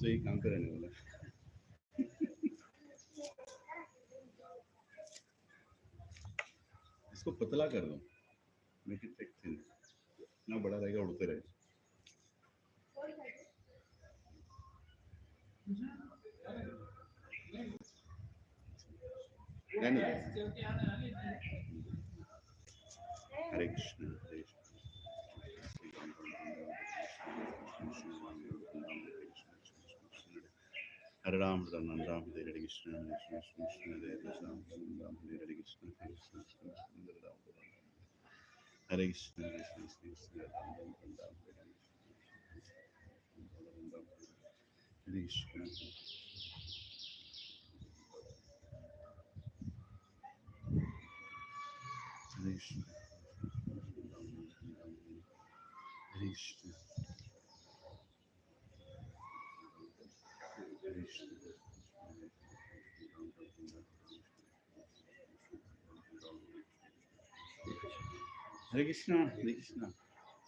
तो यही काम करने वाला है। इसको पतला कर दो, मेक इट थिक थिन, ना बड़ा रहेगा उड़ते रहेगा। हरे कृष्ण हरे हरे राम राम राम हरे कृष्ण हरे कृष्ण कृष्ण हरे राम राम हरे कृष्ण हरे कृष्ण हरे कृष्ण हरे कृष्ण राम राम हरे कृष्ण हरे कृष्ण हरे कृष्ण हरे कृष्णा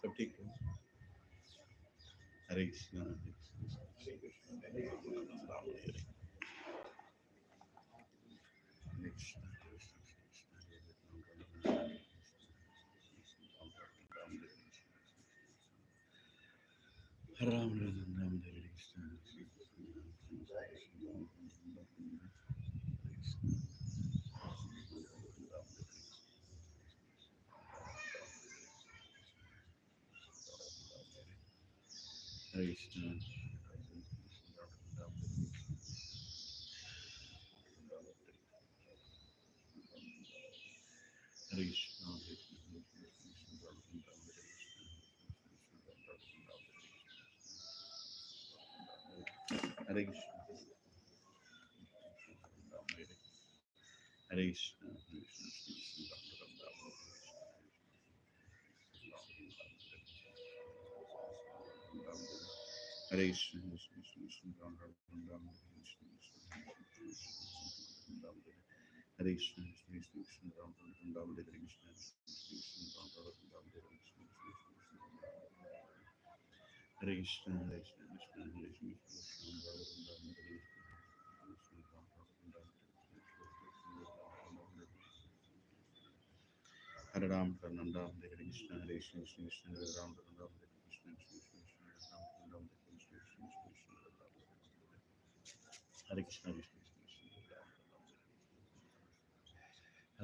सब ठीक है। हरे कृष्णा हरे राम राम हरे कृष्ण हरे कृष्ण हरे कृष्ण हरे कृष्ण हरे कृष्ण हरे कृष्ण कृष्ण राम राम राम हरे कृष्ण कृष्ण राम राम हरे कृष्ण राम राम हरे कृष्ण हरे कृष्ण हरे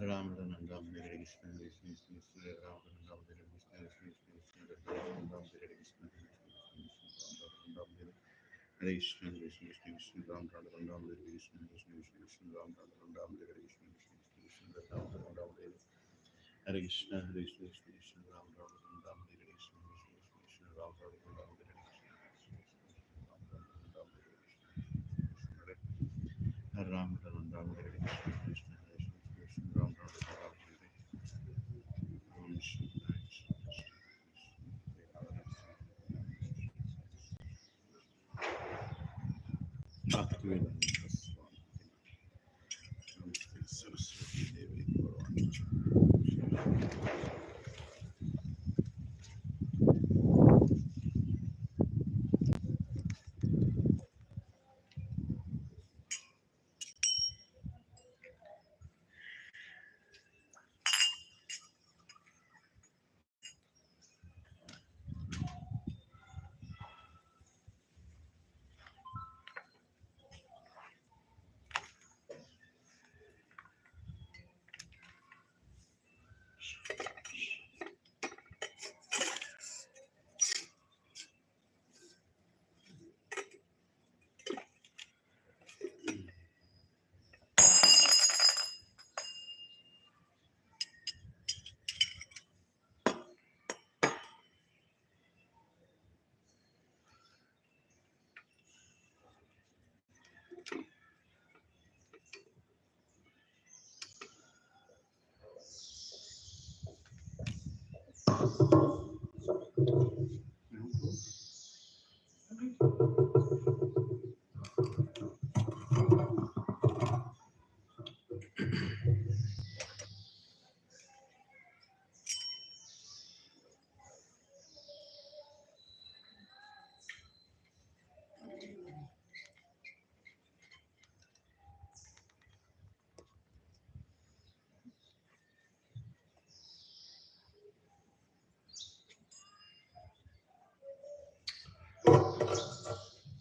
राम राम राम हरे कृष्ण हरे कृष्ण कृष्ण राम राम हरे कृष्ण हरे कृष्ण हरे राम राम हरे कृष्ण हरे कृष्ण राम राम हरे कृष्ण हरे कृष्ण हरे कृष्ण कृष्ण राम राम हरे कृष्ण राम राम हरे कृष्ण राम राम हरे कृष्ण हरे कृष्ण राम राम हरे कृष्ण राम राम हरे राम राम हरे कृष्ण राम राम ओम श्री भक्तिवेदांत स्वामी नमस्ते सरस्वती देवी भगवान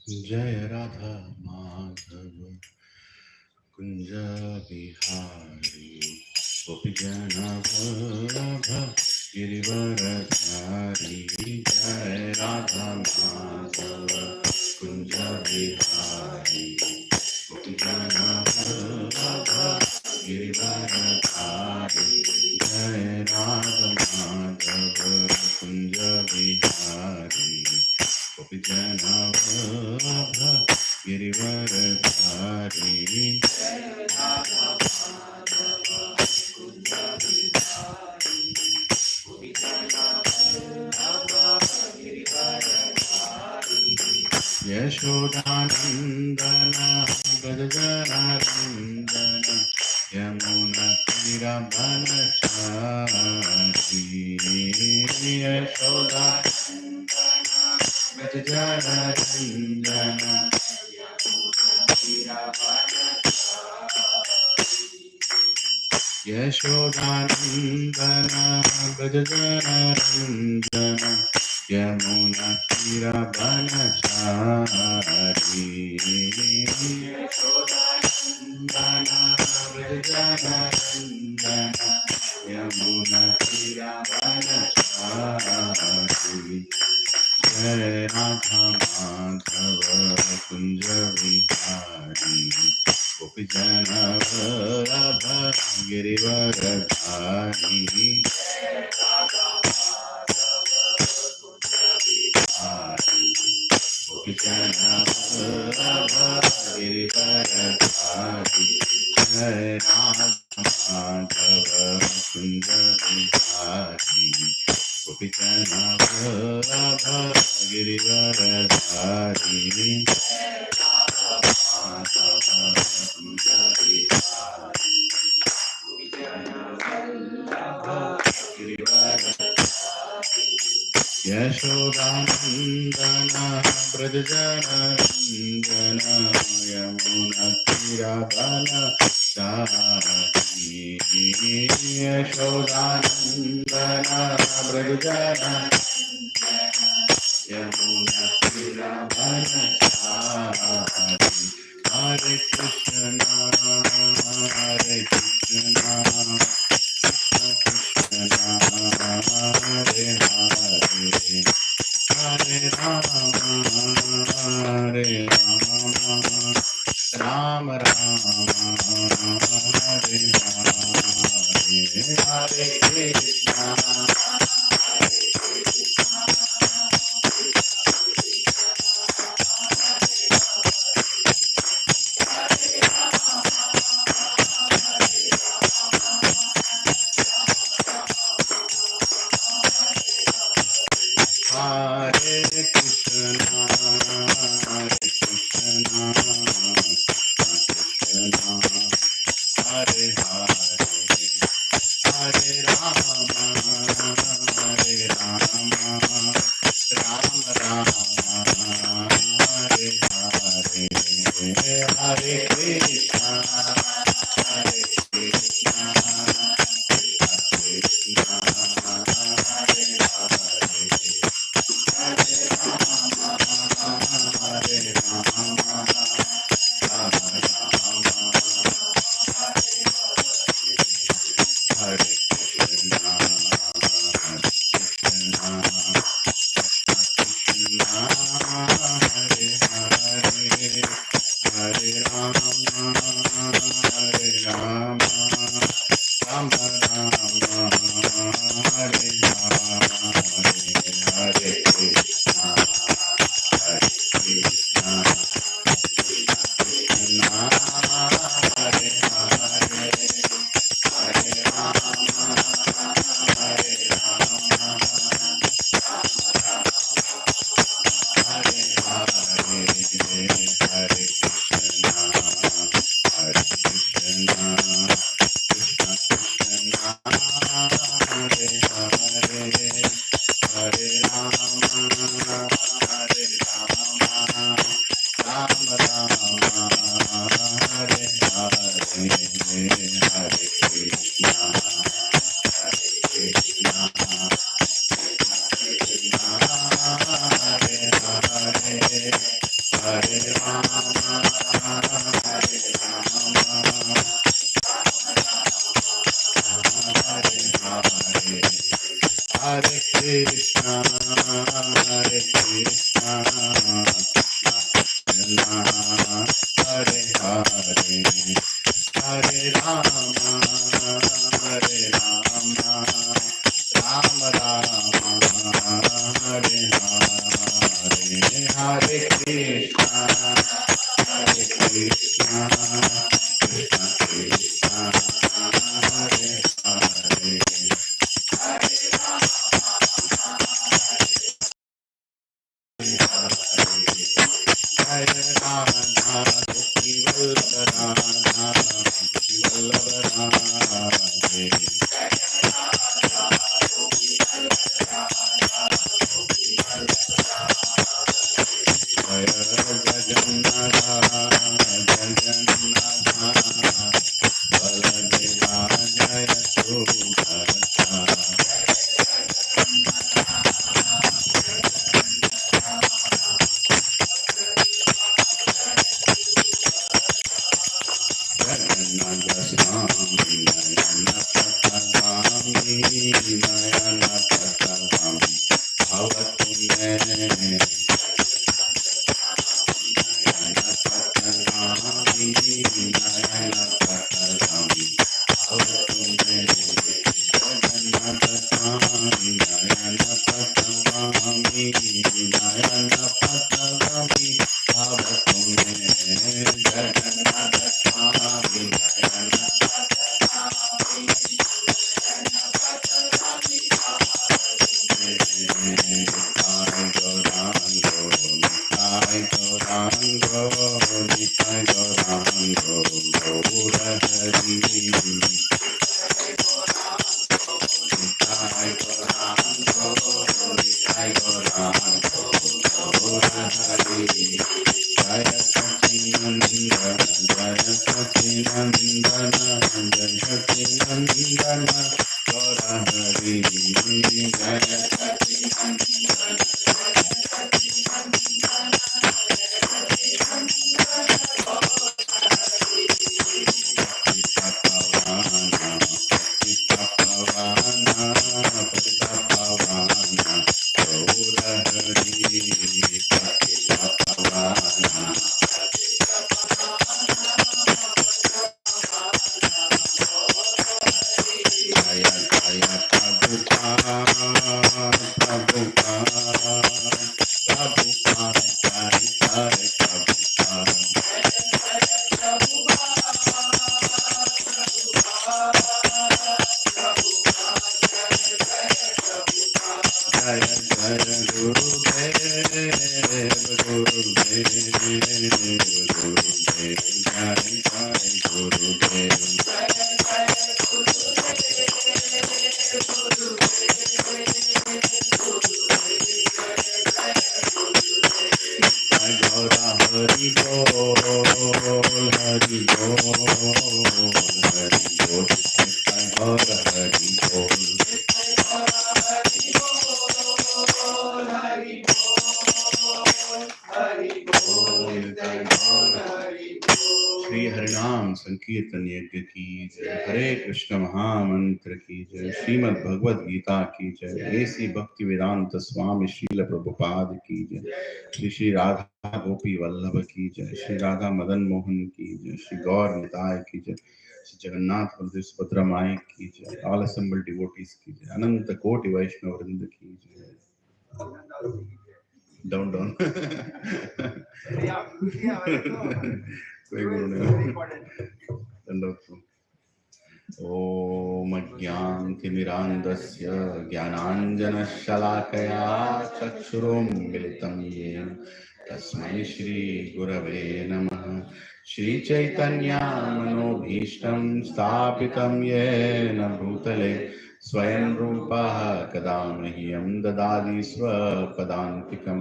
जय राधा माधव कुंज बिहारी गोपी जन वल्लभ गिरिवरधारी जय राधा माधव कुंज बिहारी गोपी जन वल्लभ गिरिवरधारी जय राधा माधव कुंज बिहारी गोपी जन वल्लभ गिरिवरधारी यशोदानन्दन गजनन्दन यमुनतीरवनचारी यशोदानन्दन गजनन्दन यशोदानन्दन गजनन्दन यमुनतीरवनचारी यशोदानन्दन गजनन्दन यमुनतीरवनचारी जय राधा माधव कुंज विहारी गोपी जन वल्लभ गिरिवरधारी गोपी जन वल्लभ गिरिवरधारी जय राधा माधव कुंज विहारी गोपी जन वल्लभ गिरिवरधारी यशोदानन्दन व्रजनन्दन यमुनतीरवनचारी यशोदानन्दन व्रजनन्दन यमुनतीरवनचारी हरे कृष्ण हरे Krishna Hare Hare Hare Ram Ram Ram Hare Hare Hare Krishna Hare Krishna, Hare Krishna, Krishna Hare Hare, Hare Rama, Hare Rama, Rama Rama, Hare Hare, Hare Krishna, Hare Krishna, Krishna Hare Hare. Hare Rama Hare Rama, Hare Rama, Hare Hare, Hare Krishna, Hare Krishna, Krishna Hare Hare, Hare Rama, Hare Rama, Rama Rama, Hare Hare, Hare Krishna, Hare Krishna, Krishna Krishna, Hare Hare. Jai Radha Gopi Vallabha Radhe, Jai Jagannatha Jagannatha Baladeva Jaya Subhadra, Jagannath Swami Nayana Patagami Nayana Patagami Bhavatu Me, Nayana Patagami Nayana Patagami Bhavatu Me, Jagannath Swami Nayana Patagami Nayana Patagami Bhavatu Me, Jagannath Swami Nayana Nitai Gaurango, Nitai Gaurango, Nitai Gaurango, Gaura Hari. Nitai Gaurango, Nitai Gaurango, Gaura Hari. Jaya Sacinandana, Jaya Sacinandana, Jaya Sacinandana, Gaura Hari. Jaya Shri हरिनाम संकीर्तन यज्ञ की जय, हरे कृष्ण महामंत्र की जय, श्रीमद् भगवद गीता की जय, ऐसी भक्ति वेदांत स्वामी श्रील प्रभुपाद की जय, श्री श्री राधा गोपी वल्लभ की जय, श्री राधा मदन मोहन की जय, श्री गौर निताय की जय, श्री जगन्नाथ बलदेव सुभद्रा माई की जय, ऑल असेंबल डिवोटीज की जय, अनंत कोटि वैष्णव वृंद की जय। डाउन डाउन कोई गुरु नहीं। ओम अज्ञानतिमिरान्धस्य ज्ञानाञ्जनशलाकया चक्षुरुन्मिलितं येन तस्मै श्रीगुरवे नमः। श्रीचैतन्यमनोभीष्टं स्थापितं येन भूतले स्वयं रूपः कदा मह्यं ददाति स्वपदान्तिकं।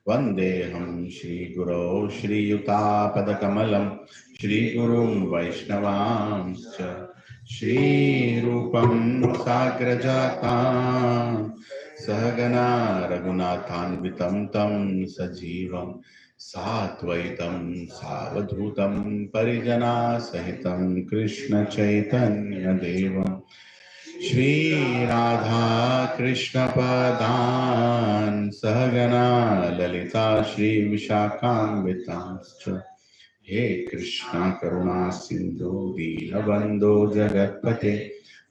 वन्देऽहं श्रीगुरो श्रीयुतापदकमलं श्रीगुरुं वैष्णवांश्च श्रीरूपं साग्रजातां सहगना रघुनाथान्वितं तं सजीवं साद्वैतं सावधूतं परिजना सहितं कृष्ण चैतन्य देवं श्री राधा कृष्ण पदान् सहगना ललिता श्री विशाखान्वितांश्च हे कृष्णा करुणा सिंधु दीनबंधो जगत्पते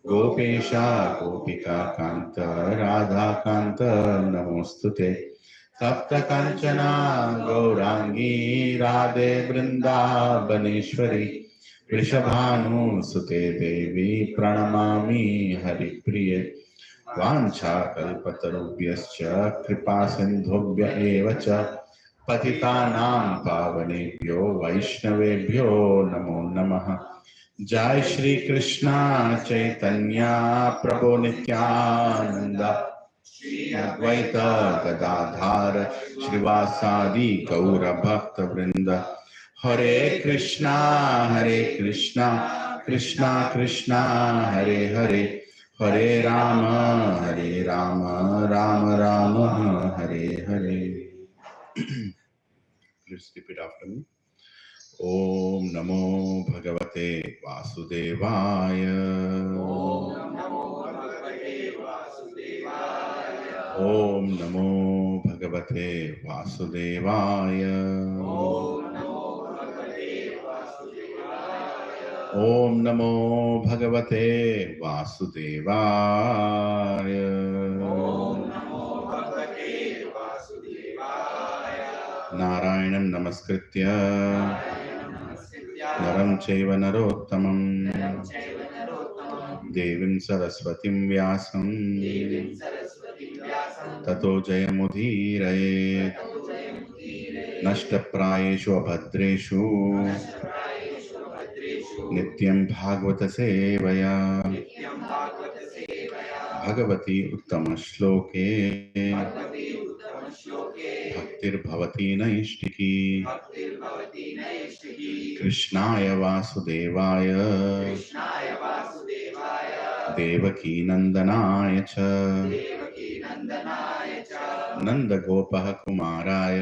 गोपेशा गोपिका कांत राधा कांत नमोस्तुते सप्त कंचना गौरांगी राधे वृंदावनेश्वरी वृषभानुसुते देवी प्रणमामि हरिप्रिये वाञ्छाकल्पतरुभ्यश्च कृपा सिन्धुभ्य एव च पतितानां पावनेभ्यो वैष्णवेभ्यो नमो नमः। जय श्री कृष्णा चैतन्य प्रभु नित्यानंद श्री अद्वैत गदाधार श्रीवासादि गौर भक्त वृंद हरे Krishna Krishna Krishna Hare Hare Hare Ram Ram Ram Hare Hare. Please repeat after me. ओम नमो भगवते वासुदेवाय। ओम नमो भगवते वासुदेवाय। ओम नमो भगवते वासुदेवाय। ओम नमो भगवते वासुदेवाय। ओम नमो भगवते वासुदेवाय। ओम नमो भगवते वासुदेवाय। नारायणं नमस्कृत्य नरं चैव नरोत्तमं देवीं सरस्वतीं व्यासं ततो जयमुदीरयेत्। नष्टप्रायेषु अभद्रेषु नित्यं भागवत सेवया भगवती उत्तमश्लोके भक्तिर्भवती नैष्टिकी। कृष्णाय वासुदेवाय देवकी नंदनाय च नंदगोपः कुमाराय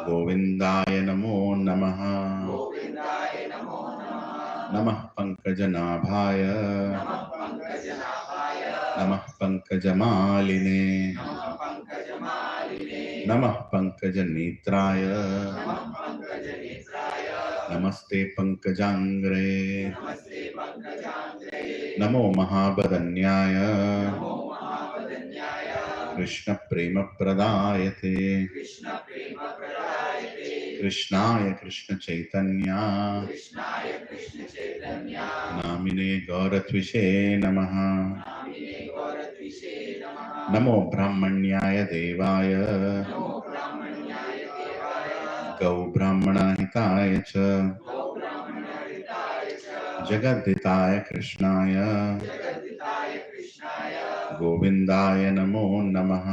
गोविन्दाय नमो नमः। नमः पंकजनाभाय नमः पंकजमालिने नमः पंकजनेत्राय नमस्ते पंकजांग्रे नमो महावदन्याय कृष्ण प्रेम प्रदायते कृष्णाय कृष्ण चैतन्य नामिने गौरत्विषे नमः। नमो ब्राह्मण्याय देवाय गौ ब्राह्मणहिताय च जगद्दिताय कृष्णाय गोविन्दाय नमो नमः।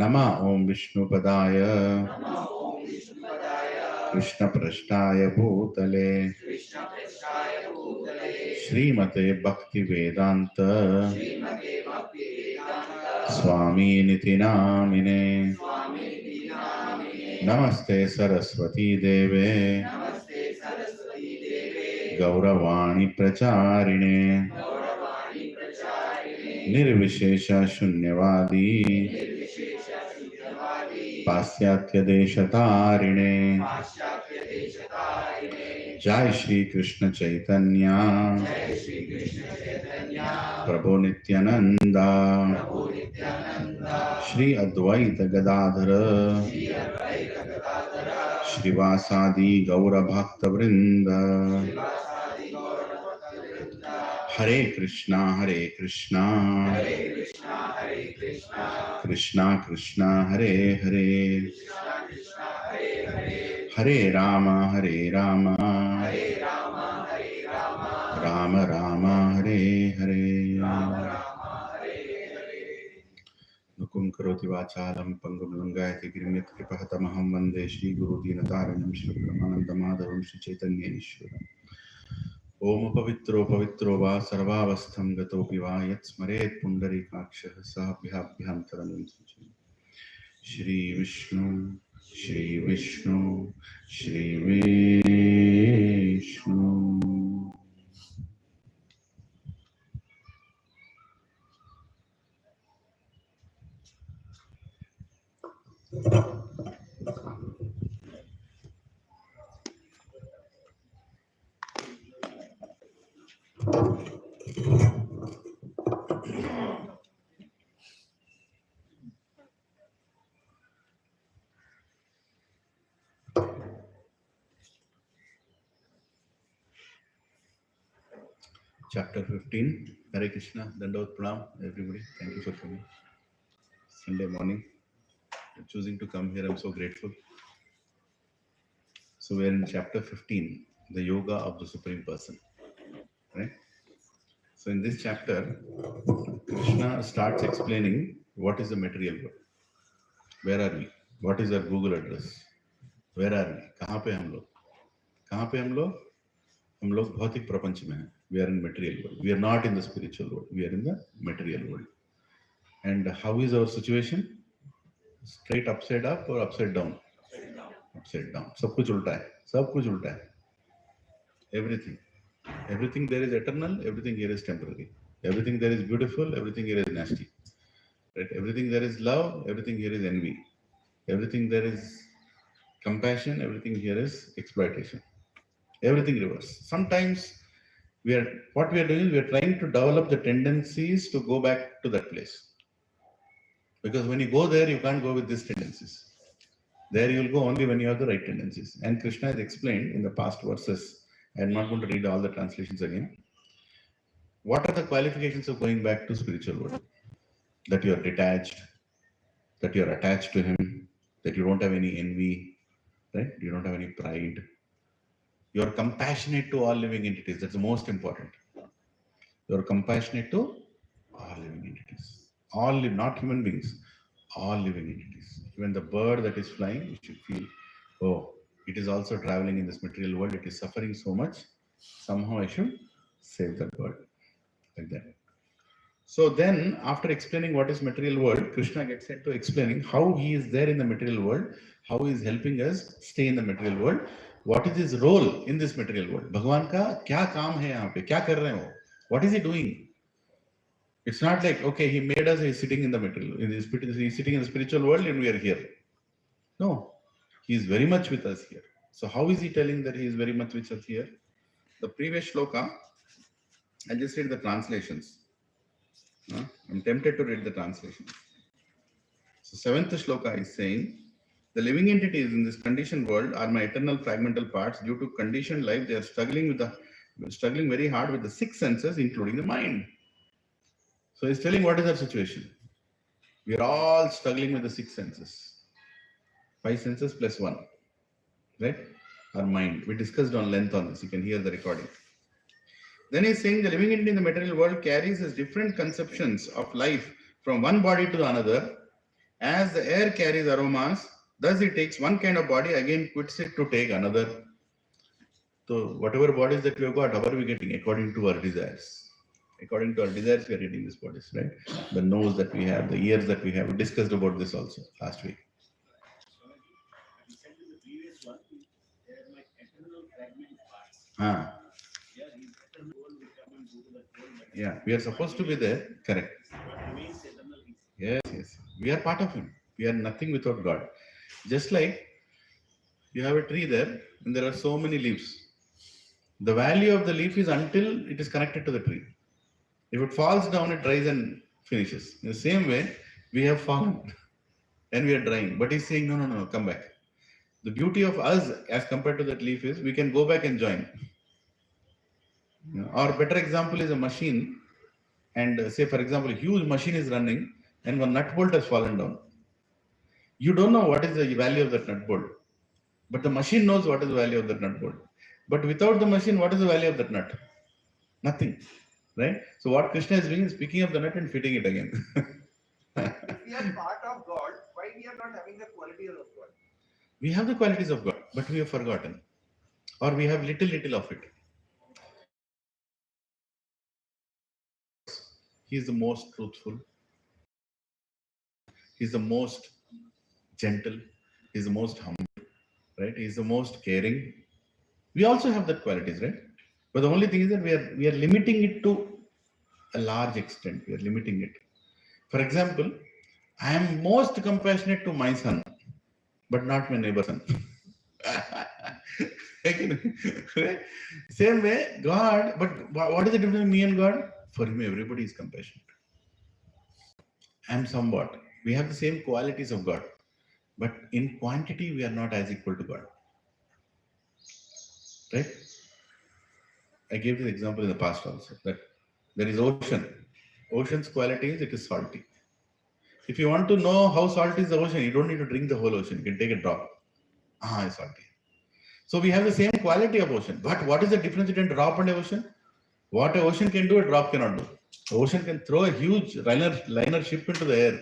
नमः ओं विष्णुपदाय कृष्णपृष्ठाय भूतले श्रीमते भक्तिवेदांत स्वामीनिति नामिने। नमस्ते सरस्वती देवे गौरवाणी प्रचारिणे निर्विशेष शून्यवादी पाश्चात्य देशतारिणे। जय श्री कृष्ण चैतन्य प्रभु नित्यानंदा श्री अद्वैत गदाधर श्रीवासादि गौर भक्त वृंद। हरे कृष्णा कृष्णा कृष्णा हरे हरे हरे राम राम राम हरे हरे। नुकुं करोति वाचालं पंगुं लंघयति गिरिं यत्कृपहतमहं वन्दे श्रीगुरुदीनतारिणं श्रीपरमानन्दमाधवं श्रीचैतन्येश्वरम्। Om Pavitro Pavitro Va Sarvavastham Gatopi Va Yat Smaret Pundarikakshah Sahabhyabhyam Taranam Suchi. Shri Vishnu, Shri Vishnu, Shri Vishnu. Chapter 15. Hare Krishna, Dandavat Pranam, everybody. Thank you for coming. Sunday morning. You're choosing to come here. I'm so grateful. So we're in chapter 15, the Yoga of the Supreme Person. Right? So in this chapter, Krishna starts explaining what is the material world. Where are we? What is our Google address? Where are we? कहाँ पे हम लोग? कहाँ पे हम लोग? हम लोग भौतिक प्रपंच में हैं. We are in material world. We are not in the spiritual world. We are in the material world. And how is our situation? Straight upside up or upside down? Upside down. सब कुछ उल्टा है. सब कुछ उल्टा है. Everything. Everything there is eternal. Everything here is temporary. Everything there is beautiful. Everything here is nasty. Right? Everything there is love. Everything here is envy. Everything there is compassion. Everything here is exploitation. Everything reverse. Sometimes what we are doing is we are trying to develop the tendencies to go back to that place. Because when you go there, you can't go with these tendencies. There you will go only when you have the right tendencies. And Krishna has explained in the past verses. I am not going to read all the translations again. What are the qualifications of going back to spiritual world? That you are detached, that you are attached to him, that you don't have any envy, right? You don't have any pride. You are compassionate to all living entities. That's the most important. You are compassionate to all living entities. Not human beings, all living entities. Even the bird that is flying, you should feel, oh, it is also traveling in this material world. It is suffering so much. Somehow I should save that bird. Like that. So then, after explaining what is material world, Krishna gets into explaining how he is there in the material world, how he is helping us stay in the material world, what is his role in this material world. Bhagwan ka kya kaam hai yahan pe? Kya kar rahe ho? What is he doing? It's not like, okay, he made us, he's sitting in the material, he's sitting in the spiritual world and we are here. No, he is very much with us here. So how is he telling that he is very much with us here? The previous shloka, I'll just read the translations. I'm tempted to read the translation. So seventh shloka is saying, the living entities in this conditioned world are my eternal fragmental parts. Due to conditioned life, they are struggling very hard with the six senses, including the mind. So he's telling what is our situation. We are all struggling with the six senses. Five senses plus one, right? Our mind. We discussed on length on this. You can hear the recording. Then he's saying the living entity in the material world carries his different conceptions of life from one body to another. As the air carries aromas, thus it takes one kind of body, again quits it to take another. So whatever bodies that we have got, how are we getting? According to our desires. According to our desires, we are getting these bodies, right? The nose that we have, the ears that we have. We discussed about this also last week. Yeah, we are supposed to be there. Correct. Yes, yes. We are part of him. We are nothing without God. Just like you have a tree there and there are so many leaves. The value of the leaf is until it is connected to the tree. If it falls down, it dries and finishes. In the same way, we have fallen and we are drying. But he's saying, no, no, no, come back. The beauty of us as compared to that leaf is we can go back and join. Or better example is a machine. And say, for example, a huge machine is running and one nut bolt has fallen down. You don't know what is the value of that nut bolt. But the machine knows what is the value of that nut bolt. But without the machine, what is the value of that nut? Nothing. Right? So what Krishna is doing is picking up the nut and fitting it again. If we are part of God, why we are not having the qualities of God? We have the qualities of God, but we have forgotten. Or we have little of it. He is the most truthful. He is the most gentle. He is the most humble. Right? He is the most caring. We also have that qualities, right? But the only thing is that we are limiting it to a large extent. We are limiting it. For example, I am most compassionate to my son, but not my neighbor's son. Right? Same way, God, but what is the difference between me and God? For him, everybody is compassionate. I am somewhat. We have the same qualities of God, but in quantity, we are not as equal to God. Right? I gave this example in the past also that there is ocean. Ocean's quality is it is salty. If you want to know how salty is the ocean, you don't need to drink the whole ocean. You can take a drop. Ah, it's salty. So we have the same quality of ocean. But what is the difference between drop and ocean? What an ocean can do, a drop cannot do. The ocean can throw a huge liner ship into the air.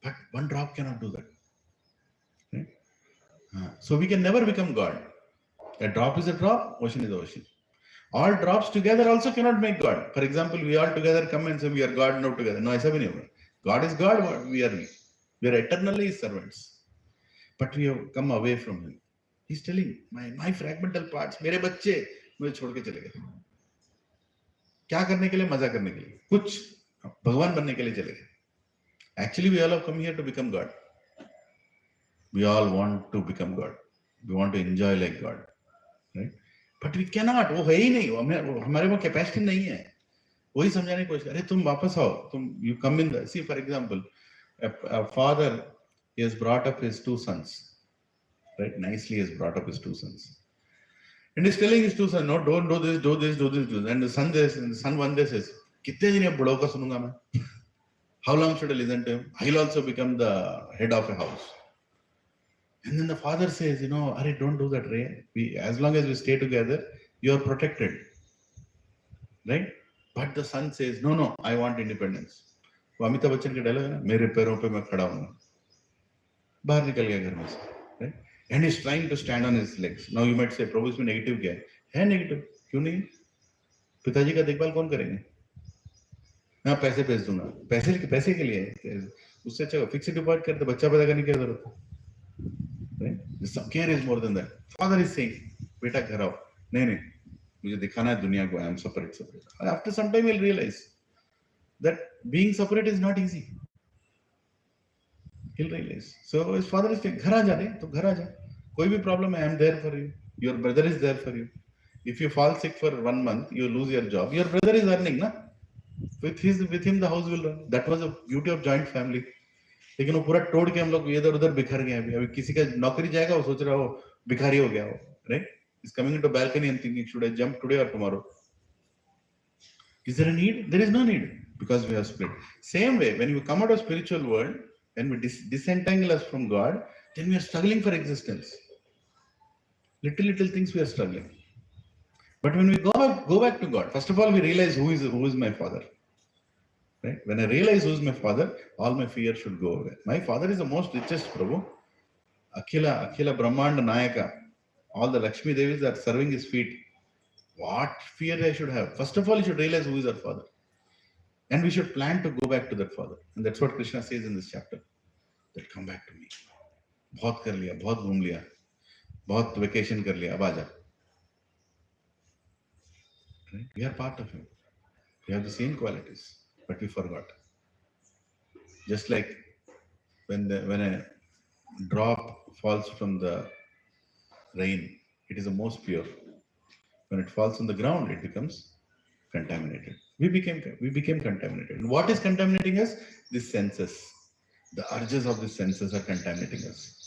But one drop cannot do that. Right? So we can never become God. A drop is a drop, ocean is the ocean. All drops together also cannot make God. For example, we all together come and say we are God now together. No, I say God is God, we are we. We are eternally His servants. But we have come away from Him. He's telling my fragmental parts, मेरे बच्चे मुझे छोड़ के चले गए. क्या करने के लिए? मजा करने के लिए. कुछ भगवान बनने के लिए चले गए. Actually, we all have come here to become God. We all want to become God. We want to enjoy like God. Right? But we cannot. वो है ही नहीं. हमारे वो कैपेसिटी नहीं है. वही समझाने की कोशिश. अरे तुम वापस आओ. तुम you come in the. See, for example, a father, he has brought up his two sons. Right? Nicely, he has brought up his two sons. And he's telling his two sons, no, don't do this, do this, do this, do this. And the son one day says, कितने दिन ये बड़ों का सुनूंगा मैं? How long should I listen to him? I'll also become the head of a house. And then the father says, Arey, don't do that, Ray. As long as we stay together, you are protected. Right? But the son says, no, I want independence. वो अमिताभ बच्चन का dialogue है ना, मेरे पैरों पे मैं खड़ा हूँ. बाहर निकल गया घर में से. Right? And he's trying to stand on his legs. Now you might say, प्रभु इसमें नेगेटिव क्या है नेगेटिव. क्यों नहीं? पिताजी का देखभाल कौन करेंगे? मैं पैसे भेज दूंगा. पैसे के लिए उससे अच्छा फिक्स्ड डिपॉजिट करते बच्चा पैदा करने की जरूरत है. Right? Care is more than that. Father is saying, बेटा घर आओ. नहीं मुझे दिखाना है दुनिया को. I am separate. After some time he'll realize that being separate is not easy. He'll realize. So his father is saying, घर आ जा रे, तो घर आ जा. कोई भी problem है, I am there for you. Your brother is there for you. If you fall sick for 1 month, you lose your job. Your brother is earning, na? With him the house will run. That was the beauty of joint family. लेकिन वो पूरा तोड़ के हम लोग इधर उधर बिखर गए. अभी किसी का नौकरी जाएगा, वो सोच रहा हो भिखारी हो गया हो. Right? He's coming into balcony and thinking, should I jump today or tomorrow? Is there a need? There is no need because we are split. Same way, when you come out of spiritual world, when we disentangle us from God, then we are struggling for existence. Little things we are struggling. But when we go back to God, first of all, we realize who is my father. Right? When I realize who is my father, all my fear should go away. My father is the most richest Prabhu. Akhila Brahmanda Nayaka. All the Lakshmi Devis are serving his feet. What fear I should have? First of all, you should realize who is our father. And we should plan to go back to that father. And that's what Krishna says in this chapter. That come back to me. बहुत कर लिया, बहुत घूम लिया, बहुत vacation कर लिया, अब आजा. Right? We are part of him. We have the same qualities, but we forgot. Just like when a drop falls from the rain, it is the most pure. When it falls on the ground, it becomes contaminated. We became contaminated. And what is contaminating us? The senses. The urges of the senses are contaminating us.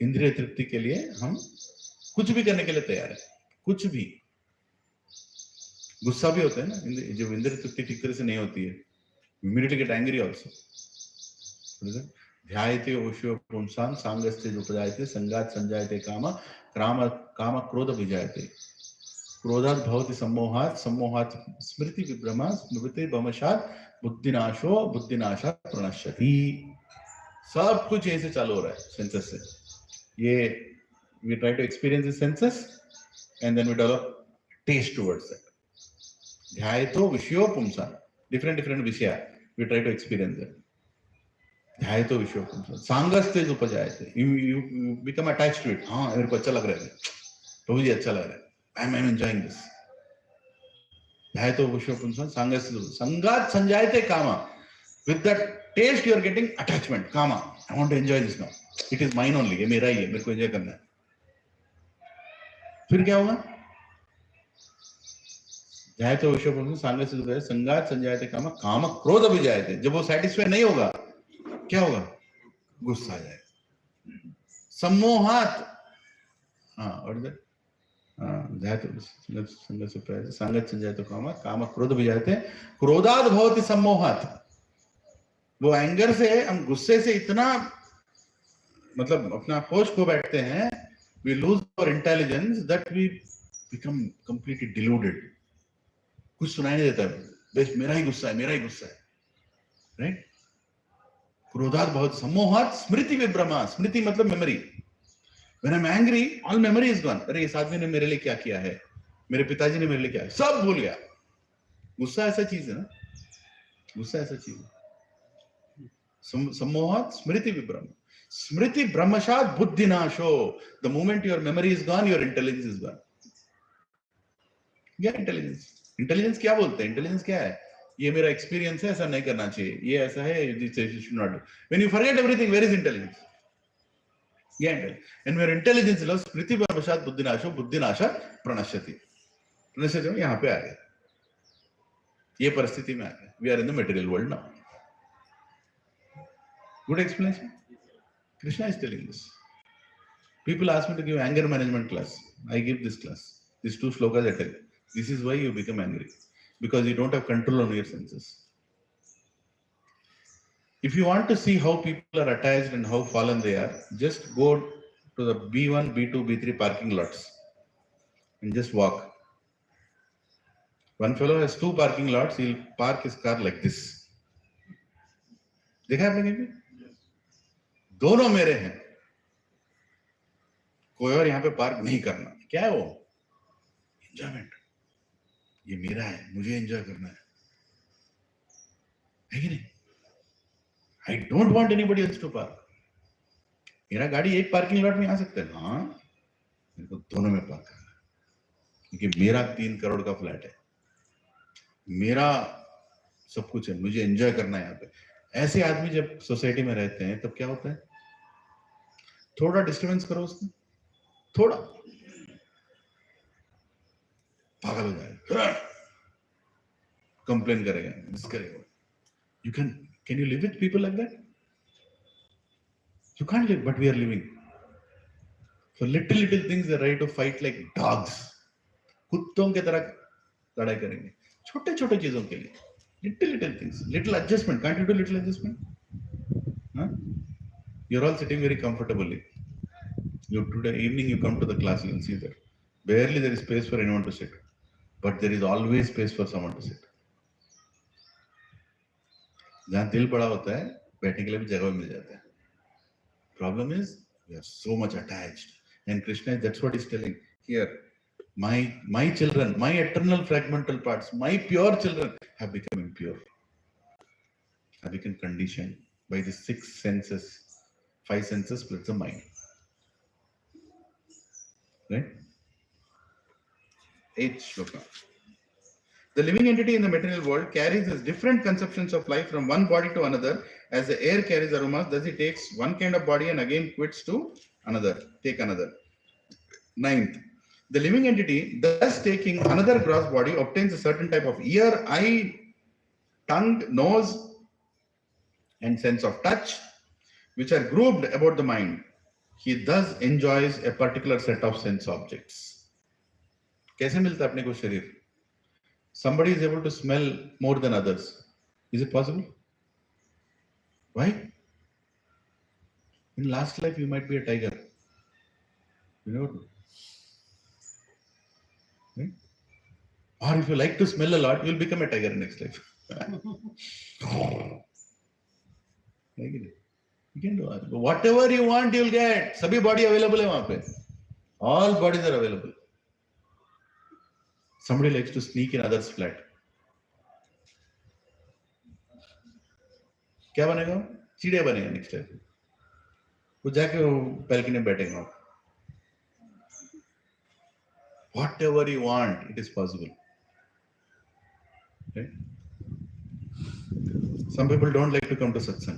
इंद्रिय तृप्ति के लिए हम कुछ भी करने के लिए तैयार है. कुछ भी. गुस्सा भी होता है ना, जब इंद्रिय तृप्ति ठीक तरह से नहीं होती है. Immediately get angry also. ध्यायते वशो पुंसां सांगस्ते उपजायते संगात संजायते काम क्रोध विजायते. क्रोधात् भवति सम्मोहात् स्मृति विभ्रमा स्मृति भ्रमशात् बुद्धिनाशात् प्रणश्यति. सब कुछ ऐसे चालू हो रहा है सेंसस से. ये we try to experience the senses and then we develop taste towards that. ध्यायतो विषयो पुंसां. different विषय we try to experience them. ध्यायतो विषयों सांगस्ते उपजायते, you become attached to it. हाँ मेरे को अच्छा लग रहा है, प्रभु जी अच्छा लग रहा है, I'm enjoying this. ध्यायतो विषयों सांगस्ते संगात संजायते कामा. With that taste you are getting attachment, kama. I want to enjoy this now. It is mine only. ये मेरा ही है, मेरे को enjoy करना है. फिर क्या होगा? ध्यायतो विषयों सांगस्ते संगात संजायते कामा, काम क्रोध अभिजायते. जब वो satisfy नहीं होगा, क्या होगा? गुस्सा आ जाएगा. सम्मोहात. हाँ और ध्यायतो संगत संजायते कामा, काम क्रोध अभिजायते. क्रोधाद भवति सम्मोहात. वो एंगर से, हम गुस्से से इतना मतलब अपना होश खो बैठते हैं, we lose our intelligence that we become completely deluded. कुछ सुनाई नहीं देता, बस मेरा ही गुस्सा है, right? क्रोधात बहुत सम्मोहात स्मृति विभ्रमा. स्मृति मतलब memory. When I'm angry, all memory is gone. अरे इस आदमी ने मेरे लिए क्या किया है, मेरे पिताजी ने मेरे लिए क्या है, सब भूल गया. गुस्सा ऐसा चीज है ना, गुस्सा ऐसा चीज है. सम्मोहात स्मृति विभ्रम. स्मृति भ्रमशात बुद्धिनाशो. The moment your memory is gone, your intelligence is gone. क्या इंटेलिजेंस क्या बोलते हैं? इंटेलिजेंस क्या है? ये मेरा एक्सपीरियंस है, ऐसा नहीं करना चाहिए, ये ऐसा है, when you forget everything, where is intelligence? ये intelligence. And where intelligence love स्मृति भ्रमशात बुद्धिनाशो, बुद्धिनाशात प्रणश्यति. प्रणश्यति यहाँ पे आ गया, ये परिस्थिति में आ गया. We are in the material world now. Good explanation. Krishna is telling this. People ask me to give anger management class. I give this class. These two shlokas I tell. This is why you become angry, because you don't have control on your senses. If you want to see how people are attached and how fallen they are, just go to the B1, B2, B3 parking lots and just walk. One fellow has 2 parking lots. He'll park his car like this. देखा आपने कहीं पे? दोनों मेरे हैं, कोई और यहाँ पे पार्क नहीं करना. क्या है वो? एंजॉयमेंट. ये मेरा है, मुझे एंजॉय करना है कि नहीं? I don't want anybody else to park. मेरा गाड़ी एक पार्किंग लॉट में आ सकता है, हाँ, मेरे को दोनों में पार्क करना है, क्योंकि मेरा 3 करोड़ का फ्लैट है, मेरा सब कुछ है, मुझे एंजॉय करना है यहाँ पे. ऐसे आदमी जब सोसाइटी में रहते हैं तब क्या होता है? थोड़ा डिस्टर्बेंस करो उसको, थोड़ा पागल हो जाएगा, कंप्लेन करेगा, मिस करेगा. You can you live with people like that? You can't live, but we are living. For little things they are ready to fight like dogs. कुत्तों की तरह लड़ाई करेंगे छोटे छोटे चीजों के लिए. Little things, little adjustment. Can't you do little adjustment? Huh? You're all sitting very comfortably. Today evening you come to the class, you will see that barely there is space for anyone to sit, but there is always space for someone to sit. जहाँ दिल बड़ा होता है, बैठने के लिए भी जगह मिल जाता है. Problem is we are so much attached, and Krishna, that's what he's telling here. My children, my eternal fragmental parts, my pure children have become impure, have become conditioned by the 6 senses, 5 senses plus the mind. Right? 8th shloka. The living entity in the material world carries its different conceptions of life from one body to another. As the air carries aromas, thus it takes one kind of body and again quits to another. Take another. 9th. The living entity, thus taking another gross body, obtains a certain type of ear, eye, tongue, nose, and sense of touch, which are grouped about the mind. He thus enjoys a particular set of sense objects. कैसे मिलता है अपने को शरीर? Somebody is able to smell more than others. Is it possible? Why? In last life, you might be a tiger. You never know. Right? Or if you like to smell a lot, you'll become a tiger next life. You can do it. Whatever you want, you'll get. सभी body available है वहाँ पे. All bodies are available. Somebody likes to sneak in others' flat. क्या बनेगा? चिड़िया बनेगा next time. वो जाके वो बैल्कनी में बैठेगा। Whatever you want, it is possible. Right? Some people don't like to come to satsang.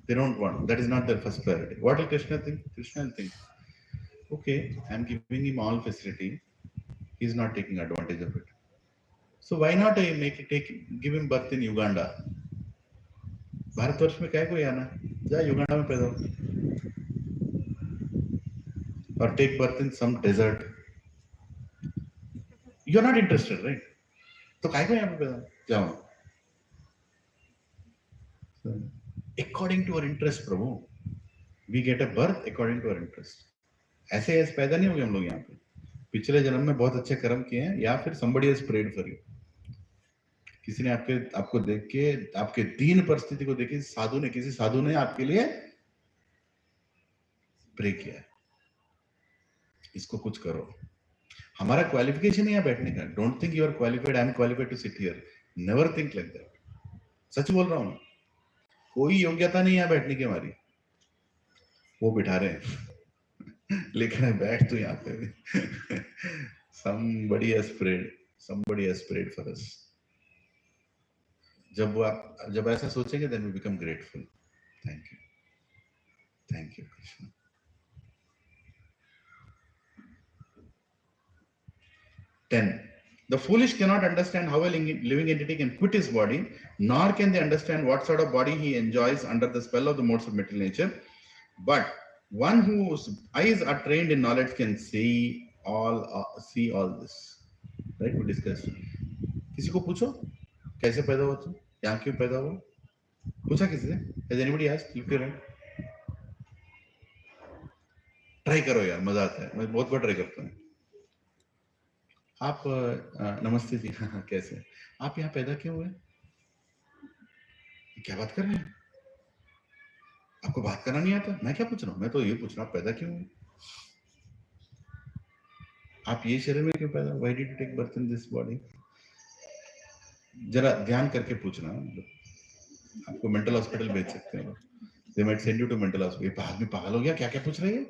They don't want. That is not their first priority. What will Krishna think? Krishna will think, okay, I am giving him all facility. He is not taking advantage of it. So why not I give him birth in Uganda? Bharatvarsh में क्या कोई आना? जा Uganda में पैदा हो. Or take birth in some desert. You are not interested, right? तो काय को यहाँ पे पैदा जाओ. According to our interest, Prabhu, we get a birth according to our interest. ऐसे पैदा नहीं हो गए हम लोग यहाँ पे. पिछले जन्म में बहुत अच्छे कर्म किए हैं या फिर somebody has prayed for you. किसी ने आपको देख के, आपके दीन परिस्थिति को देख के किसी साधु ने आपके लिए प्रे किया है. इसको कुछ करो. हमारा क्वालिफिकेशन है यहाँ बैठने का. Don't think you are qualified, I am qualified to sit here. Never think like that. सच बोल रहा हूं. कोई योग्यता नहीं है बैठने की हमारी. वो बिठा रहे हैं लेकिन बैठ तो यहाँ पे. somebody has prayed for us. जब ऐसा सोचेंगे then we become grateful. Thank you Krishna. 10. The foolish cannot understand how a living entity can quit his body, nor can they understand what sort of body he enjoys under the spell of the modes of material nature. But one whose eyes are trained in knowledge can see all this. Right? We discussed. किसी को पूछो कैसे पैदा हुआ तू, यहाँ क्यों पैदा हुआ, पूछा किसी से? Has anybody asked? Lift your hand. Try करो यार, मजा आता है. मैं बहुत बार ट्राई करता हूँ. आप नमस्ते जी. हाँ कैसे? आप यहाँ पैदा क्यों हुए? क्या बात कर रहे हैं? आपको बात करना नहीं आता? मैं क्या पूछ रहा हूँ? मैं तो ये पूछ रहा हूँ पैदा क्यों हुए? आप ये शरीर में क्यों पैदा? Why did you take birth in this body? जरा ध्यान करके पूछना. आपको मेंटल हॉस्पिटल भेज सकते हैं. They might send you to mental hospital. ये आदमी पागल हो गया, क्या क्या पूछ रहे हैं?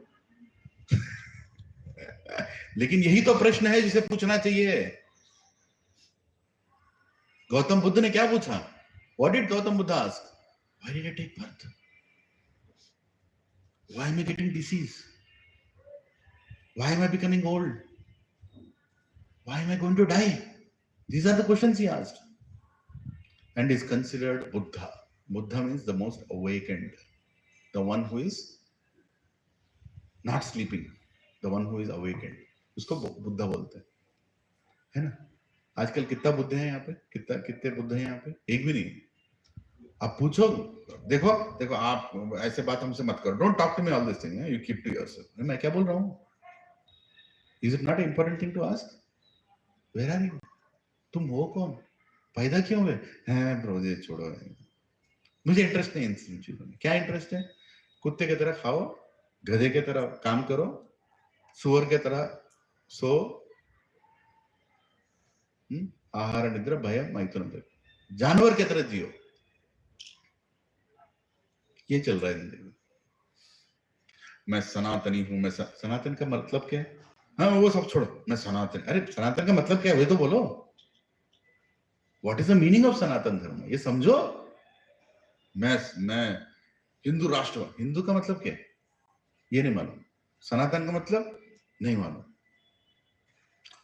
लेकिन यही तो प्रश्न है जिसे पूछना चाहिए. गौतम बुद्ध ने क्या पूछा? What did Gautam Buddha ask? Why did I take birth? Why am I getting disease? Why am I becoming old? Why am I going to die? These are the questions he asked. And is considered Buddha. Buddha means the most awakened. The one who is not sleeping. The one who is awakened. उसको बुद्धा बोलते हैं, है ना? आजकल कितना बुद्ध है यहाँ पे? कितने बुद्ध हैं यहाँ पे? एक भी नहीं. आप पूछो, देखो आप ऐसे बात हमसे मत करो. Don't talk to me all this thing. You keep to yourself. मैं क्या बोल रहा हूँ? Is it not important thing to ask? Where are you? तुम हो कौन? पैदा क्यों हुए? हैं ब्रो, ये छोड़ो, मुझे इंटरेस्ट नहीं इन चीजों में. क्या इंटरेस्ट है? कुत्ते की तरह खाओ, गधे की तरह काम करो, सुअर की तरह सो, आहार निद्रा भय मैथुन, जानवर की तरह जियो. ये चल रहा है जिंदगी में. मैं सनातनी हूं. मैं सनातन का मतलब क्या है? हाँ वो सब छोड़ो, मैं सनातन. अरे सनातन का मतलब क्या है? वही तो बोलो. What is the meaning of Sanatan Dharma? ये समझो. मैं हिंदू राष्ट्र. हिंदू का मतलब क्या है? ये नहीं मालूम. सनातन का मतलब नहीं मालूम.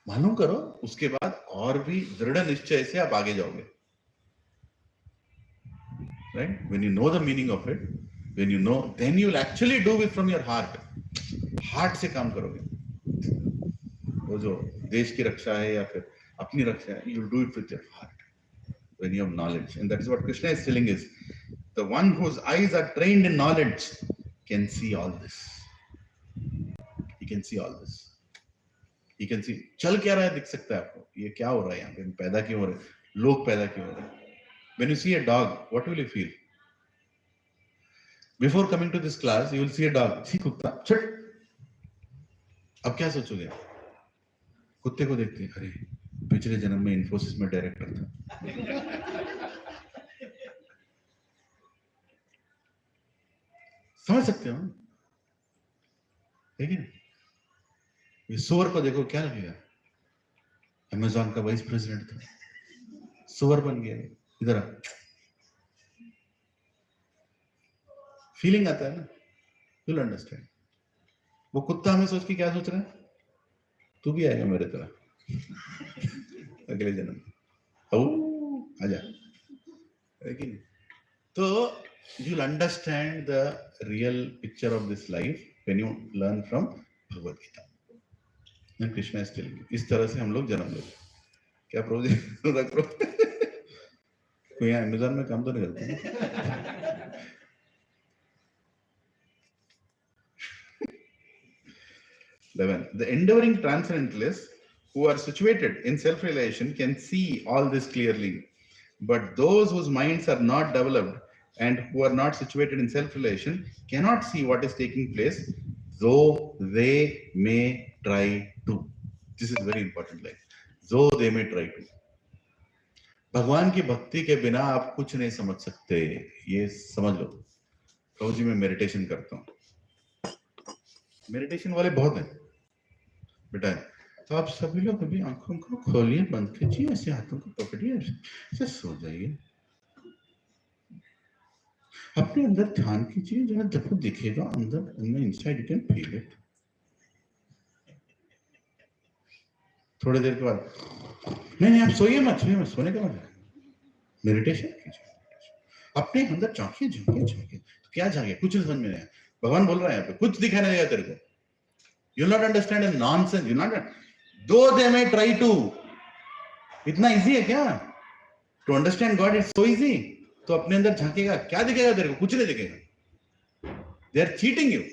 मालूम करो, उसके बाद और भी दृढ़ निश्चय से आप आगे जाओगे. Right? When you know the meaning of it, when you know, then you will actually do it from your heart. Heart से काम करोगे. वो जो देश की रक्षा है या फिर अपनी रक्षा है, you will do it with your heart. When you have knowledge, and that is what Krishna is telling us. The one whose eyes are trained in knowledge can see all this. He can see all this. He can see. चल क्या रहा है दिख सकता है आपको. ये क्या हो रहा है यहाँ पे? पैदा क्यों हो रहे हैं? लोग पैदा क्यों हो रहे हैं? When you see a dog, what will you feel? Before coming to this class, you will see a dog. See कुत्ता, छट. अब क्या सोचोगे? कुत्ते को देखते हैं, अरे पिछले जन्म में इन्फोसिस में डायरेक्टर था. समझ सकते हो, ठीक है? ये सुअर को देखो क्या लगेगा, अमेजॉन का वाइस प्रेसिडेंट था, सुअर बन गया, इधर फीलिंग आता है ना, you'll understand. वो कुत्ता हमें सोच के क्या सोच रहा है, तू भी आएगा मेरे तरह अगले जन्म, आजा, लेकिन तो you'll understand the real picture of this life when you learn from Bhagavad Gita. And Krishna is telling you, इस तरह से हम लोग जन्म लेते, क्या प्रोजेक्ट कोई यहाँ अमेज़न में काम तो नहीं करते? 11. The enduring transcendentalists who are situated in self-realization can see all this clearly, but those whose minds are not developed and who are not situated in self-realization cannot see what is taking place, though they may try to. This is very important line. Though they may try to. भगवान की भक्ति के बिना आप कुछ नहीं समझ सकते, ये समझ लो। प्रभु जी मैं मेडिटेशन करता हूँ, मेडिटेशन वाले बहुत हैं बेटा, तो आप सभी लोग अभी आंखों को खोलिए, बंद कीजिए, ऐसे हाथों को पकड़िए, ऐसे सो जाइए, अपने अंदर ध्यान कीजिए, जरा देखो दिखेगा अंदर, inside you can feel it. थोड़ी देर के बाद नहीं आप सोइए मत, सोने का मतलब मेडिटेशन कीजिए, अपने अंदर झांकिए झांकिए झांकिए, तो क्या झांकिए, कुछ समझ में नहीं आया, भगवान बोल रहा है यहाँ पे कुछ दिखाई नहीं देगा तेरे को, you'll not understand a nonsense, you'll not, though they may try to, इतना इजी है क्या, to understand God is so easy, तो अपने अंदर झांकेगा, क्या दिखेगा तेरे को, कुछ नहीं दिखेगा, they are cheating you,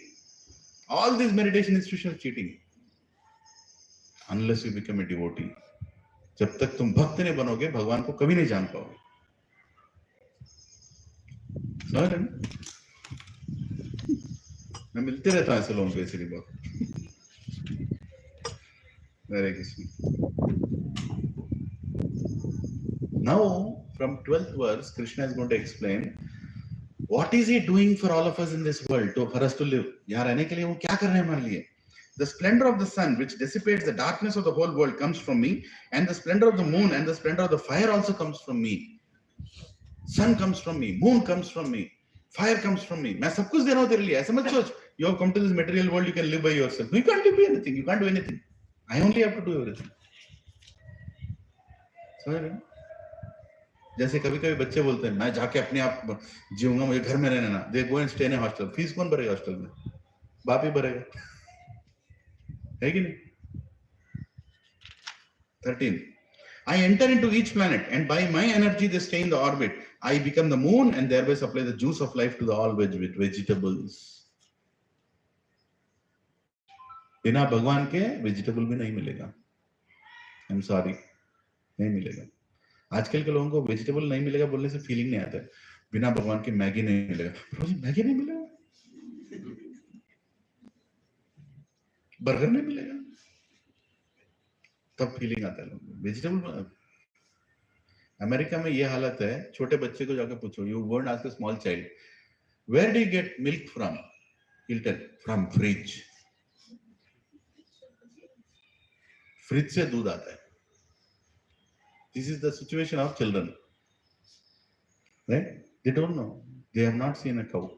all these meditation institutions are cheating you, unless you become a devotee, जब तक तुम भक्त नहीं बनोगे भगवान को कभी नहीं जान पाओगे, समझ रहे ना? मैं मिलते रहता हूँ ऐसे लोगों को इसलिए बहुत। Hare Krishna. Now, from 12th verse, Krishna is going to explain what is he doing for all of us in this world, for us to live. यहाँ रहने के लिए वो क्या कर रहे हैं हमारे लिए? The splendor of the sun, which dissipates the darkness of the whole world, comes from me, and the splendor of the moon and the splendor of the fire also comes from me. Sun comes from me, moon comes from me, fire comes from me. मैं सब कुछ दे रहा हूँ तेरे लिए, ऐसा मत सोच. You have come to this material world, you can live by yourself. You can't do anything. You can't do anything. I only have to do everything. समझ रहे हो? जैसे कभी कभी बच्चे बोलते हैं मैं जाके अपने आप जीऊंगा, मुझे घर में रहना ना, they go and stay in hostel, fees कौन भरेगा हॉस्टल में, बाप ही भरेगा, है कि नहीं? 13. I enter into each planet and by my energy they stay in the orbit. I become the moon and thereby supply the juice of life to the all vegetables. बिना भगवान के वेजिटेबल भी नहीं मिलेगा, आई एम सॉरी, नहीं मिलेगा। आजकल के लोगों को वेजिटेबल नहीं मिलेगा बोलने से फीलिंग नहीं आता है, बिना भगवान के मैगी नहीं मिलेगा, मैगी नहीं मिलेगा, बर्गर नहीं मिलेगा, तब फीलिंग आता है लोगों को। वेजिटेबल अमेरिका में ये हालत है, छोटे बच्चे को जाकर पूछो, you go and ask a small child where do you get milk from, he'll tell from fridge, fridge से दूध आता है। This is the situation of children, right? They don't know, they have not seen a cow.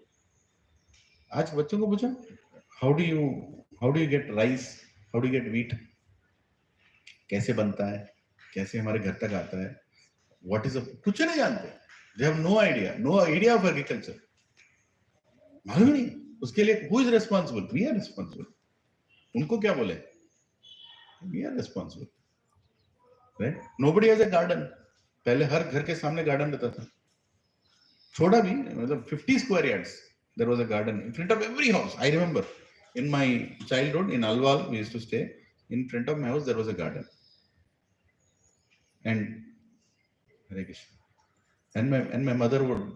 आज बच्चों को पूछो how do you get rice, how do you get wheat, कैसे बनता है, कैसे हमारे घर तक आता है, what is a, कुछ नहीं जानते, they have no idea of agriculture, मालूम नहीं उसके लिए who is responsible, we are responsible, उनको क्या बोले, we are responsible, right? Nobody has a garden, पहले हर घर के सामने गार्डन रहता था, छोटा भी, मतलब 50 square yards there was a garden in front of every house. I remember in my childhood in Alwal we used to stay, in front of my house there was a garden, and and my mother would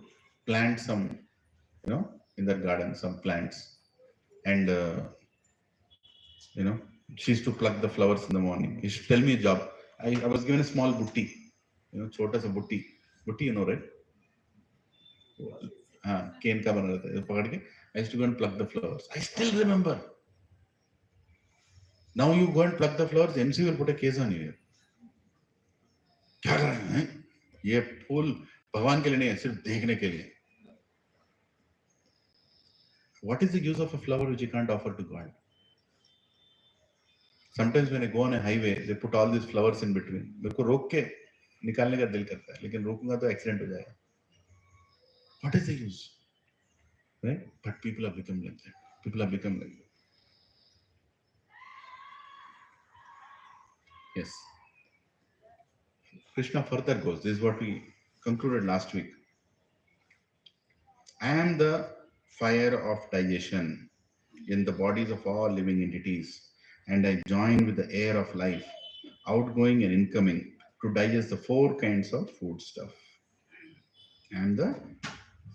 plant some, in that garden some plants, and she used to pluck the flowers in the morning. She used to tell me a job. I was given a small butti, छोटा सा butti, you know, right? cane का बना रहता है, पकड़ के I used to go and pluck the flowers. I still remember. Now you go and pluck the flowers, MC will put a case on you. क्या कर रहे हैं? ये फूल भगवान के लिए नहीं है, सिर्फ देखने के लिए. What is the use of a flower which you can't offer to God? Sometimes when I go on a highway, they put all these flowers in between. मेरे को रोक के निकालने का दिल करता है, लेकिन रोकूंगा तो एक्सीडेंट हो जाएगा. What is the use? Right? But people have become like that. People have become like that. Yes. Krishna further goes. This is what we concluded last week. I am the fire of digestion in the bodies of all living entities, and I join with the air of life, outgoing and incoming, to digest the 4 kinds of food stuff. I am the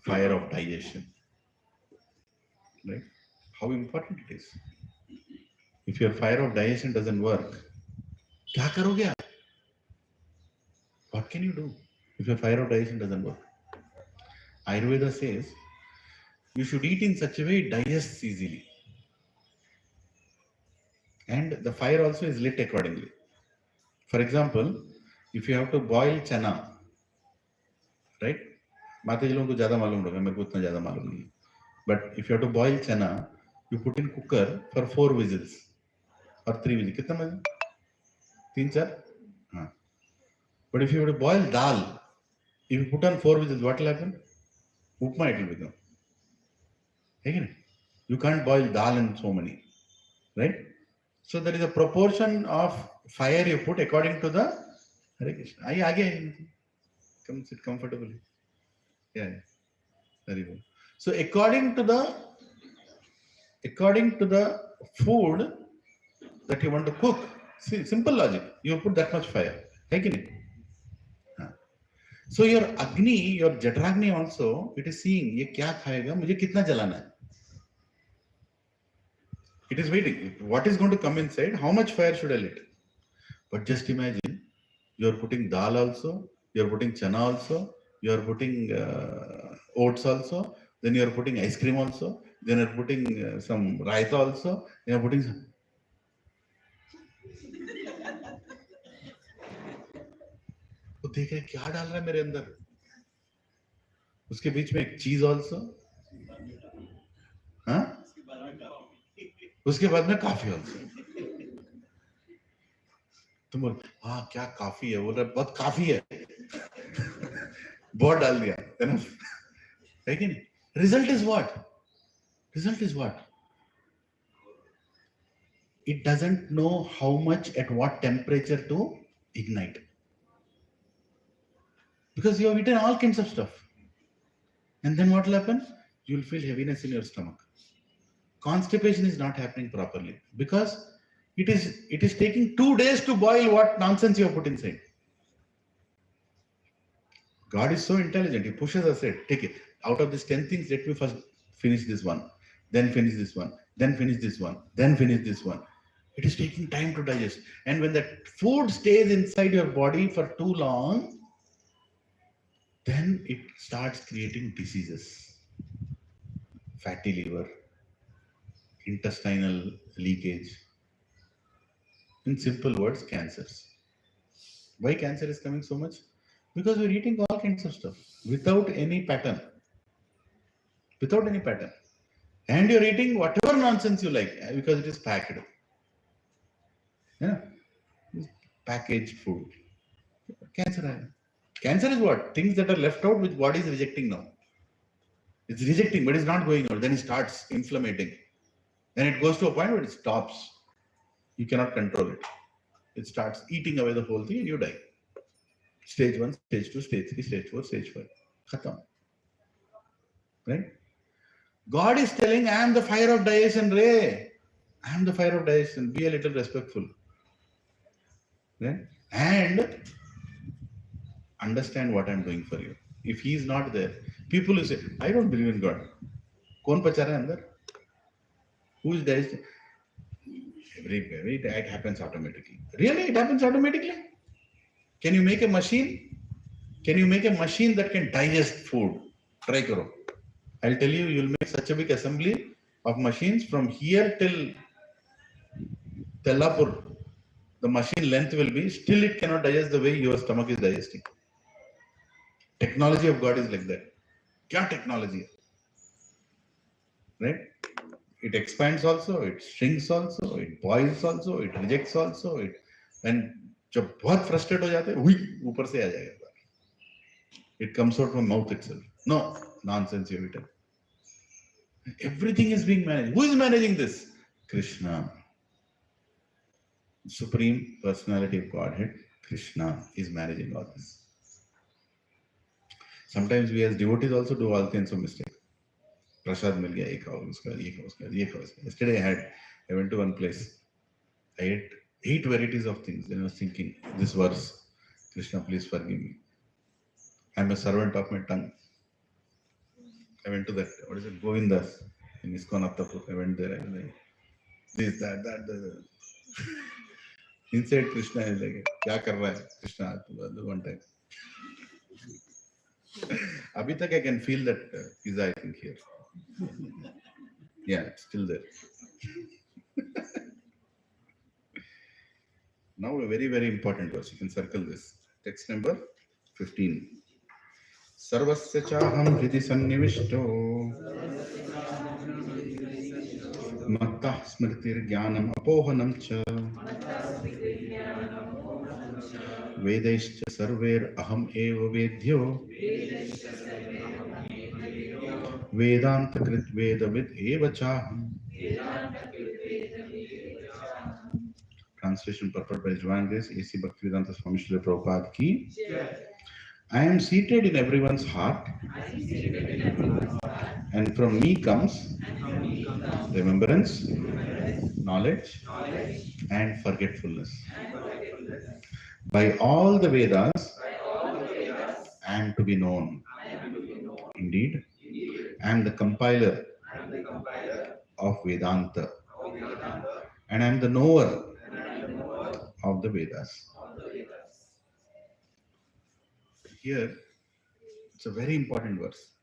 fire of digestion. Right? How important it is. If your fire of digestion doesn't work, क्या करोगे आप? What can you do if your fire of digestion doesn't work? Ayurveda says you should eat in such a way it digests easily. And the fire also is lit accordingly. For example, if you have to boil chana, right? माता जी लोगों को ज़्यादा मालूम होगा, मेरे को उतना ज़्यादा मालूम नहीं. But if you have to boil chana, you put in cooker for 4 whistles or 3 whistles. कितना बजे? 3-4? हाँ. But if you have to boil dal, if you put on 4 whistles, what will happen? Upma it will become. Again, you can't boil dal in so many, right? So there is a proportion of fire you put according to the Hare Krishna. आइए आगे, come sit comfortably. Yeah, very good. So according to the food that you want to cook, see, simple logic. You put that much fire. Right? So your Agni, your Jatragni also, it is seeing ये क्या खाएगा, मुझे कितना जलाना है. It is waiting. What is going to come inside? How much fire should I lit? But just imagine, you are putting dal also, you are putting chana also, you are putting oats also, then you are putting ice cream also, then you are putting some raita also, you are putting some. वो देख रहे क्या डाल रहा है मेरे अंदर. उसके बीच में एक चीज ऑल्सो, हाँ, उसके बाद में कॉफी ऑल्सो. तुम बोल हाँ क्या कॉफी है, बोल रहे बहुत कॉफी है, बहुत डाल दिया, है कि नहीं? Result is what? Result is what? It doesn't know how much at what temperature to ignite. Because you have eaten all kinds of stuff. And then what will happen? You will feel heaviness in your stomach. Constipation is not happening properly because it is taking 2 days to boil what nonsense you have put inside. God is so intelligent. He pushes us aside. Take it. Out of these 10 things, let me first finish this one, then finish this one, then finish this one, then finish this one. It is taking time to digest. And when that food stays inside your body for too long, then it starts creating diseases. Fatty liver, intestinal leakage. In simple words, cancers. Why cancer is coming so much? Because we're eating all kinds of stuff without any pattern. Without any pattern. And you're eating whatever nonsense you like because it is packed. Yeah. Packaged food. Cancer. Cancer is what? Things that are left out which body is rejecting now. It's rejecting, but it's not going out. Then it starts inflammating. Then it goes to a point where it stops. You cannot control it. It starts eating away the whole thing and you die. Stage 1, stage 2, stage 3, stage 4, stage 5. Khatam. Right? God is telling, I am the fire of digestion, Ray. I am the fire of digestion. Be a little respectful. Right? And understand what I am doing for you. If he is not there, people who say, I don't believe in God. Kaun pacha raha hai andar? Who is digesting? Everywhere it happens automatically. Really? It happens automatically? Can you make a machine? Can you make a machine that can digest food? Try karo. I'll tell you, you'll make such a big assembly of machines from here till Tellapur. The machine length will be, still it cannot digest the way your stomach is digesting. Technology of God is like that. Kya technology? Right? It expands also, it shrinks also, it boils also, it rejects also. And जब बहुत frustrated हो जाते हैं, हुई ऊपर से आ जाएगा. It comes out from mouth itself. No, nonsense you have. Everything is being managed. Who is managing this? Krishna. Supreme Personality of Godhead, Krishna is managing all this. Sometimes we as devotees also do all kinds of mistakes. Prasad mil gaya, ye khao, uska, ye khao, uska, ye khao, uska. Yesterday I went to one place. I ate 8 varieties of things. Then I was thinking, this verse, Krishna, please forgive me. I'm a servant of my tongue. I went to that, what is it, Govindas in ISKCON Attapur. I went there and I, this, that. Inside Krishna is like, kya kar raha hai? Krishna, one time. Abhi tak I can feel that pizza, I think, here. Yeah, it's still there. Now a very, very important verse. You can circle this. Text number 15. Sarvasya chaham hridi sannivishto mattah smritir jnanam apohanam cha vedaischa sarver aham eva vedhyo vedanta krit vedavid eva chaham. Translation purport by His Divine Grace A.C. Bhaktivedanta Swami Srila Prabhupada ki. I am seated in everyone's heart, and from me comes remembrance, knowledge, and forgetfulness. By all the Vedas, I am to be known. Indeed, I am the compiler of Vedanta, and I am the knower of the Vedas. Here, it's a very important verse,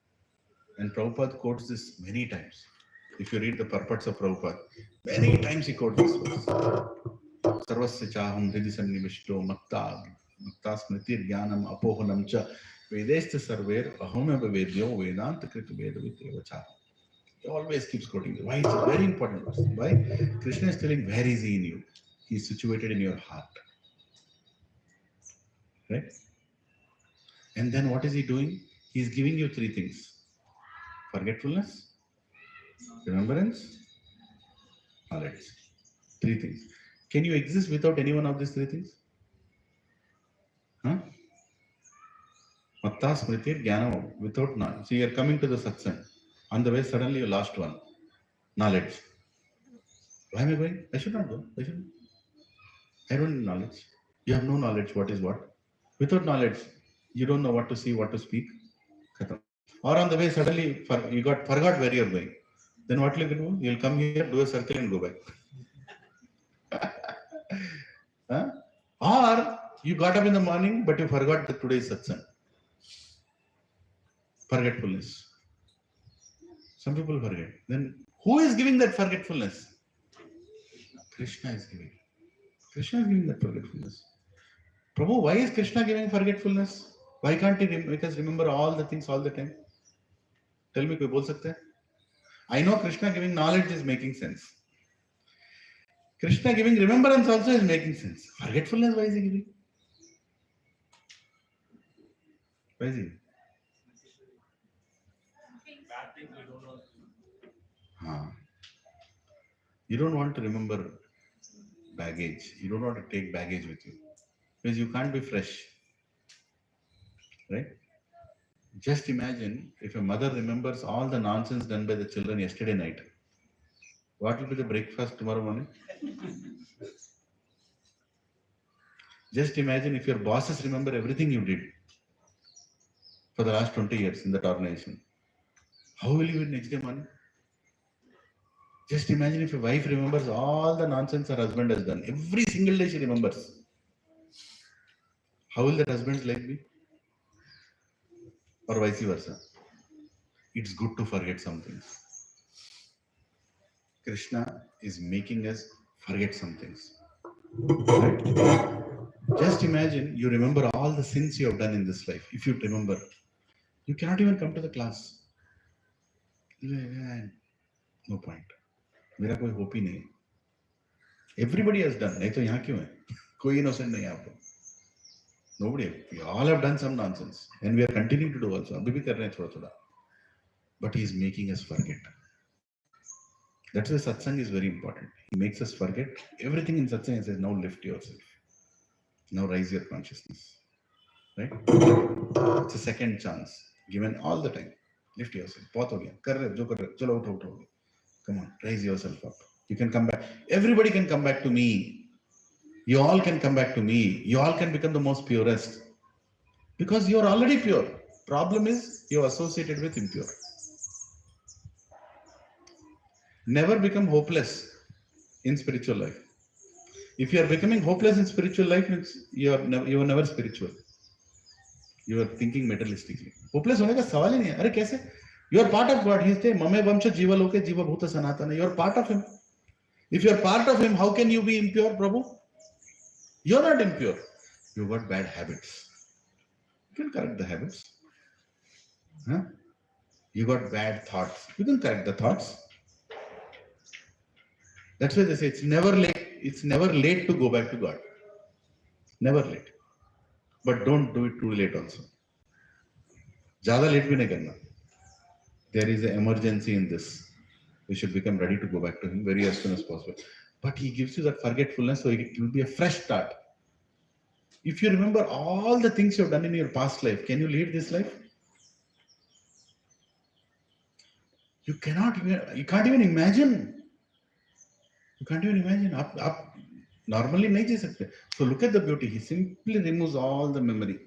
and Prabhupada quotes this many times. If you read the purports of Prabhupada, many times he quotes this verse. Sarvasya chaham hridi sannivishto makta smritir jnanam apohanam cha vedestha sarver ahomeva vedyo vedanta kritu vedavit eva cha. He always keeps quoting it. Why? It's a very important verse. Why? Krishna is telling where is he in you? He is situated in your heart. Right? And then what is he doing? He is giving you 3 things. Forgetfulness, remembrance, knowledge. 3 things. Can you exist without any one of these 3 things? Huh? Matta smritir jnanam, without knowledge. So you are coming to the satsang. On the way, suddenly you lost one. Knowledge. Why am I going? I should not go. I don't need knowledge. You have no knowledge what is what. Without knowledge, you don't know what to see, what to speak. Khatam. Or on the way, suddenly you forgot where you're going. Then what will you do? You'll come here, do a circle and go back. Huh? Or you got up in the morning, but you forgot that today is satsang. Forgetfulness. Some people forget. Then who is giving that forgetfulness? Krishna is giving. Krishna is giving that forgetfulness. Prabhu, why is Krishna giving forgetfulness? Why can't he make us remember all the things all the time? Tell me, koi bol sakta hai? I know Krishna giving knowledge is making sense. Krishna giving remembrance also is making sense. Forgetfulness, why is he giving? Why is he? You don't want to remember baggage. You don't want to take baggage with you. Because you can't be fresh. Right? Just imagine if a mother remembers all the nonsense done by the children yesterday night. What will be the breakfast tomorrow morning? Just imagine if your bosses remember everything you did for the last 20 years in that organization. How will you be next day morning? Just imagine if a wife remembers all the nonsense her husband has done. Every single day she remembers. How will that husband's life be? Or vice versa. it's good to forget some things. Krishna is making us forget some things. Right? Just imagine you remember all the sins you have done in this life. If you remember, you cannot even come to the class. No point. मेरा कोई hope ही नहीं है. Everybody has done. नहीं तो यहाँ क्यों है? कोई innocent नहीं है यहाँ पर. Nobody. We all have done some nonsense, and we are continuing to do also. अभी भी कर रहे हैं थोड़ा-थोड़ा. But he is making us forget. That's why satsang is very important. He makes us forget everything in satsang and says, now lift yourself. Now raise your consciousness. Right? It's a second chance given all the time. Lift yourself. बहुत हो गया. कर रहे हो जो कर रहे हो. चलो उठो. Come on, raise yourself up. You can come back. Everybody can come back to me. You all can come back to me. You all can become the most purest. Because you are already pure. Problem is you are associated with impure. Never become hopeless in spiritual life. If you are becoming hopeless in spiritual life, you are never spiritual. You are thinking materialistically. Hopeless होने का सवाल ही नहीं है. अरे कैसे? You are part of God. He says, "Mame vamsha jiva loke jiva bhuta sanatana." You are part of Him. If you are part of Him, how can you be impure, Prabhu? You are not impure. You got bad habits. You can correct the habits. Huh? You got bad thoughts. You can correct the thoughts. That's why they say it's never late. It's never late to go back to God. Never late. But don't do it too late also. ज़्यादा late भी नहीं करना. There is an emergency in this. We should become ready to go back to Him very as soon as possible. But He gives you that forgetfulness, so it will be a fresh start. If you remember all the things you have done in your past life, can you lead this life? You can't even imagine. You can't even imagine. आप normally नहीं जी सकते. So look at the beauty. He simply removes all the memory.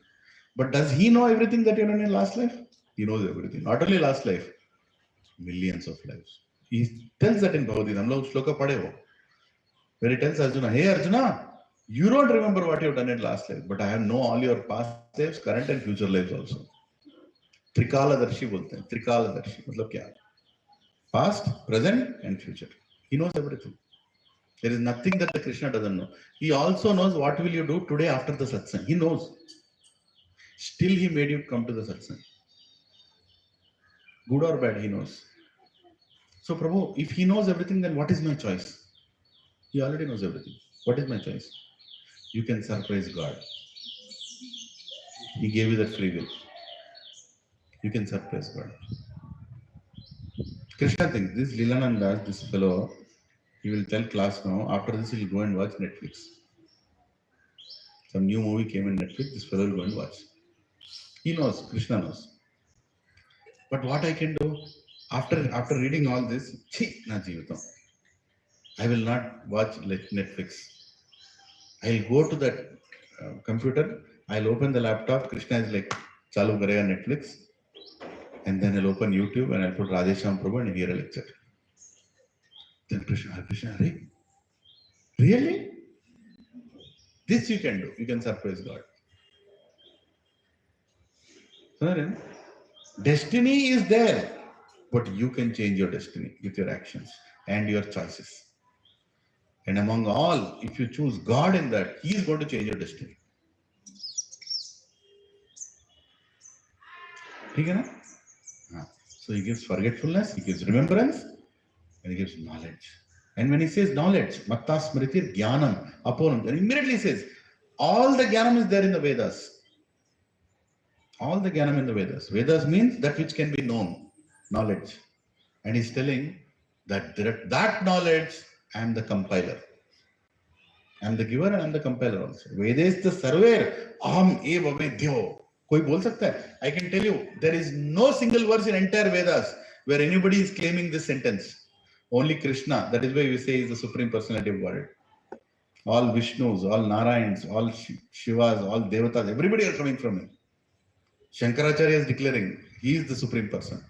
But does He know everything that you done in last life? He knows everything. Not only last life, millions of lives. He tells that in Bhagavad Gita. हम लोग श्लोका पढ़े हो. Where he tells Arjuna, "Hey Arjuna, you don't remember what you have done in last life, but I have know all your past lives, current and future lives also." त्रिकालदर्शी बोलते हैं. त्रिकालदर्शी मतलब क्या? Past, present, and future. He knows everything. There is nothing that the Krishna doesn't know. He also knows what will you do today after the satsang. He knows. Still He made you come to the satsang. Good or bad, He knows. So Prabhu, if He knows everything, then what is my choice? He already knows everything. What is my choice? You can surprise God. He gave you that free will. You can surprise God. Krishna thinks this Lilananda, this fellow, he will tell class now. After this, he will go and watch Netflix. Some new movie came in Netflix. This fellow will go and watch. He knows. Krishna knows. But what I can do after reading all this, I will not watch Netflix. I'll go to that computer. I'll open the laptop. Krishna is like, "Chalu karega Netflix," and then I'll open YouTube and I'll put Radhesham Prabhu and hear a lecture. Then Krishna, really? This you can do. You can surprise God. Destiny is there, but you can change your destiny with your actions and your choices. And among all, if you choose God in that, He is going to change your destiny. So He gives forgetfulness, He gives remembrance, and He gives knowledge. And when He says knowledge, matta smritir jnanam aponam, and immediately He says, all the jnanam is there in the Vedas. All the jnanam in the Vedas. Vedas means that which can be known, knowledge. And He's telling that knowledge, I am the compiler. I am the giver and I am the compiler also. Vedes the sarver aham eva vedyo. कोई बोल सकता है? I can tell you, there is no single verse in entire Vedas where anybody is claiming this sentence. Only Krishna. That is why we say He is the Supreme Personality of Godhead. All Vishnus, all Narayans, all Shivas, all Devatas, everybody are coming from Him. Shankaracharya is declaring He is the Supreme Person.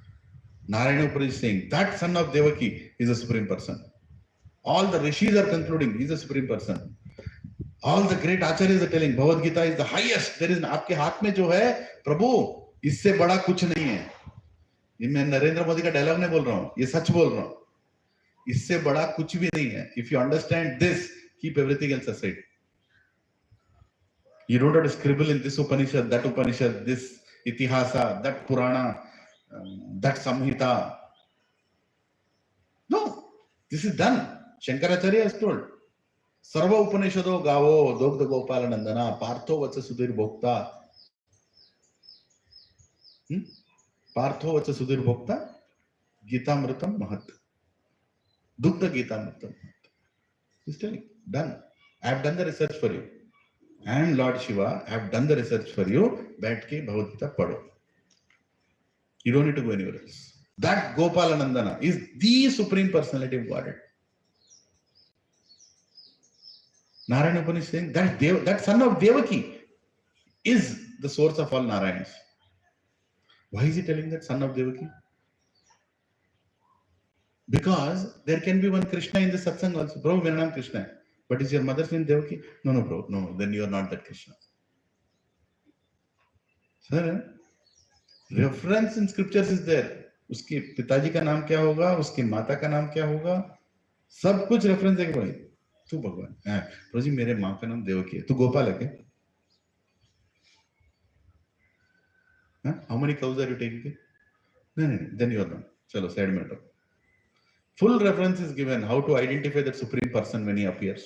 Narayana Upanishad is saying that son of Devaki is the Supreme Person. All the Rishis are concluding He is the Supreme Person. All the great acharyas are telling Bhagavad Gita is the highest. There is आपके हाथ में जो है प्रभु इससे बड़ा कुछ नहीं है. ये मैं नरेंद्र मोदी का डायलॉग नहीं बोल रहा हूँ, ये सच बोल रहा हूँ. इससे बड़ा कुछ भी नहीं है. If you understand this, keep everything else aside. You don't have to scribble in this Upanishad, this Itihasa, that Purana, that Samhita. No, this is done. Shankaracharya has told. Sarva Upanishado Gavo, Dogda Gopala Nandana, Partho Vatsa Sudhir Bhokta. Partho Vatsa Sudhir Bhokta, Gita Mritam Mahat. Dugda Gita Mritam. He's telling, done. I have done the research for you. I am Lord Shiva. I have done the research for you. Baith ke Bhagavad Gita padho. You don't need to go anywhere else. That Gopalanandana is the Supreme Personality of Godhead. Narayana Upanishad is saying that that son of Devaki is the source of all Narayans. Why is he telling that son of Devaki? Because there can be one Krishna in the satsang also. Bro, my name is Krishna. But is your mother's name Devaki? No, bro. No, then you are not that Krishna. Sir, reference in scriptures is there. उसके पिताजी का नाम क्या होगा, उसकी माता का नाम क्या होगा, सब कुछ रेफरेंस देख भाई. तू भगवान है, प्रभु जी मेरे माँ का नाम देवकी है, तू गोपाल है क्या? How many cows are you taking? No, then you are not. चलो साइड में हटो. Full reference is given how to identify that supreme person when he appears.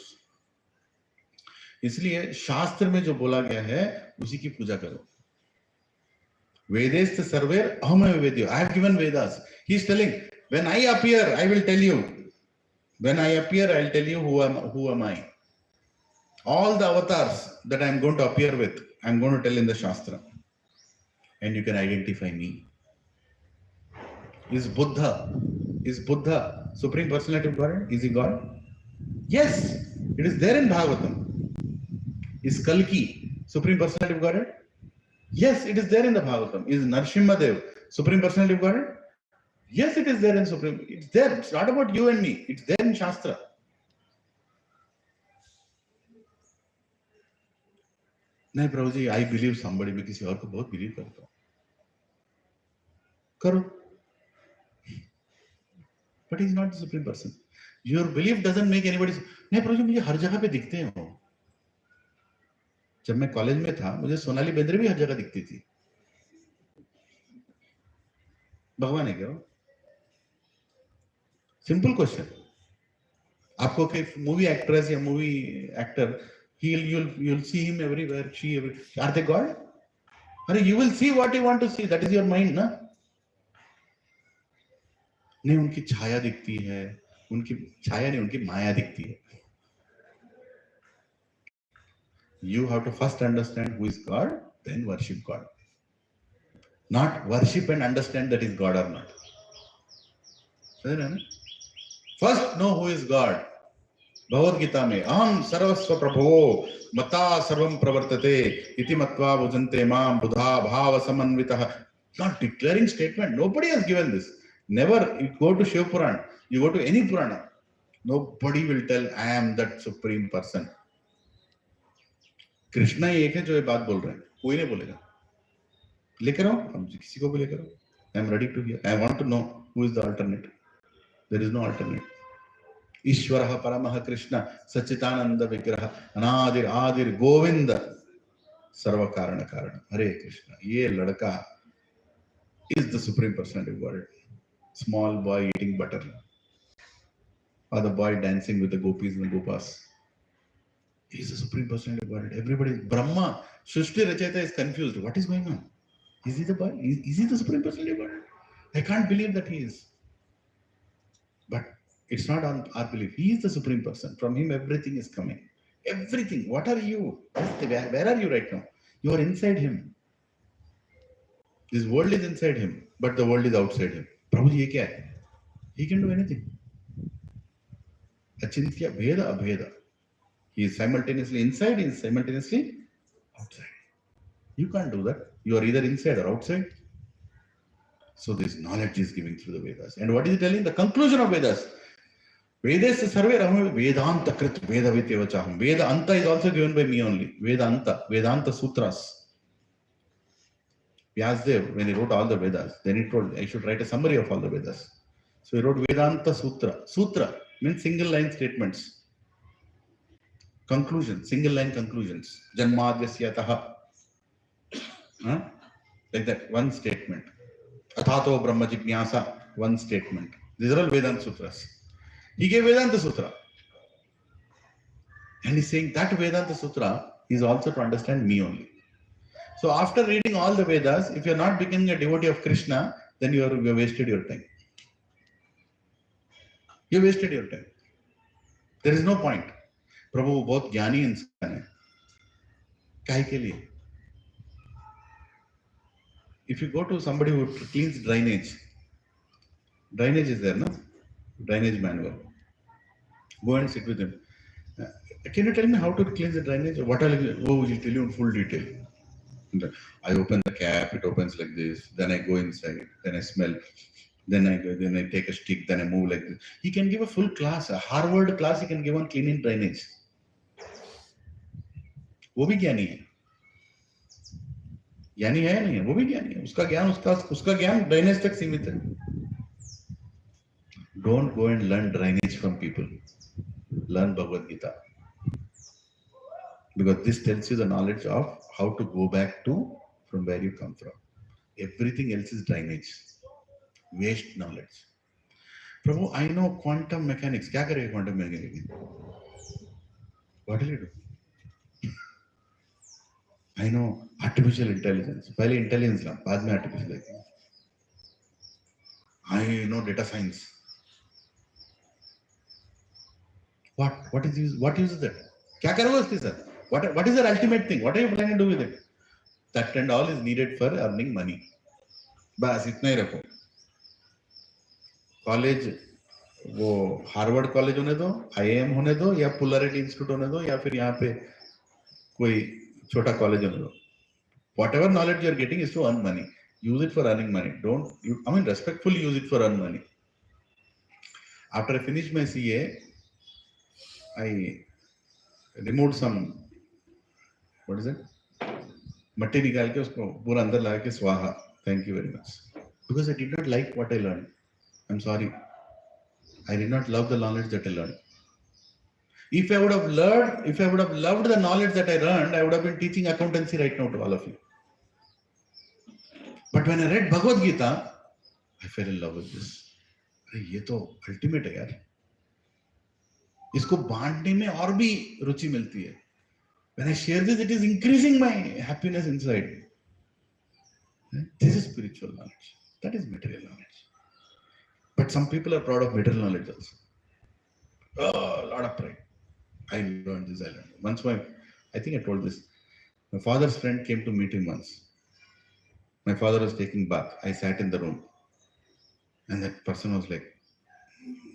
इसलिए शास्त्र में जो बोला गया है उसी की पूजा करो. Vedest sarver aham vedyo. I have given Vedas. He is telling, when I appear, I will tell you. When I appear, I will tell you who am I. All the avatars that I am going to appear with, I am going to tell in the Shastra. And you can identify me. Is Buddha Supreme Personality of Godhead? Is he God? Yes, it is there in Bhagavatam. Is Kalki Supreme Personality of Godhead? Yes, it is there in the Bhagavatam. Is Narsimhadev Supreme Personality of Godhead? Yes, it is there in Supreme. It's there. It's not about you and me. It's there in Shastra. नहीं प्रभु जी, I believe somebody. मैं किसी और को बहुत believe करता हूँ. करो. But he's not the Supreme Person. Your belief doesn't make anybody. नहीं प्रभु जी, मुझे हर जगह पे दिखते हो. जब मैं कॉलेज में था मुझे सोनाली बेंद्रे भी हर जगह दिखती थी. भगवान है क्या? Simple question. आपको कोई मूवी एक्ट्रेस या movie actor, you'll see him everywhere, she everywhere. Are they God? अरे you will see what you want to see. That is your mind, ना? नहीं, उनकी छाया दिखती है. उनकी छाया नहीं, उनकी माया दिखती है. You have to first understand who is God, then worship God. Not worship and understand that is God or not. First know who is God. Bhagavad Gita में aham sarvasva prabho mata sarvam pravartate iti matva bhujante mam buddha bhava samanvitah. Not declaring statement. Nobody has given this. Never. You go to Shiv Puran, you go to any Purana, nobody will tell I am that supreme person. Krishna ही एक है जो ये बात बोल रहे हैं, कोई नहीं बोलेगा. लेकर आओ, हम किसी को भी लेकर आओ. I am ready to hear. I want to know who is the alternate. There is no alternate. ईश्वरः परमः कृष्ण सच्चिदानंद विग्रह अनादिर आदिर गोविंद सर्व कारण कारण. हरे कृष्ण. ये लड़का is the supreme personality of God. Small boy eating butter, or the boy dancing with the gopis and the gopas. He is the supreme personality of God. Everybody, Brahma, Shrishti Rachayata is confused. What is going on? Is he the boy? Is he the supreme personality of God? I can't believe that he is. But it's not on our belief. He is the supreme person. From him, everything is coming. Everything. What are you? Where are you right now? You are inside him. This world is inside him, but the world is outside him. Prabhuji, ye kya hai? He can do anything. Achintya Bheda Abheda. He is simultaneously inside, he is simultaneously outside. You can't do that. You are either inside or outside. So this knowledge is giving through the Vedas. And what is he telling? The conclusion of Vedas. Vedas sarve raham Vedanta krit Vedavit evachaham. Veda Anta is also given by me only. Vedanta Sutras. Vyasadeva, when he wrote all the Vedas, then he told, I should write a summary of all the Vedas. So he wrote Vedanta Sutra. Sutra means single line statements. Conclusion, single line conclusions. Janmadhyasya huh? Like that, one statement. Athato Brahma Jijnasa, one statement. These are all Vedanta Sutras. He gave Vedanta Sutra. And he's saying that Vedanta Sutra is also to understand me only. So after reading all the Vedas, if you're not becoming a devotee of Krishna, then you have wasted your time. You wasted your time. There is no point. प्रभु वो बहुत ज्ञानी इंसान है. काहे के लिए? If you go to somebody who cleans drainage is there, no? Drainage manual. Go and sit with him. Can you tell me how to cleanse the drainage? What will you tell you in full detail? I open the cap, it opens like this. Then I go inside. Then I smell. Then I take a stick. Then I move like this. He can give a full class, a Harvard class. He can give on cleaning drainage. वो भी ज्ञानी है. ज्ञानी है नहीं है, वो भी ज्ञानी है. उसका ज्ञान ड्रेनेज तक सीमित है. Don't go and learn drainage from people. Learn Bhagavad Gita. Because this tells you the knowledge of how to go back to from where you come from. Everything else is drainage. Waste knowledge. Prabhu, I know quantum mechanics. क्या करेगा quantum mechanics? What will you do? I know artificial intelligence. पहले intelligence ला, बाद में artificial intelligence. I know data science. What is that? क्या करोगे उसके साथ? What is the ultimate thing? What are you planning to do with it? That and all is needed for earning money. बस इतना ही रखो. College वो Harvard college होने दो, IIM होने दो, या पोलैरिटी इंस्टीट्यूट होने दो, या फिर यहाँ पे कोई छोटा कॉलेज होने दो. Whatever knowledge you are getting is to earn money. Use it for earning money. Respectfully use it for earn money. After I finished my CA, I removed some, what is it? मट्टी निकाल के उसको पूरा अंदर लगा के स्वाहा. Thank you very much. Because I did not like what I learned. I'm sorry. I did not love the knowledge that I learned. If I would have loved the knowledge that I learned, I would have been teaching accountancy right now to all of you. But when I read Bhagavad Gita, I fell in love with this. ये तो ultimate है यार. इसको बांटने में और भी रुचि मिलती है. When I share this, it is increasing my happiness inside. This is spiritual knowledge. That is material knowledge. But some people are proud of material knowledge also. Oh, a lot of pride. I learned this. Once I think I told this. My father's friend came to meet him once. My father was taking bath. I sat in the room. And that person was like,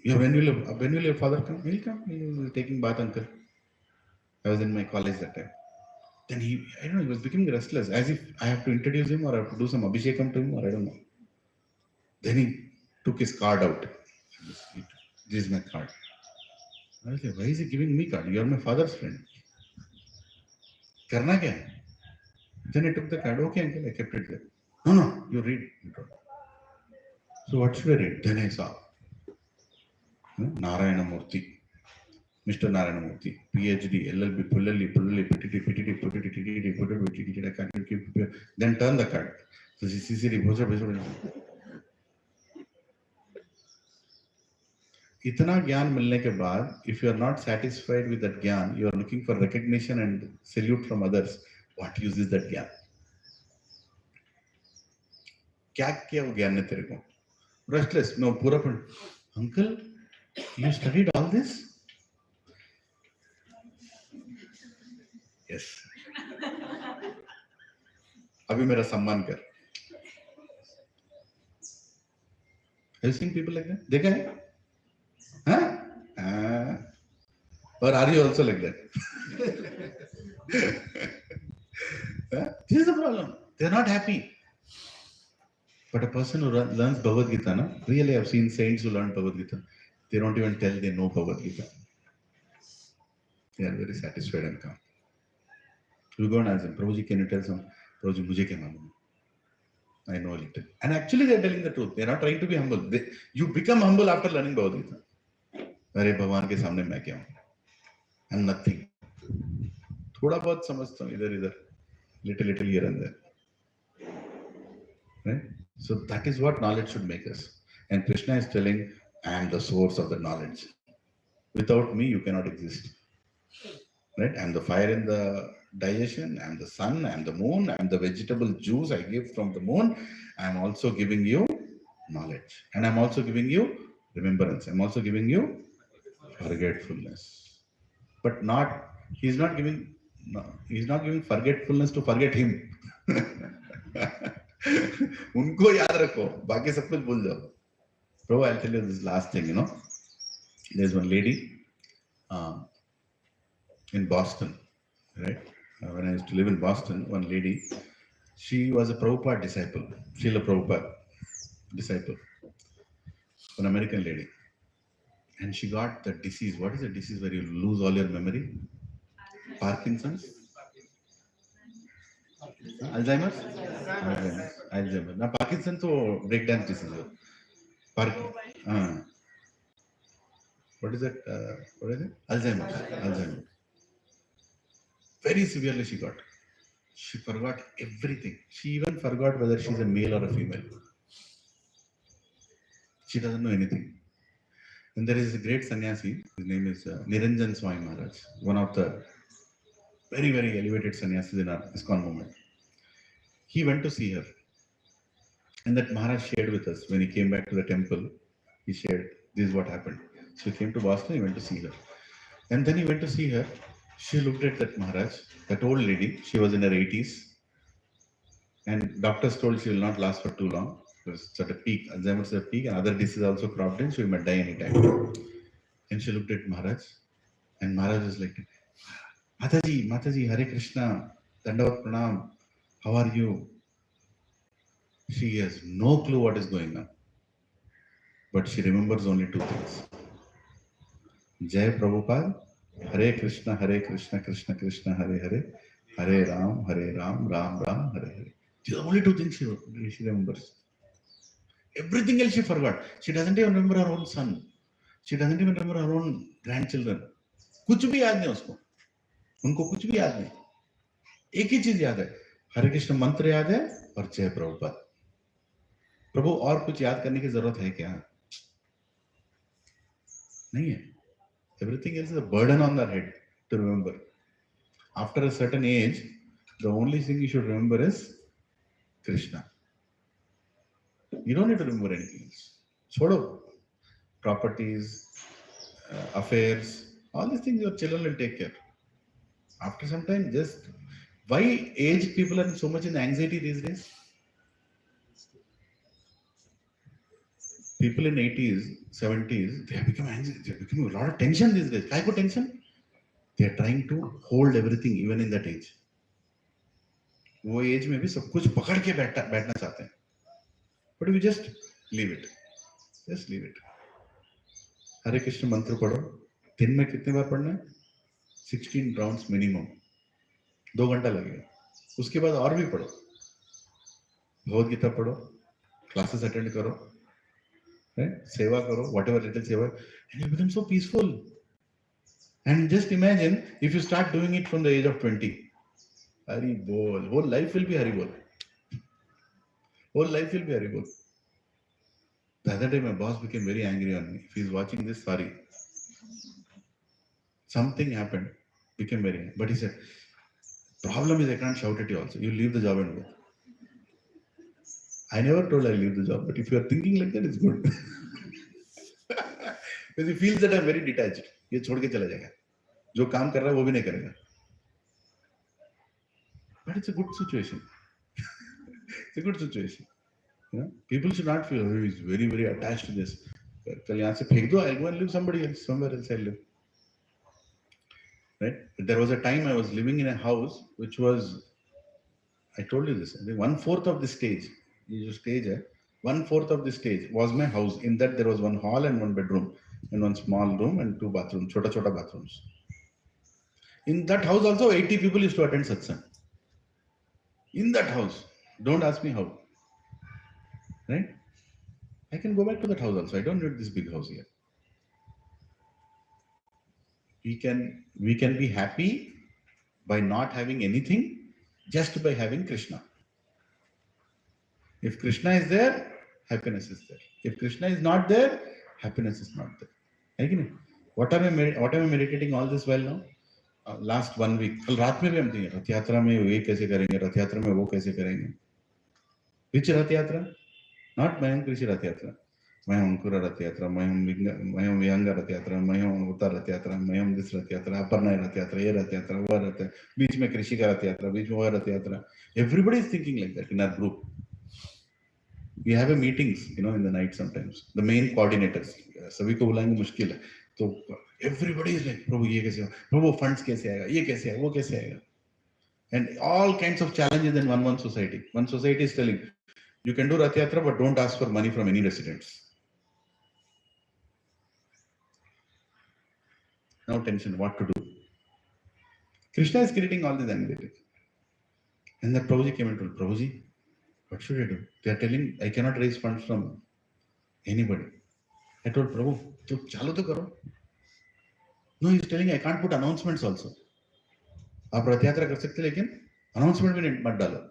yeah, when will your father come? He'll come. He's taking bath, uncle. I was in my college that time. Then he was becoming restless, as if I have to introduce him or I have to do some abhishekam to him, or I don't know. Then he took his card out. This is my card. I was like, why is he giving me card? You are my father's friend. Karna kya hai? Then I took the card. Okay, uncle, I kept it there. No, you read. So what should I read? Then I saw Narayana Murthy. Mr. Narayana Murthy, PhD, LLB, Pullali, PTT, then turn the card. So CCD, इतना ज्ञान मिलने के बाद, if you are not satisfied with that ज्ञान, you are looking for recognition and salute from others. What use is that ज्ञान? क्या किया वो ज्ञान ने तेरे को? Restless, no, पूरा पढ़. Uncle, you studied all this? Yes. अभी मेरा सम्मान कर. Have you seen people like that? देखा है? हाँ? Or are you also like that? This is the problem. They are not happy. But a person who learns Bhagavad Gita, really I've seen saints who learn Bhagavad Gita. They don't even tell they know Bhagavad Gita. They are very satisfied and calm. You go and ask them, Prabhuji, can you tell some? Prabhuji, mujhe kya malum? I know a little. And actually they're telling the truth. They're not trying to be humble. You become humble after learning Bhagavad Gita. अरे भगवान के सामने मैं क्या हूँ? I'm nothing. थोड़ा बहुत समझता हूँ इधर इधर, little here and there. Right? So that is what knowledge should make us. And Krishna is telling, I am the source of the knowledge. Without me, you cannot exist. Right? I am the fire in the digestion, I am the sun, I am the moon, I am the vegetable juice I give from the moon. I am also giving you knowledge. And I am also giving you remembrance. I am also giving you forgetfulness. But he's not giving forgetfulness to forget him. उनको याद रखो, बाकी सब कुछ भूल जाओ. Bro, I'll tell you this last thing, There's one lady in Boston, right? When I used to live in Boston, one lady, she was a Prabhupada disciple, Srila Prabhupada disciple, an American lady. And she got the disease. What is the disease where you lose all your memory? Parkinson's? Alzheimer's? Alzheimer's. Now, Parkinson's is breakdance disease. What is it? Alzheimer's. Very severely she got. She forgot everything. She even forgot whether she's a male or a female. She doesn't know anything. And there is a great sannyasi, his name is Niranjan Swami Maharaj, one of the very, very elevated sannyasis in our ISKCON movement. He went to see her. And that Maharaj shared with us when he came back to the temple. He shared, this is what happened. So he came to Boston, he went to see her. And then he went to see her. She looked at that Maharaj, that old lady. She was in her 80s. And doctors told she will not last for too long. It's at a peak. Alzheimer's at a peak, and other diseases also cropped in, so we might die anytime. And she looked at Maharaj, and Maharaj was like, Mataji, Hare Krishna, Dandavat Pranam, how are you? She has no clue what is going on. But she remembers only two things. Jai Prabhupada, Hare Krishna, Krishna Krishna, Hare Hare, Hare Ram, Ram Ram, Hare Hare. These are the only two things she remembers. Everything else she forgot. She doesn't even remember her own son. She doesn't even remember her own grandchildren. कुछ भी याद नहीं उसको. उनको कुछ भी याद नहीं. एक ही चीज याद है. हरे कृष्ण मंत्र याद है और जय प्रभुपाद. प्रभु और कुछ याद करने की जरूरत है क्या? नहीं है. Everything else is a burden on their head to remember. After a certain age, the only thing you should remember is Krishna. You don't need to remember anything else. Chodo. Properties, affairs, all these things your children will take care. After some time, just why aged people are so much in anxiety these days? People in 80s, 70s, they have become anxious. They have become a lot of tension these days. Why tension? They are trying to hold everything even in that age. वो as में भी सब कुछ पकड़ के बैठना चाहते हैं. But we just leave it. Just leave it. हरे कृष्ण मंत्र पढ़ो. दिन में कितने बार पढ़ना है? 16 राउंड्स मिनिमम. 2 घंटा लगेगा. उसके बाद और भी पढ़ो. भगवद गीता पढ़ो. क्लासेस अटेंड करो. सेवा करो. Whatever little seva, and you become so peaceful. And just imagine if you start doing it from the age of 20. Hari Bol. Whole life will be Hari Bol. Whole life will be Hari Bol. The other day my boss became very angry on me. If he's watching this, sorry. Something happened. Became very angry. But he said, problem is I can't shout at you also. You leave the job and go. I never told I leave the job. But if you are thinking like that, it's good. Because he feels that I'm very detached. ये छोड़ के चला जाएगा. जो काम कर रहा है वो भी नहीं करेगा. But it's a good situation. It's a good situation. People should not feel, oh, he's very, very attached to this. कल यहाँ से फेंक दो, I'll go and live somewhere else I'll live. Right? There was a time I was living in a house which was, I told you this, I think 1/4 of the stage, ये जो stage है, 1/4 of the stage was my house. In that there was one hall and one bedroom and one small room and 2 bathrooms, chota bathrooms. In that house also 80 people used to attend satsang. In that house. Don't ask me how. right? I can go back to that house also. I don't need this big house here. We can be happy by not having anything, just by having Krishna. If Krishna is there, happiness is there. If Krishna is not there, happiness is not there. Right? What am I meditating all this while now? Last 1 week. कल रात में भी हम थे रथ यात्रा में ये कैसे करेंगे, रथ यात्रा में वो कैसे करेंगे. Which रथ यात्रा? Not Mayam Krishe रथ यात्रा. Mayam Ankura रथ यात्रा, Mayam Vyanga रथ यात्रा, Mayam Utar रथ यात्रा, Mayam this रथ यात्रा, अपर्णा रथ यात्रा, ये रथ यात्रा, वो रथ यात्रा, बीच में कृषि का रथ यात्रा, बीच में वो रथ यात्रा. Everybody is thinking like that in our group. We have a meetings, in the night sometimes. The main coordinators, सभी को बुलाएंगे मुश्किल है. तो everybody is like, प्रभु ये कैसे होगा, प्रभु funds कैसे आएगा, ये कैसे आएगा, वो कैसे आएगा. And all kinds of challenges in one society. One society is telling, you can do Rath Yatra, but don't ask for money from any residents. Now tension, what to do? Krishna is creating all this anxiety. And then Prabhuji came and told, Prabhuji, what should I do? They are telling, I cannot raise funds from anybody. I told Prabhu, to chalu to karo. No, he's telling, I can't put announcements also. आप रथ यात्रा कर सकते लेकिन announcement भी मत डालो.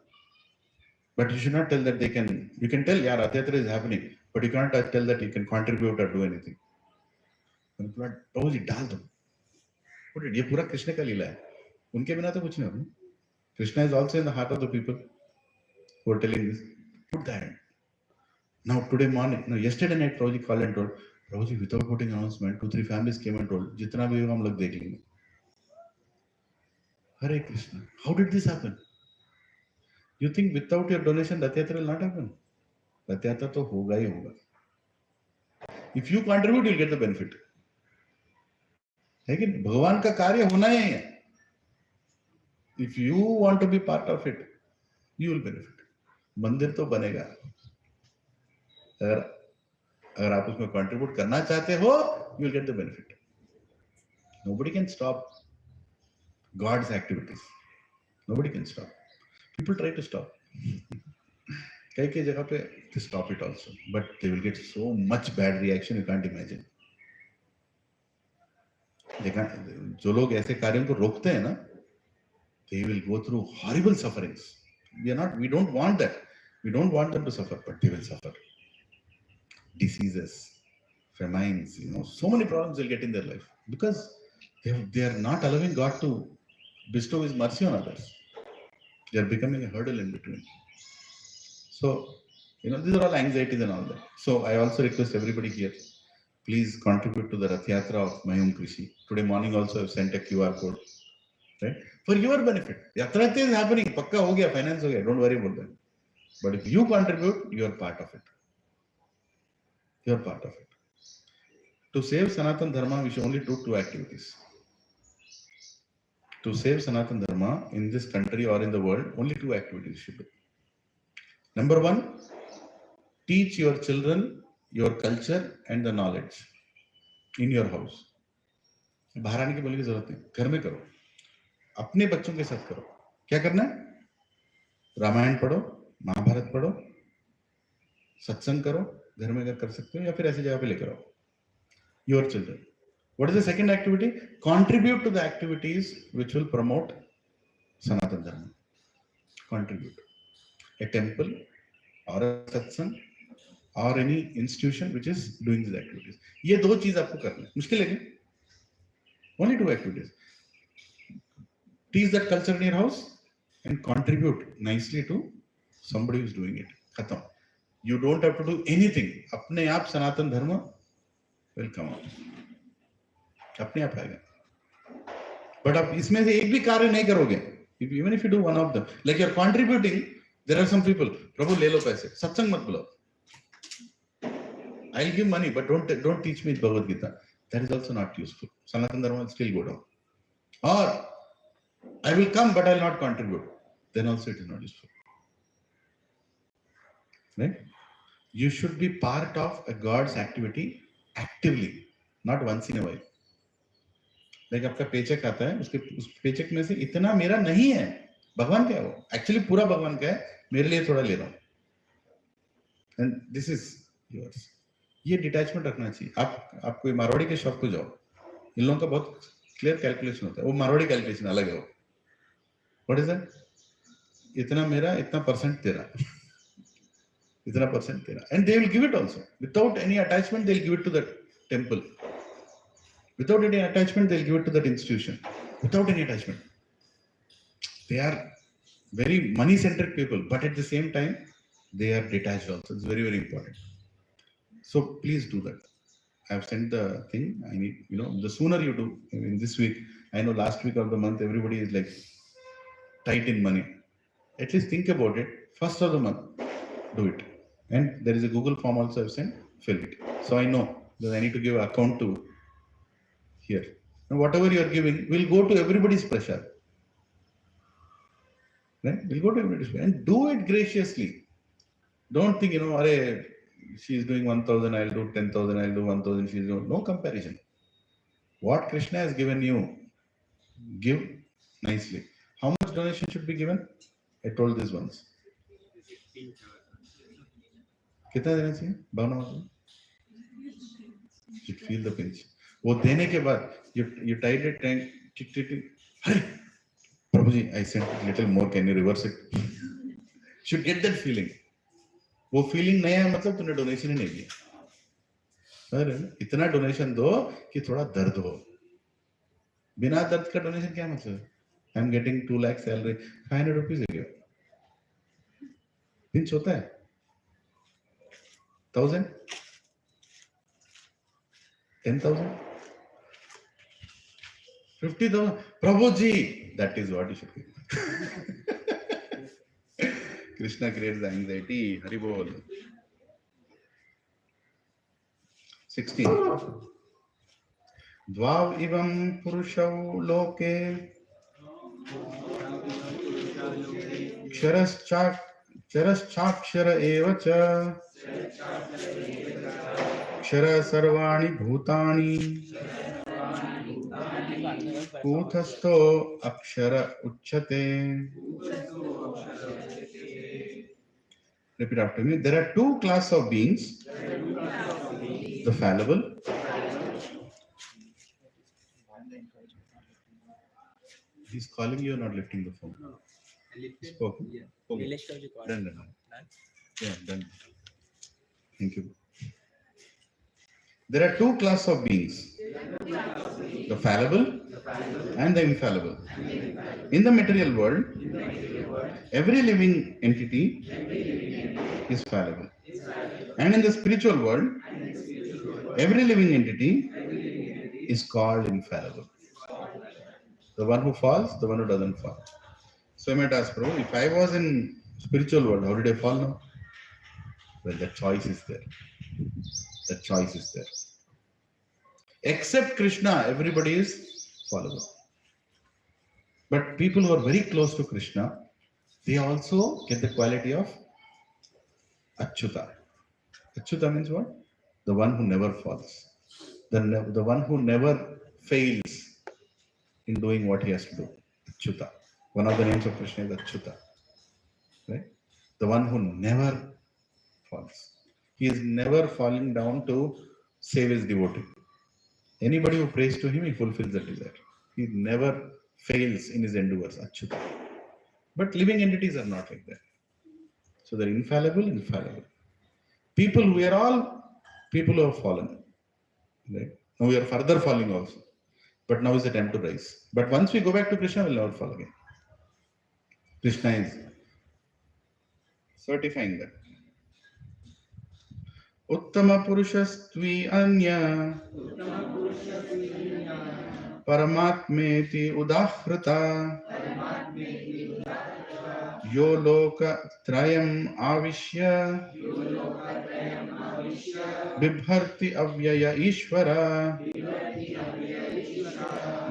But you should not tell that you can tell, yeah, रथ यात्रा is happening, but you can't tell that you can contribute or do anything. प्रभु जी डाल दो. ये पूरा कृष्ण का लीला है. उनके बिना तो कुछ नहीं होगा. Krishna is also in the heart of the people who are telling this. Put that. Now today morning, yesterday night, Prabhuji called and told, Prabhuji, without putting announcement, 2-3 families came and told, जितना भी होगा हम लोग देख लेंगे. Hare Krishna. How did this happen? You think without your donation, Rath Yatra will not happen? Rath Yatra तो होगा ही होगा. If you contribute, you'll get the benefit. लेकिन भगवान का कार्य होना ही है. If you want to be part of it, you will benefit. मंदिर तो बनेगा. अगर आप उसमें contribute करना चाहते हो, you will get the benefit. Nobody can stop God's activities. Nobody can stop. People try to stop. कई जगह पे to stop it also, but they will get so much bad reaction you can't imagine. जो लोग ऐसे कार्यों को रोकते हैं ना, they will go through horrible sufferings. We don't want that. We don't want them to suffer, but they will suffer. Diseases, famines, so many problems they'll get in their life because they are not allowing God to bestow His mercy on others. They are becoming a hurdle in between. So, these are all anxieties and all that. So, I also request everybody here, please contribute to the Rath Yatra of Mayum Krishe. Today morning also I've sent a QR code, right? For your benefit. Yatra is happening. Pakka ho gaya, finance ho gaya. Don't worry about that. But if you contribute, you are part of it. You are part of it. To save Sanatan Dharma, we should only do 2 activities. To save Sanatan Dharma in this country or in the world, only 2 activities should do. Number 1, teach your children your culture and the knowledge in your house. बाहर आने की बोलने की जरूरत नहीं, घर में करो, अपने बच्चों के साथ करो. क्या करना है? रामायण पढ़ो, महाभारत पढ़ो, सत्संग करो, घर में अगर कर सकते हो या फिर ऐसी जगह पे लेकर आओ. Your children. What is the second activity? Contribute to the activities which will promote Sanatan Dharma. Contribute. A temple or a satsang or any institution which is doing these activities. ये 2 चीज आपको करना है. मुश्किल है क्या? Only 2 activities. Teach that culture in your house and contribute nicely to somebody who is doing it. खत्म. You don't have to do anything. अपने आप Sanatan Dharma will come out. अपने आप आएगा. But आप इसमें से एक भी कार्य नहीं करोगे. Even if you do one of them, like you're contributing, there are some people, प्रभु ले लो पैसे, सत्संग मत बुलाओ. I'll give money, but don't teach me Bhagavad Gita. That is also not useful. Sanatan Dharma will still go down. Or I will come, but I'll not contribute. Then also it is not useful. Right? You should be part of a God's activity actively, not once in a while. Like आपका paycheck आता है, उस paycheck में से इतना मेरा नहीं है. भगवान का है वो. Actually पूरा भगवान का है. मेरे लिए थोड़ा ले रहा हूँ. and this is yours. ये डिटैचमेंट रखना चाहिए. आप कोई मारवाड़ी के शॉप पे जाओ, इन लोगों का बहुत क्लियर कैलकुलेशन होता है. वो मारवाड़ी कैलकुलेशन अलग है. वो व्हाट इज दैट? इतना मेरा, इतना परसेंट तेरा, इतना परसेंट तेरा, and they will give it also without any attachment. They'll give it to that temple. Without any attachment, they'll give it to that institution. Without any attachment. They are very money-centric people, but at the same time, they are detached also. It's very, very important. So please do that. I've sent the thing. I need, the sooner you do. I mean, this week, I know last week of the month, everybody is like tight in money. At least think about it. First of the month, do it. And there is a Google form also I've sent. Fill it. So I know that I need to give account to here. And whatever you are giving will go to everybody's pressure. Right? We'll go to everybody's pressure. And do it graciously. Don't think, she is doing 1,000, I'll do 10,000, I'll do 1,000, she's doing no comparison. What Krishna has given you, give nicely. How much donation should be given? I told this once. कितना देना चाहिए? भावना मतलब? You feel the pinch. वो देने के बाद you tied it and Hari, Prabhuji, I sent it little more. Can you reverse it? Should get that feeling. वो feeling नहीं है मतलब तूने donation ही नहीं दिया. अरे इतना donation दो कि थोड़ा दर्द हो. बिना दर्द का donation क्या मतलब? I'm getting 2 lakh salary, 500 rupees a year. Pinch होता है? 1,000? 10,000? 50,000? Prabhuji, that is what you should give. Krishna creates the anxiety. Hari Bol. 16. Dvav ivam purushau loke Kshara eva cha Kshara sarvani bhutani Kuthasto akshara uchyate. Repeat after me. There are two classes of beings. The fallible. He's calling you, not lifting the phone. Spoken. Okay. Done. Yeah, done. Thank you. There are two classes of beings. The fallible and the infallible. In the material world, every living entity is fallible. And in the spiritual world, every living entity is called infallible. The one who falls, the one who doesn't fall. So I might ask, Prabhu, if I was in spiritual world, how did I fall now? Well, the choice is there. The choice is there. Except Krishna, everybody is fallible. But people who are very close to Krishna, they also get the quality of Achyuta. Achyuta means what? The one who never falls. The one who never fails in doing what he has to do. Achyuta. One of the names of Krishna is Achyuta. Right? The one who never falls. He is never falling down to save his devotee. Anybody who prays to him, he fulfills that desire. He never fails in his endeavors. Achyuta. But living entities are not like that. So they're infallible. People, we are all people who have fallen. Right? Now we are further falling also. But now is the time to rise. But once we go back to Krishna, we'll never fall again. Krishna is certifying that. Uttama purushastvi anya Paramatmeti udahrata Yo loka trayam avishya Bibharti avyaya ishvara.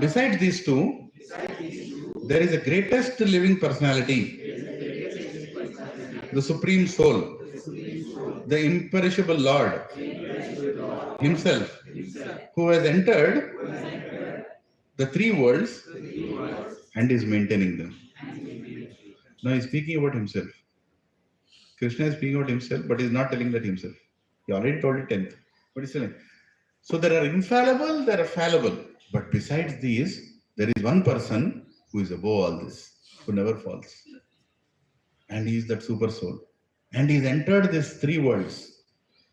Besides these two, there is a greatest living personality, the Supreme Soul, the imperishable Lord Himself, who has entered the three worlds and is maintaining them. Now He is speaking about Himself. Krishna is speaking about himself, but he's not telling that himself. He already told it 10th, but he's telling. So there are infallible, there are fallible. But besides these, there is one person who is above all this, who never falls. And he is that super soul. And he's entered these three worlds.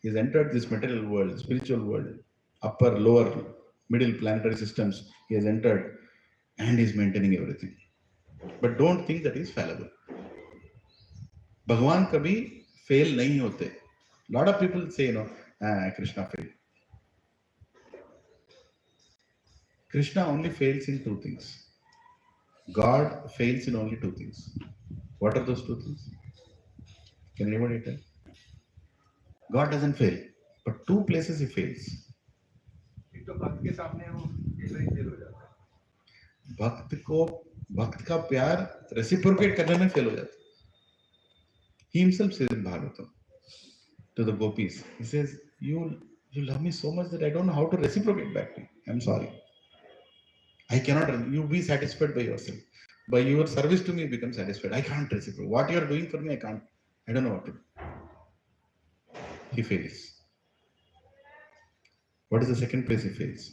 He's entered this material world, spiritual world, upper, lower, middle planetary systems. He has entered and he's maintaining everything. But don't think that he's fallible. भगवान कभी fail नहीं होते. Lot of people say, Krishna failed. Krishna only fails in two things. God fails in only two things. What are those two things? Can anybody tell? God doesn't fail, but two places he fails. एक तो भक्त के सामने वो fail हो जाता है. भक्त का प्यार रेसिप्रोकेट करने में फेल हो जाता है. He himself says in Bhagavatam to the gopis, he says, you love me so much that I don't know how to reciprocate back to you. I'm sorry. I cannot. You be satisfied by yourself. By your service to me, become satisfied. I can't reciprocate. What you are doing for me, I can't. I don't know what to do. He fails. What is the second place he fails?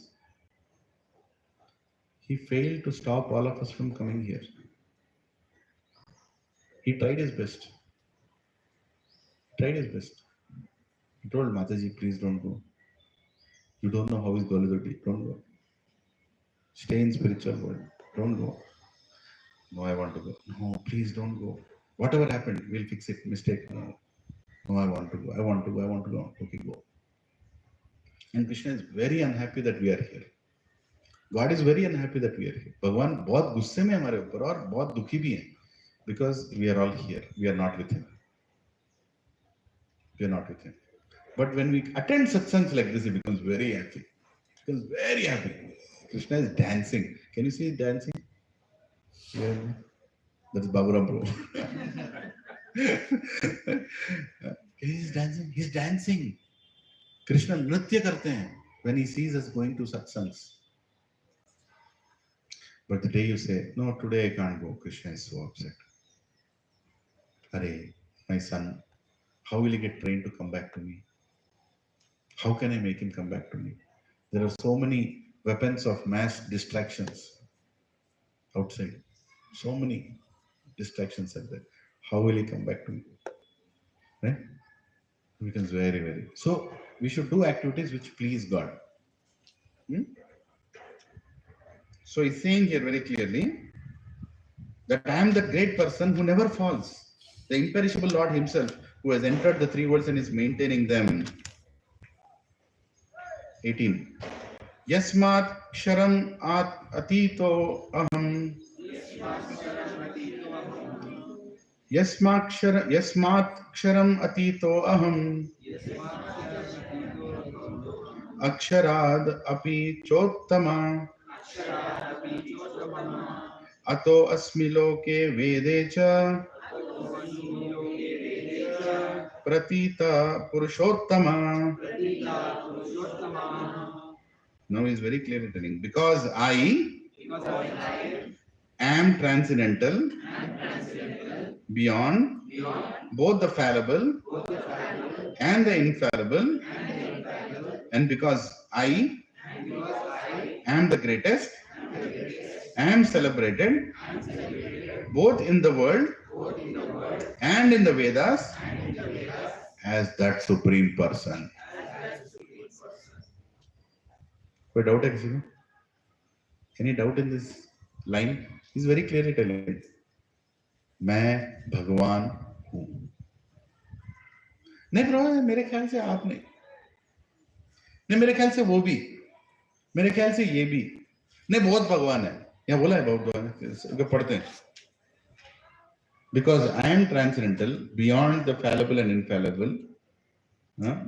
He failed to stop all of us from coming here. He tried his best. He told Mataji, please don't go. You don't know how is going to be. Don't go. Stay in spiritual world. Don't go. No, I want to go. No, please don't go. Whatever happened, we'll fix it. Mistake. No, I want to go. Okay, go. And Krishna is very unhappy that we are here. God is very unhappy that we are here. भगवान बहुत गुस्से में हमारे ऊपर और बहुत दुखी भी हैं, because we are all here. We are not with him. But when we attend satsangs like this, he becomes very happy. Krishna is dancing. Can you see dancing? Yeah. That's Baburam bro. He's dancing. Krishna nritya karte hain when he sees us going to satsangs. But the day you say, no, today I can't go, Krishna is so upset. Hare, my son, how will he get trained to come back to me? How can I make him come back to me? There are so many weapons of mass distractions outside. So many distractions are there. How will he come back to me? Right? It becomes very, very. So we should do activities which please God. So he's saying here very clearly that I am the great person who never falls. The imperishable Lord himself, who has entered the three worlds and is maintaining them. 18. Yasmat ksharam atito aham. Yasmat ksharam atito aham. Aksharad api chottama. Ato asmi loke vedecha. Pratita Purushottama. Now he is very clearly telling, because I am transcendental, beyond both the fallible and the infallible, and because I am the greatest, I am celebrated both in the world and in the Vedas as that supreme person. कोई doubt है किसी को? Any doubt in this line? He's very clearly telling, मैं भगवान हूँ. नहीं bro, मेरे ख्याल से आप नहीं, मेरे ख्याल से वो भी, मेरे ख्याल से ये भी नहीं, बहुत भगवान है. यहाँ बोला है बहुत भगवान है, पढ़ते हैं. Because I am transcendental, beyond the fallible and infallible,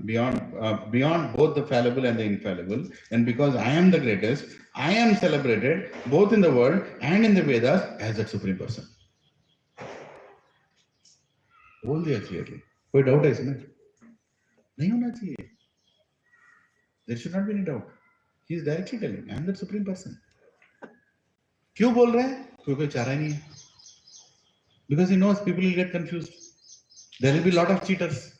beyond both the fallible and the infallible, and because I am the greatest, I am celebrated both in the world and in the Vedas as that supreme person. बोल दिया clearly. कोई doubt है इसमें? नहीं होना चाहिए. There should not be any doubt. He is directly telling, I am that supreme person. क्यों बोल रहा है? कोई चारा नहीं है. Because he knows people will get confused. There will be lot of cheaters.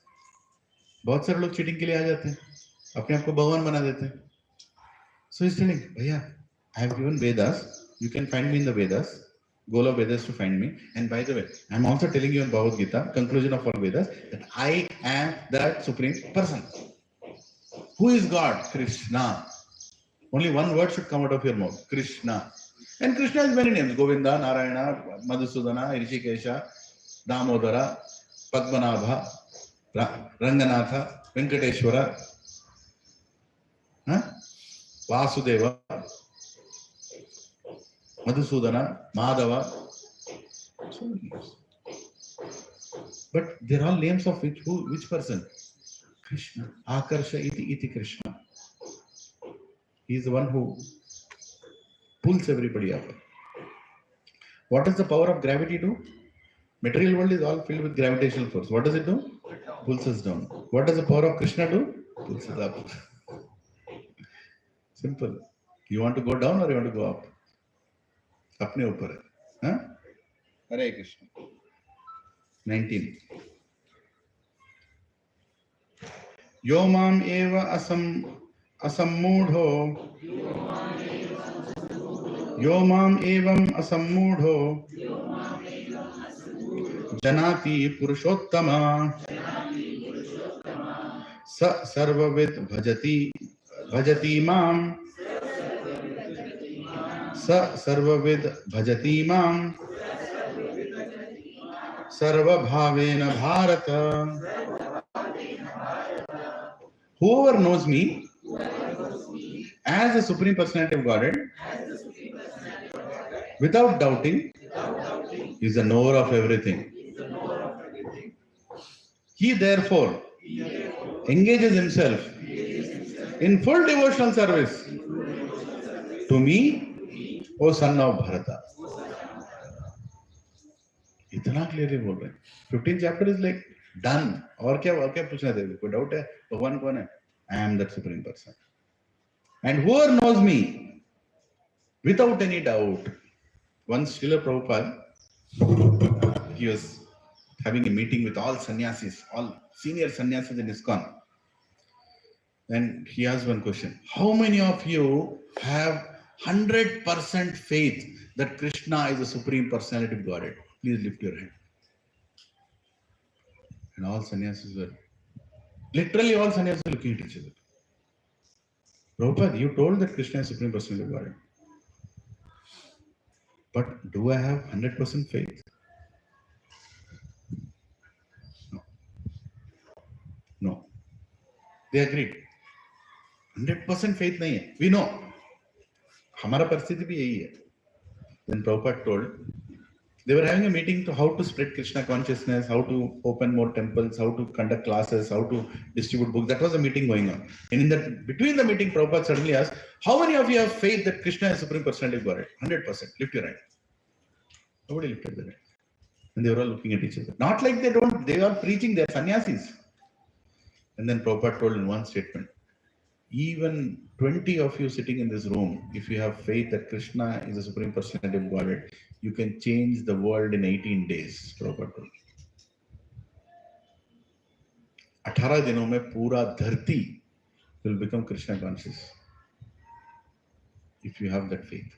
बहुत सारे लोग चीटिंग के लिए आ जाते हैं, अपने आप को भगवान बना देते हैं. So he's telling, भैया, I have given Vedas. You can find me in the Vedas. Goal of Vedas to find me. And by the way, I'm also telling you in Bhagavad Gita, conclusion of all Vedas, that I am that supreme person. Who is God? Krishna. Only one word should come out of your mouth. Krishna. And Krishna has many names. Govinda, Narayana, Madhusudana, Rishikesha, Damodara, Padmanabha, Ranganatha, Venkateshwara, Vasudeva, Madhusudana, Madhava. So many names. But they're all names of which person? Krishna. Akarsha iti Krishna. He is the one who pulls everybody up. What does the power of gravity do? Material world is all filled with gravitational force. What does it do? Pulls us down. What does the power of Krishna do? Pulls us up. Simple. You want to go down or you want to go up? Apne upar hai. Hare Krishna. 19. Yo mam eva asammudho. Yo mam evam asammudho. Janati purushottama. Sa sarvavid bhajati mam. Sa sarvavid bhajati mam. Sarva bhavena bharata. Whoever knows me as the Supreme Personality of Godhead without doubting is the knower of everything. He therefore engages himself in full devotional service to me, O son of Bharata. इतना clearly बोल रहे हैं. 15th chapter is like done. और क्या पूछना था? कोई doubt है? भगवान कौन है? I am that supreme person. And whoever knows me without any doubt. Once Srila Prabhupada, he was having a meeting with all sannyasis, all senior sannyasis in ISKCON. And he asked one question. How many of you have 100% faith that Krishna is the supreme personality of Godhead? Please lift your hand. And all sannyasis were, literally all sannyasis were looking at each other. Prabhupada, you told that Krishna is supreme personality of Godhead. But do I have 100% faith? No. They agreed. 100% faith nahi hai. We know. Hamara paristhiti bhi yahi hai. Then Prabhupada told, they were having a meeting to how to spread Krishna consciousness, how to open more temples, how to conduct classes, how to distribute books. That was a meeting going on. And in that, between the meeting, Prabhupada suddenly asked, how many of you have faith that Krishna is Supreme Personality of Godhead? 100%. Lift your hand. Nobody lifted their hand. And they were all looking at each other. Not like they are preaching, they are sannyasis. And then Prabhupada told in one statement, even 20 of you sitting in this room, if you have faith that Krishna is the Supreme Personality of Godhead, you can change the world in 18 days, Prabhupada told. 18 दिनों में पूरा धरती will become Krishna conscious. If you have that faith.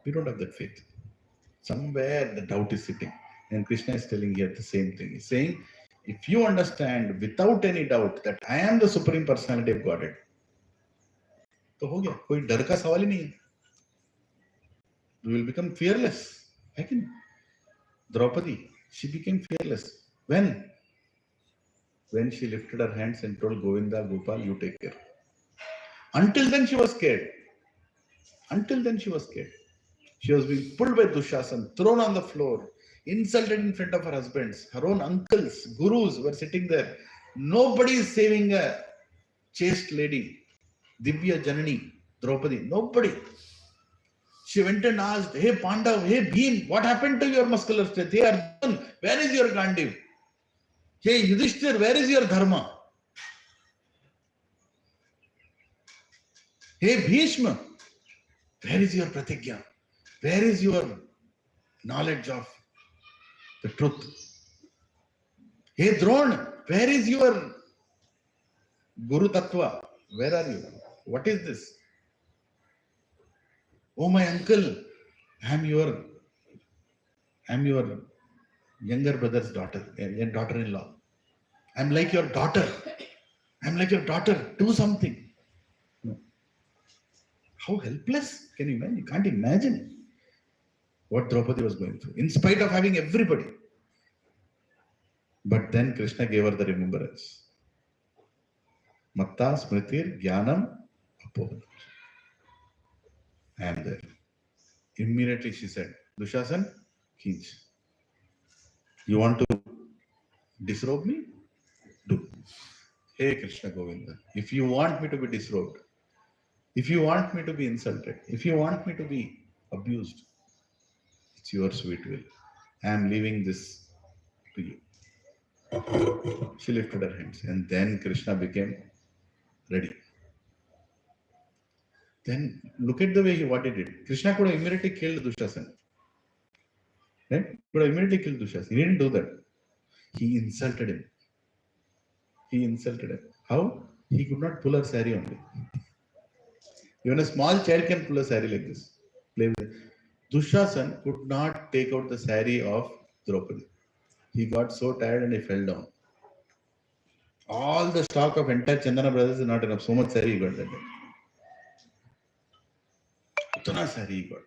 We don't have that faith. Somewhere the doubt is sitting. And Krishna is telling here the same thing. He's saying, if you understand without any doubt that I am the Supreme Personality of Godhead, तो हो गया, कोई डर का सवाल ही नहीं है. You will become fearless. I can. Draupadi, she became fearless. When? When she lifted her hands and told Govinda, Gopal, you take care. Until then she was scared. Until then she was scared. She was being pulled by Dushasan, thrown on the floor, insulted in front of her husbands. Her own uncles, gurus were sitting there. Nobody is saving a chaste lady. Divya Janani, Draupadi. Nobody. She went and asked, hey Pandav, hey Bhim, what happened to your muscular strength? Hey Arjun, where is your Gandiv? Hey Yudhishthir, where is your Dharma? Hey Bhishma, where is your Pratigya? Where is your knowledge of the truth? Hey Drona, where is your Guru Tattva? Where are you? What is this? Oh my uncle, I'm your younger brother's daughter, daughter-in-law. I'm like your daughter. I'm like your daughter. Do something. No. How helpless can you imagine? You can't imagine what Draupadi was going through, in spite of having everybody. But then Krishna gave her the remembrance. Matta smritir jnanam apohana. I am there. Immediately she said, Dushasan, Kinch. You want to disrobe me? Do. Hey Krishna Govinda, if you want me to be disrobed, if you want me to be insulted, if you want me to be abused, it's your sweet will. I am leaving this to you. She lifted her hands and then Krishna became ready. Then look at the way what he did. Krishna could have immediately killed Dushasan. Right? Could have immediately killed Dushasan. He didn't do that. He insulted him. He insulted him. How? He could not pull her saree only. Even a small child can pull a saree like this. Play with it. Dushasan could not take out the saree of Draupadi. He got so tired and he fell down. All the stock of entire Chandana brothers is not enough. So much saree he got that day. Utana saree he got.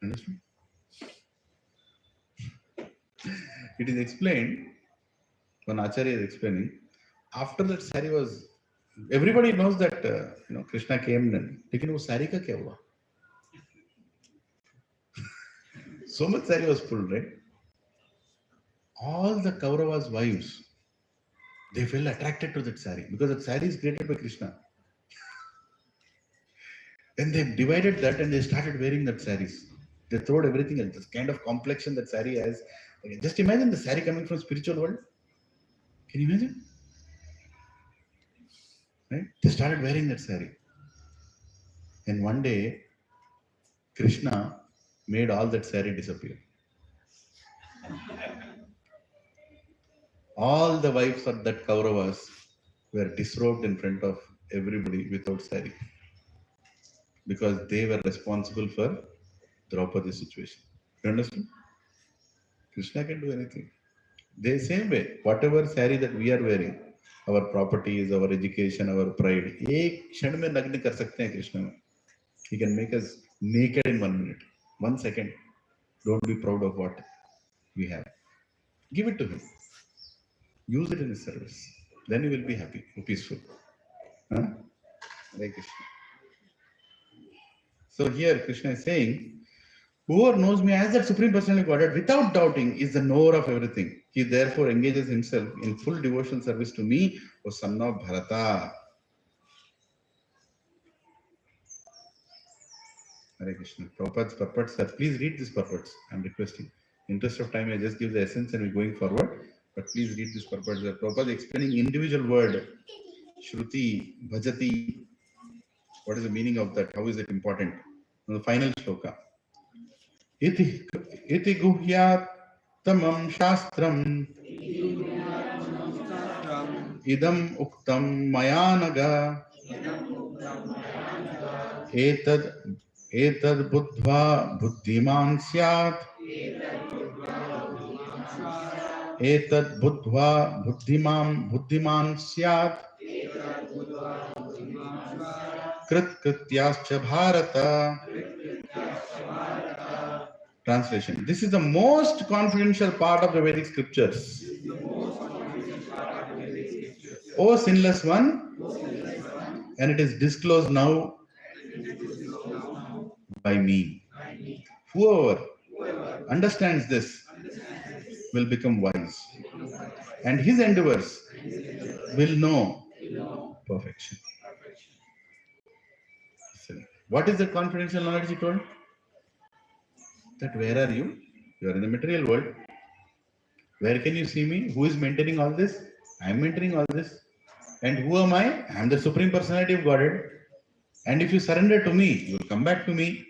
Understand? It is explained, one Acharya is explaining, after that saree was, everybody knows that Krishna came and, lekin wo saree ka kya hua? So much saree was pulled, right? All the Kauravas' wives, they felt attracted to that saree because that saree is created by Krishna. And they divided that and they started wearing that sarees. They throwed everything else, this kind of complexion that saree has. Just imagine the saree coming from spiritual world. Can you imagine? Right? They started wearing that saree. And one day, Krishna made all that saree disappear. All the wives of that Kauravas were disrobed in front of everybody without saree. Because they were responsible for Draupadi's situation. You understand? Krishna can do anything. The same way, whatever saree that we are wearing, our properties, our education, our pride, ek kshan mein nagna kar sakte hain Krishna. He can make us naked in 1 minute, 1 second. Don't be proud of what we have. Give it to him. Use it in his service. Then you will be happy, peaceful. Huh? Hare Krishna. So here Krishna is saying, whoever knows me as that Supreme Personality of Godhead without doubting is the knower of everything. He therefore engages himself in full devotional service to me, O son of Bharata. Hare Krishna. Prabhupada's purports, sir, please read these purports. I am requesting. In interest of time, I just give the essence and we're going forward. But please read these purports. Prabhupada is explaining individual word, Shruti, Bhajati. What is the meaning of that? How is it important? And the final shloka. Iti guhyat tamam shastram idam uktam mayanaga etad buddhva buddhiman syat etad buddhva buddhiman syat Krit-krityascha bharata. Translation. This is the most confidential part of the Vedic scriptures. O sinless one, and it is disclosed now by me. Whoever understands this will become wise, and his endeavors will know perfection. What is the confidential knowledge he told? That where are you? You are in the material world. Where can you see me? Who is maintaining all this? I am maintaining all this. And who am I? I am the Supreme Personality of Godhead. And if you surrender to me, you will come back to me.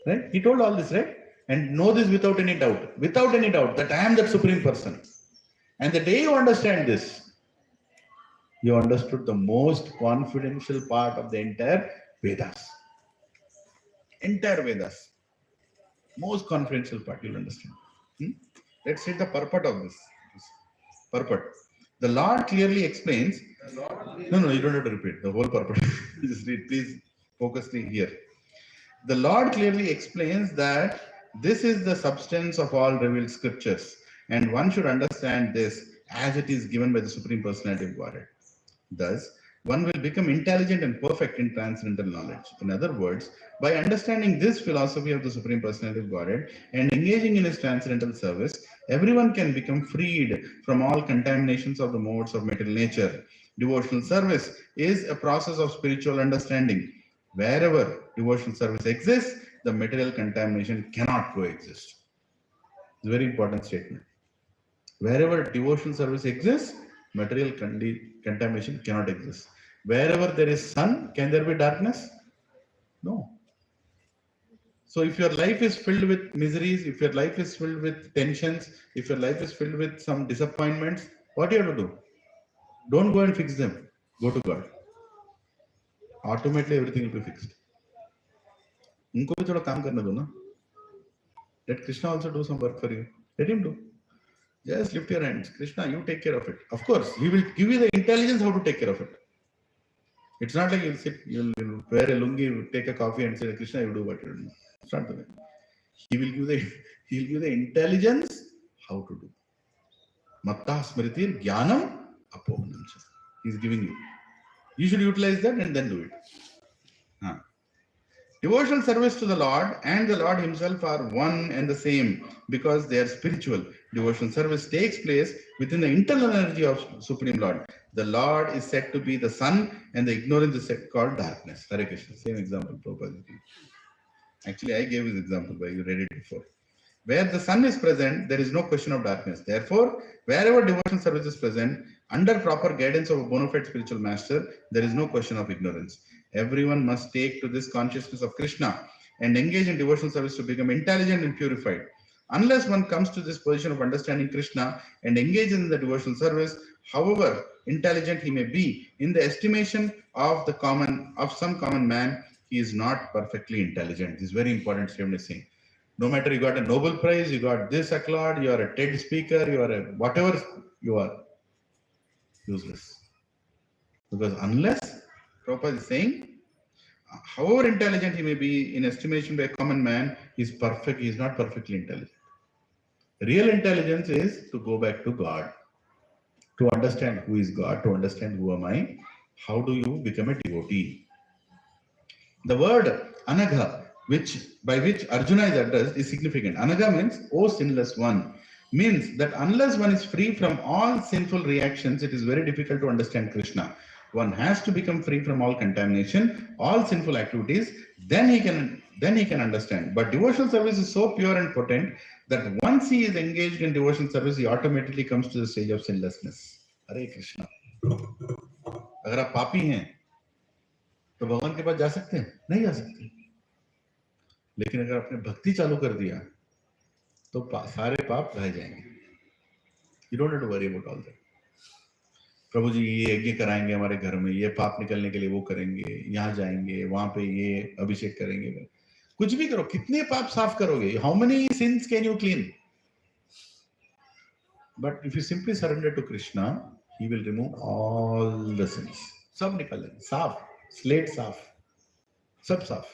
Right? He told all this, right? and know this without any doubt, that I am that Supreme Person. And the day you understand this, you understood the most confidential part of the entire Vedas. Entire Vedas. Most confidential part, you'll understand. Let's see the purport of this. Purport. The Lord clearly explains. No, you don't have to repeat the whole purport. Just read, please focus here. The Lord clearly explains that this is the substance of all revealed scriptures, and one should understand this as it is given by the Supreme Personality of Godhead. Thus, one will become intelligent and perfect in transcendental knowledge. In other words, by understanding this philosophy of the Supreme Personality of Godhead and engaging in his transcendental service, everyone can become freed from all contaminations of the modes of material nature. Devotional service is a process of spiritual understanding. Wherever devotional service exists, the material contamination cannot coexist. It's a very important statement. Wherever devotional service exists, material contamination cannot exist. Wherever there is sun, can there be darkness? No. So if your life is filled with miseries, if your life is filled with tensions, if your life is filled with some disappointments, what do you have to do? Don't go and fix them. Go to God. Automatically everything will be fixed. उनको भी थोड़ा काम करने दो ना. Let Krishna also do some work for you. Let him do. Just lift your hands. Krishna, you take care of it. Of course, he will give you the intelligence how to take care of it. It's not like you'll sit, you'll wear a lungi, take a coffee and say, Krishna, you do what you do. It's not the way. He'll give you the intelligence how to do. Matta smritir jnanam apohanam. He's giving you. You should utilize that and then do it. Devotional service to the Lord and the Lord himself are one and the same because they are spiritual. Devotional service takes place within the internal energy of Supreme Lord. The Lord is said to be the sun and the ignorance is said called darkness. Hare Krishna. Same example. Prabhupada. Actually, I gave this example, but you read it before. Where the sun is present, there is no question of darkness. Therefore, wherever devotional service is present, under proper guidance of a bona fide spiritual master, there is no question of ignorance. Everyone must take to this consciousness of Krishna and engage in devotional service to become intelligent and purified. Unless one comes to this position of understanding Krishna and engages in the devotional service, however intelligent he may be, in the estimation of some common man, he is not perfectly intelligent. This is very important statement saying. No matter you got a Nobel Prize, you got this accolade, you are a TED speaker, you are a whatever you are, useless. Because unless, Prabhupada is saying, however intelligent he may be in estimation by a common man, he is not perfectly intelligent. Real intelligence is to go back to God, to understand who is God, to understand who am I, how do you become a devotee. The word anagha, by which Arjuna is addressed, is significant. Anagha means, O sinless one, means that unless one is free from all sinful reactions, it is very difficult to understand Krishna. One has to become free from all contamination, all sinful activities, then he can understand. But devotional service is so pure and potent that once he is engaged in devotional service, he automatically comes to the stage of sinlessness. Hare Krishna. अगर आप पापी हैं तो भगवान के पास जा सकते हैं? नहीं जा सकते. लेकिन अगर आपने भक्ति चालू कर दिया तो सारे पाप रह जाएंगे. You don't have to worry about all that. प्रभु जी ये यज्ञ कराएंगे हमारे घर में, ये पाप निकलने के लिए वो करेंगे, यहाँ जाएंगे, वहां पे ये अभिषेक करेंगे. कुछ भी करो, कितने पाप साफ करोगे? How many sins can you clean? But if you simply surrender to Krishna, he will remove all the sins. सब निकल जाएंगे, साफ, slate साफ, सब साफ.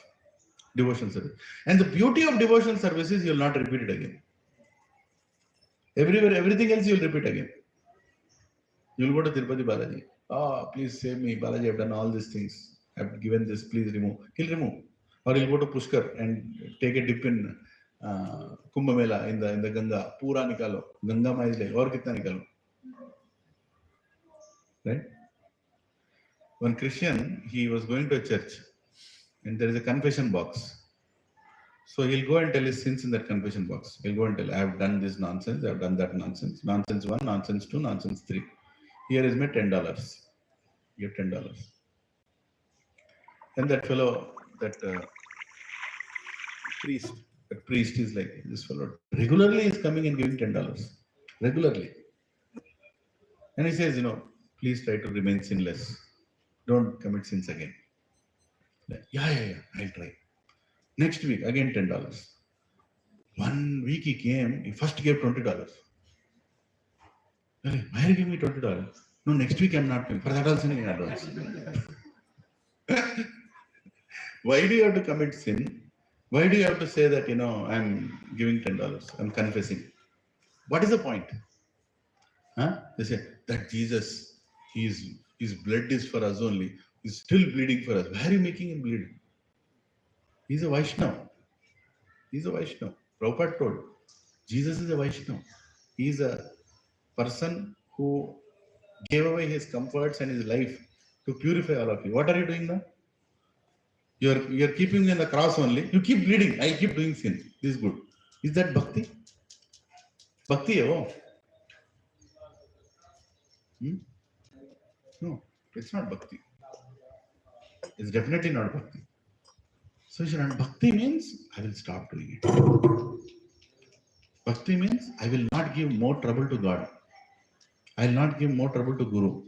Devotional service. And the beauty of devotional service is you will not repeat it again. Everywhere, everything else you will repeat again. You will go to Tirupati Balaji. Oh, please save me. Balaji, I've done all these things. I've given this, please remove. He'll remove. Or he'll go to Pushkar and take a dip in Kumbh Mela in the Ganga. Pura nikalo. Ganga ma is like, aur kitna nikalo. Right? One Christian, he was going to a church and there is a confession box. So he'll go and tell his sins in that confession box. He'll go and tell, I have done this nonsense, I have done that nonsense. Nonsense 1, nonsense 2, nonsense 3. Here is my $10. Give $10. And that fellow, that priest, A priest is like, this fellow regularly is coming and giving $10. Regularly. And he says, please try to remain sinless. Don't commit sins again. Like, yeah, I'll try. Next week, again $10. 1 week he came, he first gave $20. Why are you giving me $20? No, next week I'm not coming. For that also in advance. Why do you have to commit sin? Why do you have to say that, I'm giving $10? I'm confessing. What is the point? Huh? They say that Jesus, his blood is for us only. He's still bleeding for us. Why are you making him bleed? He's a Vaishnava. He's a Vaishnava. Prabhupada told, Jesus is a Vaishnava. He's a person who gave away his comforts and his life to purify all of you. What are you doing now? You're keeping me on the cross only. You keep bleeding. I keep doing sin. This is good. Is that bhakti? Bhakti, oh. No, it's not bhakti. It's definitely not bhakti. So bhakti means I will stop doing it. Bhakti means I will not give more trouble to God. I will not give more trouble to Guru.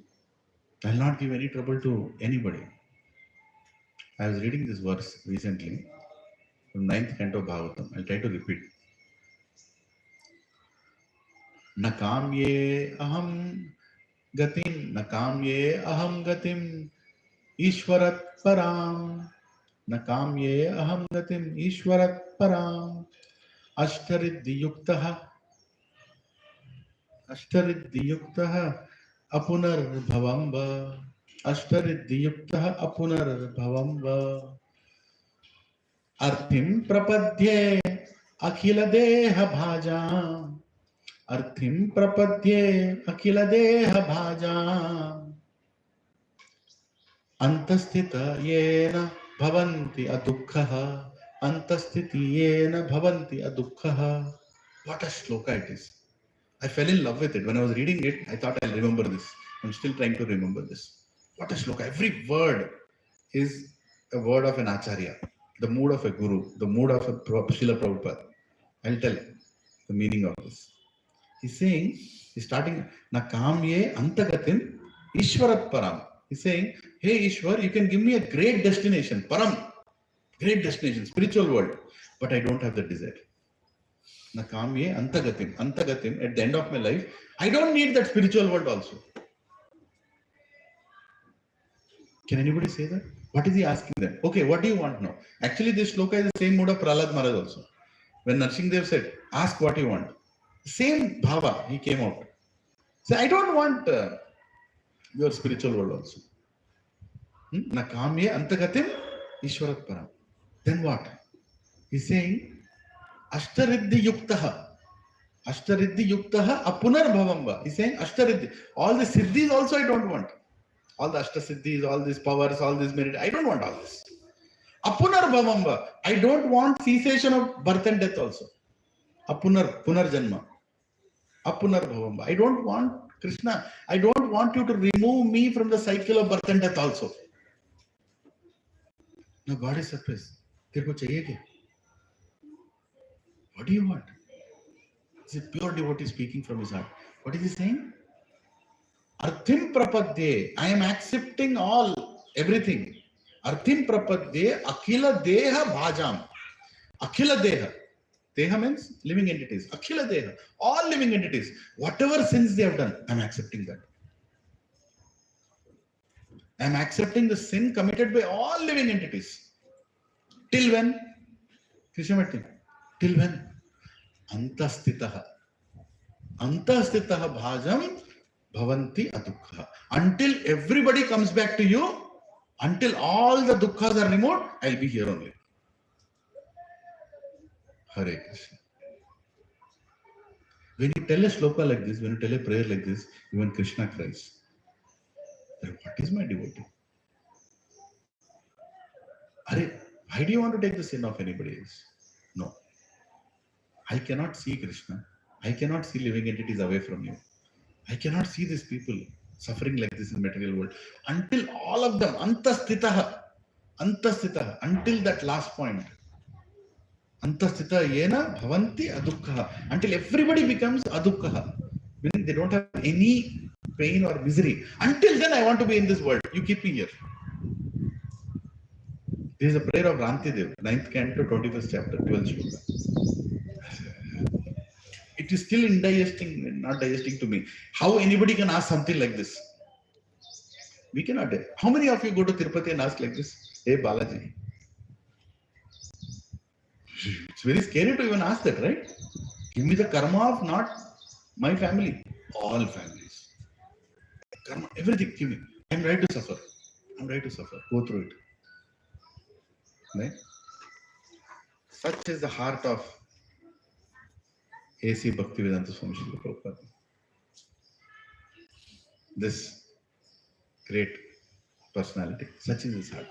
I will not give any trouble to anybody. I was reading this verse recently from 9th canto Bhagavatam. I'll try to repeat. न काम्ये अहम गतिम न काम्ये अहम गतिम ईश्वरत् पराम न काम्ये अहम गतिम ईश्वरत् पराम अष्टरिद्धियुक्तः अपुनर्भवं वा अष्टरिद्धियुक्तः अपुनर्भवं वा अर्थिं प्रपद्ये अखिल देह भाजाम् अर्थिं प्रपद्ये अखिल देह भाजाम् अंतस्थित येन भवन्ति अदुःखः अंतस्थिति येन भवन्ति अदुःखः. What a shloka it is. I fell in love with it. When I was reading it, I thought I'll remember this. I'm still trying to remember this. What a shloka. Every word is a word of an acharya, the mood of a guru, the mood of a Srila Prabhupada. I'll tell the meaning of this. He's saying, he's starting, na kamye antagatim ishwarat param. He's saying, hey Ishwar, you can give me a great destination, param, great destination, spiritual world, but I don't have the desire. Na kamye antagatim, antagatim, at the end of my life, I don't need that spiritual world also. Can anybody say that? What is he asking them? Okay, what do you want now? Actually, this shloka is the same mood of Prahlad Maharaj also. When Narsingdev said, ask what you want. Same bhava, he came out. So I don't want your spiritual world also. Na kamye antagatim ishwarat param. Then what? He's saying, ashtariddhi yuktaha. Ashtariddhi yuktaha apunar bhavamba. He's saying, ashtariddhi. All the siddhis also I don't want. All the ashtasiddhis, all these powers, all this merit. I don't want all this. Apunar bhavamba. I don't want cessation of birth and death also. Apunar, punarjanma. Apunar bhavamba. I don't want, Krishna, I don't want you to remove me from the cycle of birth and death also. Now God is surprised. What do you want? It's a pure devotee speaking from his heart. What is he saying? Arthim prapadye. I am accepting all, everything. Arthim prapadye akhila deha bhajam. Akhila deha. Deha means living entities. Akhila deha. All living entities. Whatever sins they have done, I am accepting that. I am accepting the sin committed by all living entities. Till when? Krishnamurti. Till when? Antastitaha. Antastitaha bhajam bhavanti adukha. Until everybody comes back to you, until all the dukkhas are removed, I'll be here only. Hare Krishna. When you tell a shloka like this, when you tell a prayer like this, even Krishna cries. What is my devotee? Hare, why do you want to take the sin of anybody else? No. I cannot see Krishna. I cannot see living entities away from you. I cannot see these people suffering like this in the material world. Until all of them, antastitaha, until that last point. Antasthita yena bhavanti adukha. Until everybody becomes adukha. Meaning they don't have any pain or misery. Until then I want to be in this world. You keep me here. This is a prayer of Rantidev, 9th canto, 21st chapter, 12th shloka. It is still indigesting, not digesting to me. How anybody can ask something like this? We cannot. How many of you go to Tirupati and ask like this? Hey Balaji. It's very scary to even ask that, right? Give me the karma of not my family. All families. Karma, everything, give me. I'm ready to suffer. I'm ready to suffer. Go through it. Right? Such is the heart of A.C. Bhaktivedanta Swami Srila Prabhupada. This great personality. Such is his heart.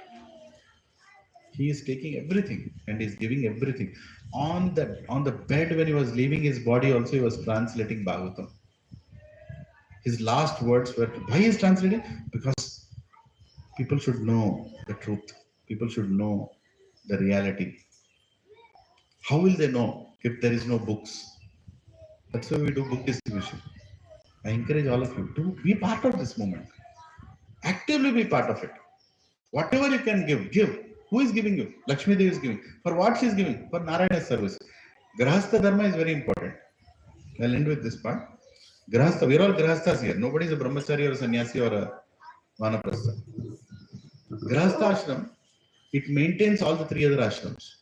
He is taking everything and is giving everything. On the bed when he was leaving his body also he was translating Bhagavatam. His last words were, why he is translating? Because people should know the truth. People should know the reality. How will they know if there is no books? That's why we do book distribution. I encourage all of you to be part of this movement. Actively be part of it. Whatever you can give, give. Who is giving you? Lakshmi Devi is giving. For what she is giving? For Narayana's service. Grahastha Dharma is very important. I'll end with this part. Grahastha, we're all Grahasthas here. Nobody is a Brahmachari or a Sannyasi or a Vanaprastha. Grahastha Ashram, it maintains all the three other ashrams.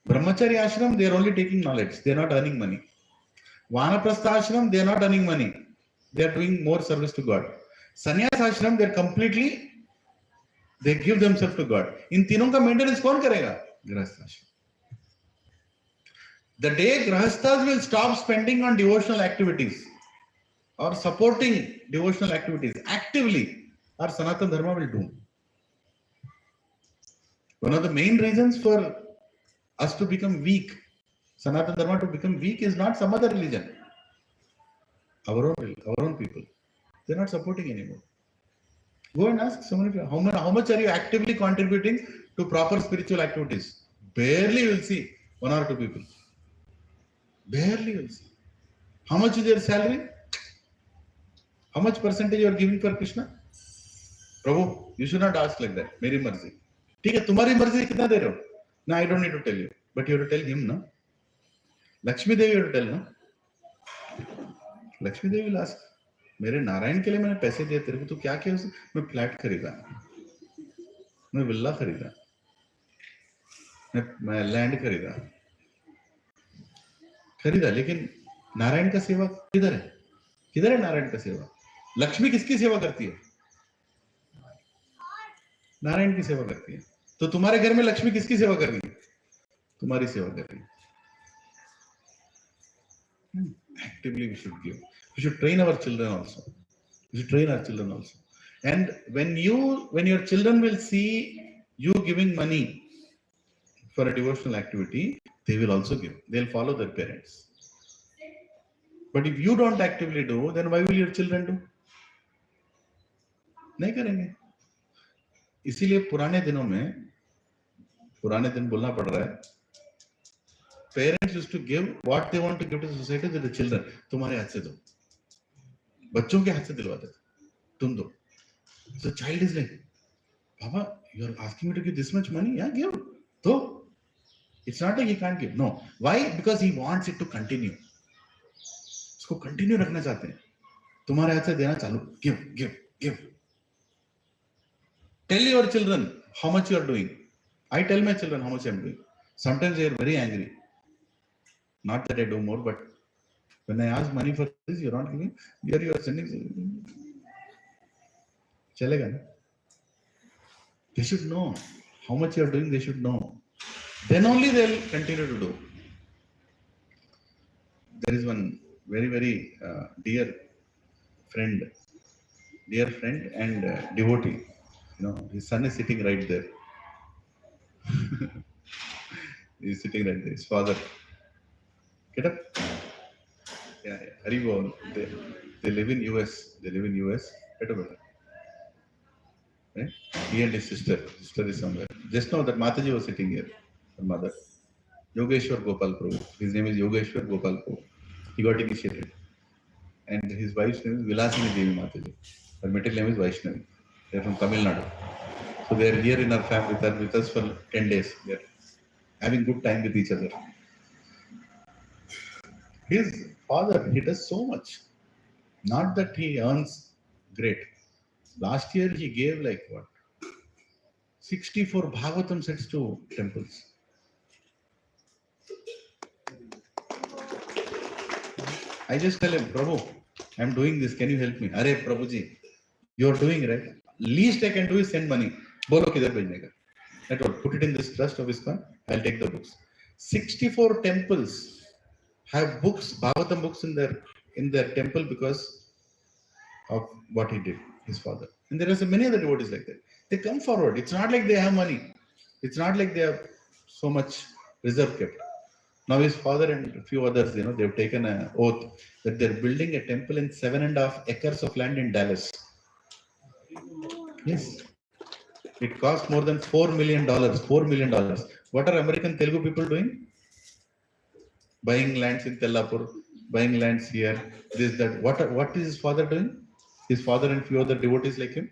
Brahmachari Ashram, they are only taking knowledge. They are not earning money. Vanaprastha Ashram, they are not earning money. They are doing more service to God. Sannyas Ashram, they are completely, they give themselves to God. In तीनों का maintenance कौन करेगा? Grahastha Ashram. The day Grahasthas will stop spending on devotional activities or supporting devotional activities actively, our Sanatana Dharma will doom. One of the main reasons for us to become weak, Sanatana Dharma to become weak, is not some other religion. Our own people. They're not supporting anymore. Go and ask so many people, how much are you actively contributing to proper spiritual activities? Barely you will see 1 or 2 people. Barely you will see. How much is their salary? How much percentage you are giving for Krishna? Prabhu, you should not ask like that. Meri marzi. ठीक है, तुम्हारी मर्जी कितना दे रहे हो? No, I don't need to tell you. But you have to tell him, no? Lakshmi Devi you have to tell, no? Lakshmi Devi will ask, मेरे नारायण के लिए मैंने पैसे दिए तेरे को, तो क्या किया उसे? मैं फ्लैट खरीदा, मैं विल्ला खरीदा, मैं लैंड खरीदा, लेकिन नारायण का सेवा किधर है? किधर है नारायण का सेवा? लक्ष्मी किसकी सेवा करती है? नारायण की सेवा करती है. तो तुम्हारे घर में लक्ष्मी किसकी सेवा कर रही है? तुम्हारी सेवा कर रही है. Actively we should give. We should train our children also. We should train our children also. And when your children will see you giving money for a devotional activity, they will also give. They'll follow their parents. But if you don't actively do, then why will your children do? नहीं करेंगे. इसीलिए पुराने दिन बोलना पड़ रहा है. Parents used to give what they want to give to the society to the children. तुम्हारे हाथ से दो, बच्चों के हाथ से दिलवाते थे, तुम दो. So child is like, Papa, you are asking me to give this much money? Yeah, give. So it's not like he can't give. No. Why? Because he wants it to continue. उसको continue रखना चाहते हैं. तुम्हारे हाथ से देना चालू. Give. Tell your children how much you are doing. I tell my children how much I am doing. Sometimes they are very angry. Not that I do more, but when I ask money for this, you're not giving. Here you are sending. Chalega na? They should know how much you are doing. They should know. Then only they'll continue to do. There is one very, very dear friend and devotee. His son is sitting right there. He's sitting right there. His father. Get up. Yeah. Haribo. They live in US. Get up. Right? He and his sister is somewhere. Just now that Mataji was sitting here. her mother. Yogeshwar Gopal Prabhu. His name is Yogeshwar Gopal Prabhu. He got initiated. And his wife's name is Vilasini Devi Mataji. Her middle name is Vaishnavi. They are from Tamil Nadu. So they are here in our family with us for 10 days. They are having good time with each other. His father, he does so much. Not that he earns great. Last year he gave like what? 64 Bhagavatam sets to temples. I just tell him, Prabhu, I'm doing this. Can you help me? Arey Prabhuji, you're doing right. Least I can do is send money. Bolo kidhar bhejne ka. I told, put it in this trust of ISKCON. I'll take the books. 64 temples have books, Bhagavatam books in their temple because of what he did, his father. And there are so many other devotees like that. They come forward. It's not like they have money. It's not like they have so much reserve kept. Now his father and a few others, they've taken an oath that they're building a temple in 7.5 acres of land in Dallas. Yes. It cost more than $4 million. $4 million. What are American Telugu people doing? Buying lands in Tellapur, buying lands here, this, that. What is his father doing? His father and few other devotees like him.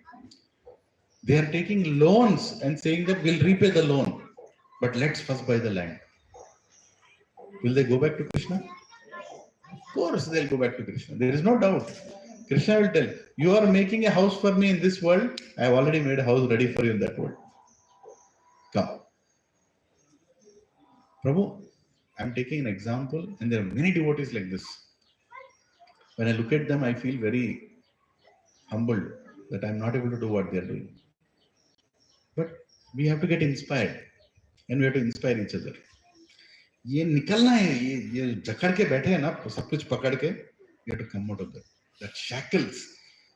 They are taking loans and saying that we'll repay the loan, but let's first buy the land. Will they go back to Krishna? Of course they'll go back to Krishna. There is no doubt. Krishna will tell, you are making a house for me in this world. I have already made a house ready for you in that world. Come. Prabhu, I'm taking an example, and there are many devotees like this. When I look at them, I feel very humbled that I'm not able to do what they're doing. But we have to get inspired, and we have to inspire each other. ये निकलना है, ये जकड़ के बैठे हैं ना, सब कुछ पकड़ के, you have to come out of that shackles.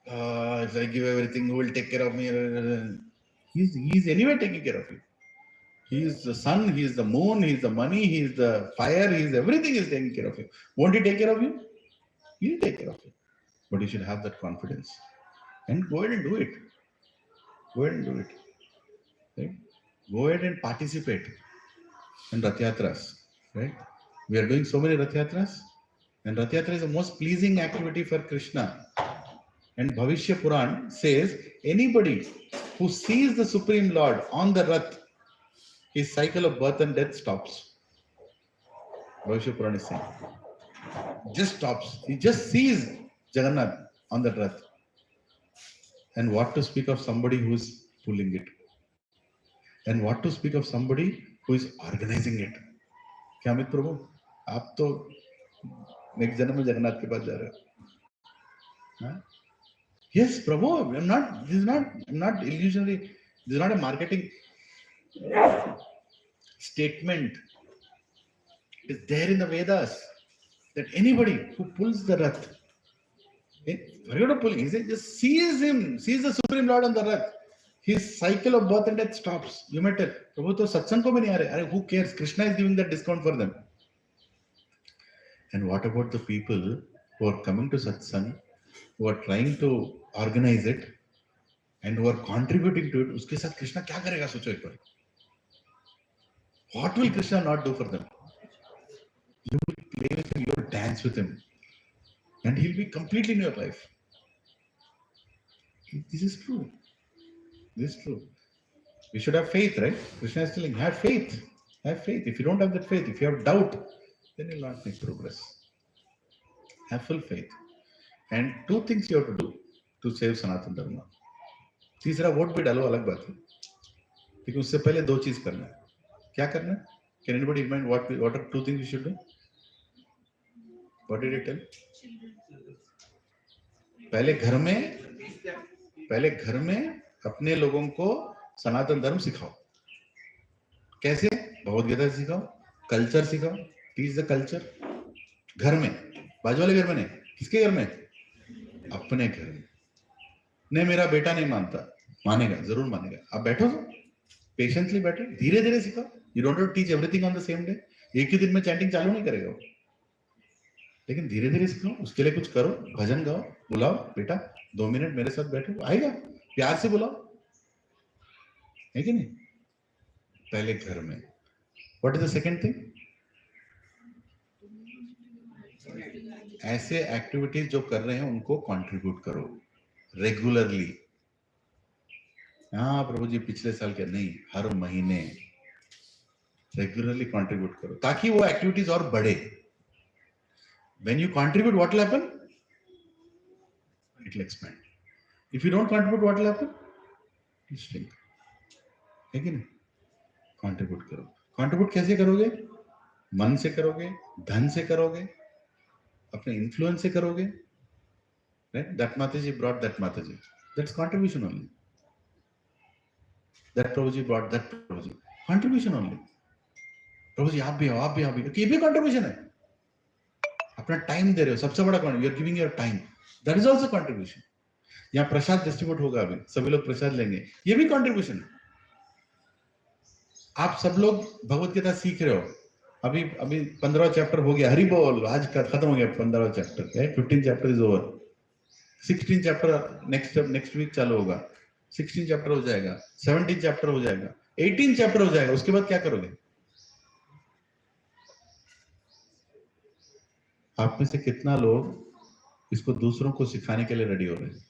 If I give everything, who will take care of me? He's anyway taking care of you. He is the sun, he is the moon, he is the money, he is the fire, he is everything is taking care of you. Won't he take care of you? He will take care of you. But you should have that confidence. And go ahead and do it. Go ahead and do it. Right? Go ahead and participate in Rath Yatras. Right? We are doing so many Rath Yatras. And Rath Yatra is the most pleasing activity for Krishna. And Bhavishya Puran says, anybody who sees the Supreme Lord on the Rath, his cycle of birth and death stops. Bhavishya Puran is saying. Just stops. He just sees Jagannath on the Rath. And what to speak of somebody who is pulling it? And what to speak of somebody who is organizing it? क्या अमित प्रभु आप तो next जन्म में जगन्नाथ के पास जा रहे हो? Yes, Prabhu, I'm not illusionary. This is not a marketing statement. It is there in the Vedas that anybody who pulls the Rath, forget about pulling, he says, just sees the Supreme Lord on the Rath. His cycle of birth and death stops. You might tell, Prabhu, to satsang ko bhi nahi aa rahe. Who cares? Krishna is giving that discount for them. And what about the people who are coming to satsang, who are trying to organize it, and who are contributing to it? Uske साथ Krishna क्या करेगा सोचो एक बार. What will Krishna not do for them? You will play with him, you will dance with him, and he'll be completely in your life. This is true. This is true. We should have faith, right? Krishna is telling, have faith. Have faith. If you don't have that faith, if you have doubt, then you'll not make progress. Have full faith. And two things you have to do to save Sanatana Dharma. तीसरा vote भी डालो अलग बात है, लेकिन उससे पहले दो चीज करना है. क्या करना है? Can anybody remind what are two things you should do? What did I tell? पहले घर में अपने लोगों को सनातन धर्म सिखाओ. कैसे? भगवद गीता सिखाओ, कल्चर सिखाओ, टीच द कल्चर. घर में, बाजू वाले घर में नहीं. किसके घर में? अपने घर में. नहीं मेरा बेटा नहीं मानता, मानेगा, जरूर मानेगा. आप बैठो तो पेशेंटली बैठो, धीरे धीरे सिखाओ. You don't have to teach everything on the same day. एक ही दिन में चैंटिंग चालू नहीं करेगा वो, लेकिन धीरे धीरे सिखाओ. उसके लिए कुछ करो, भजन गाओ, बुलाओ, बेटा 2 मिनट मेरे साथ बैठो, आएगा. प्यार से बुलाओ, है कि नहीं? पहले घर में. What is the second thing? ऐसे एक्टिविटीज जो कर रहे हैं उनको कंट्रीब्यूट करो रेगुलरली. हाँ प्रभु जी पिछले साल के नहीं, हर महीने रेगुलरली कंट्रीब्यूट करो ताकि वो एक्टिविटीज और बढ़े. When you contribute, what will happen? It will expand. If you don't contribute, what will happen? It will shrink. है कि नहीं? Contribute करो. Contribute कैसे करोगे? मन से करोगे, धन से करोगे, अपने influence से करोगे. Right? That Mataji brought that Mataji. That's contribution only. That Prabhuji brought that Prabhuji. Contribution only. Prabhuji आप भी आओ. ये भी contribution है. अपना टाइम दे रहे हो, सबसे बड़ा कौन? You are giving your time. That is also contribution. यहाँ प्रसाद डिस्ट्रीब्यूट होगा, अभी सभी लोग प्रसाद लेंगे, ये भी कंट्रीब्यूशन है. आप सब लोग भगवत गीता सीख रहे हो, अभी 15वां चैप्टर हो गया, हरि बोल, आज का खत्म हो गया 15वां chapter. 15 chapter is over. 16 chapter next week चालू होगा. 16 चैप्टर हो जाएगा, 17 चैप्टर हो जाएगा, 18 चैप्टर हो जाएगा. उसके बाद क्या करोगे? आप में से कितना लोग इसको दूसरों को सिखाने के लिए रेडी हो रहे हैं?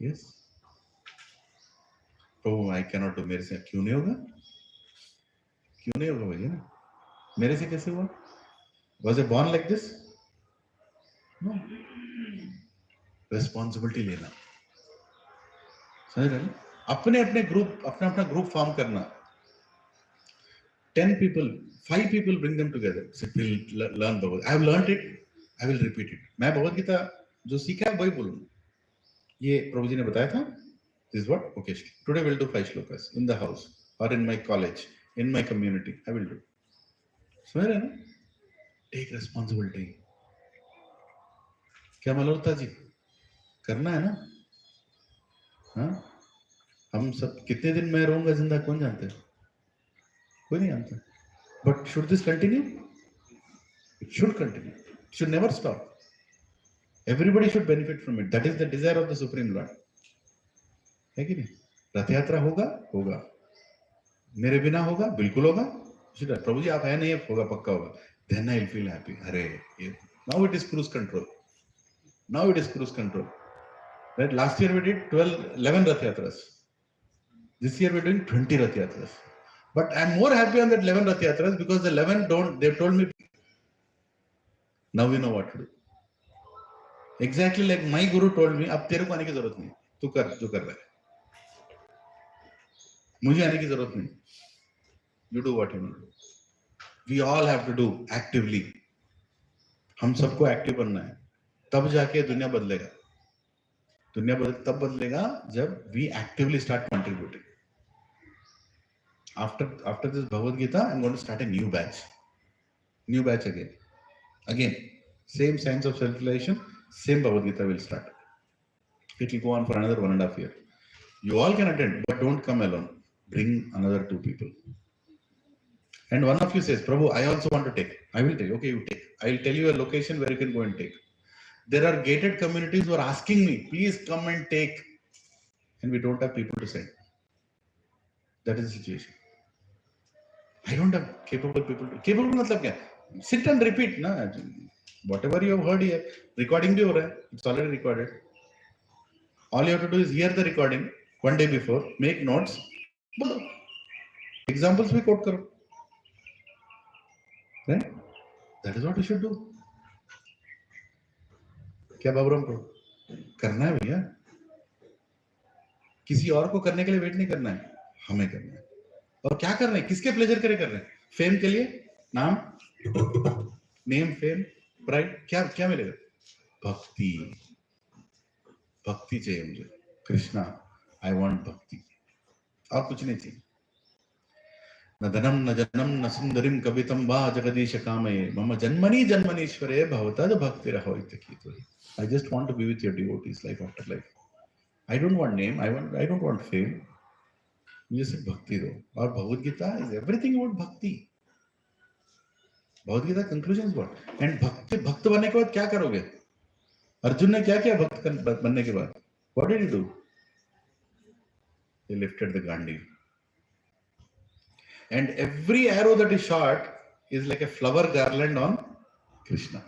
यस. तो आई कैन नॉट डू. मेरे से क्यों नहीं होगा? क्यों नहीं होगा भैया? मेरे से कैसे हुआ? Was a born like this? No. Responsibility लेना, समझ रहे हैं? अपने ग्रुप, अपना ग्रुप फॉर्म करना. 10 people, 5 people, bring them together. Say, we'll learn Bhagavad. I have learned it. I will repeat it. मैं भगवद गीता जो सीखा है वही बोलूंगा. ये प्रभु जी ने बताया था. This is what? Okay. Today we'll do 5 shlokas in the house or in my college, in my community. I will do. समझ रहे हैं ना? Take responsibility. क्या मल्होत्रा जी करना है ना? हाँ, हम सब कितने दिन मैं रहूंगा जिंदा कौन जानते हैं? कोई नहीं जानता. But should this continue? It should continue. It should never stop. Everybody should benefit from it. That is the desire of the Supreme Lord. है कि नहीं? रथ यात्रा होगा. मेरे बिना होगा, बिल्कुल होगा. प्रभु जी आप है नहीं, होगा, पक्का होगा. Then I will feel happy. अरे now it is cruise control. Now it is cruise control. Right? Last year we did 11 Rath Yatras. This year we are doing 20 Rath Yatras. But I am more happy on that 11 Rath Yatras because the 11 don't, they told me, now we know what to do. Exactly like my guru told me, अब तेरे को आने की जरूरत नहीं, तू कर जो कर रहा है, मुझे आने की जरूरत नहीं. You do what you want to do. We all have to do actively. हम सबको एक्टिव बनना है, तब जाके दुनिया बदलेगा. दुनिया तब बदलेगा जब we actively start contributing. After this Bhagavad Gita, I'm going to start a new batch. New batch again. Same science of self-realization, same Bhagavad Gita will start. It will go on for another 1.5 years. You all can attend, but don't come alone. Bring another 2 people. And one of you says, Prabhu, I also want to take. I will take. Okay, you take. I will tell you a location where you can go and take. There are gated communities who are asking me, please come and take. And we don't have people to send. That is the situation. I don't have capable people. Capable मतलब क्या? Sit and repeat, na. Whatever you have heard here, recording भी हो रहा है. It's already recorded. All you have to do is hear the recording one day before, make notes, बोलो. Examples भी quote करो. Right? That is what you should do. क्या बाबूराम को करना है भैया? किसी और को करने के लिए वेट नहीं करना है, हमें करना है. और क्या कर रहे हैं? किसके प्लेजर के लिए कर रहे हैं? फेम के लिए? नाम, नेम, फेम, प्राइड, क्या मिलेगा? भक्ति चाहिए मुझे. कृष्णा, आई वांट भक्ति, और कुछ नहीं चाहिए. न धनम न जनम न सुंदरिम कवितम वा जगदीश कामये मम जन्मनि जन्मनीश्वरे भवतद भक्तिरहो इत्यकितो. I just want to be with your devotees life after life. I don't want name, I don't want fame. मुझे सिर्फ भक्ति दो. और Bhagavad Gita is everything about भक्ति. Bhagavad Gita conclusion is what? And भक्त बनने के बाद क्या करोगे? अर्जुन ने क्या किया भक्त बनने के बाद? What did he do? He lifted the Gandhi. And every arrow that is shot is like a flower garland on Krishna.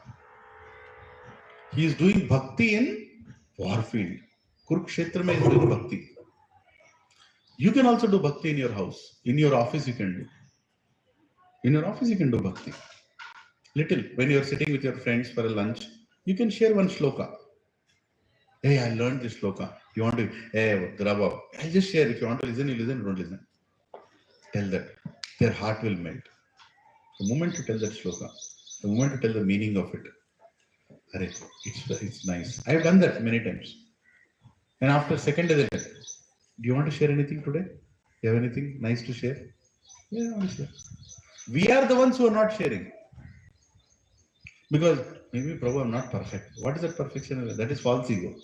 He is doing bhakti in warfield. Kurukshetra mein is doing bhakti. You can also do bhakti in your house. In your office, you can do. In your office, you can do bhakti. Little. When you are sitting with your friends for a lunch, you can share one shloka. Hey, I learned this shloka. You want to, hey, Drabha, I'll just share. If you want to listen, you listen. Don't listen. Tell that. Their heart will melt. The moment you tell that shloka, the moment you tell the meaning of it, it's nice. I've done that many times. And after second day, do you want to share anything today? You have anything nice to share? Yeah, I want to share. We are the ones who are not sharing. Because maybe, Prabhu, I'm not perfect. What is that perfection? That is false ego.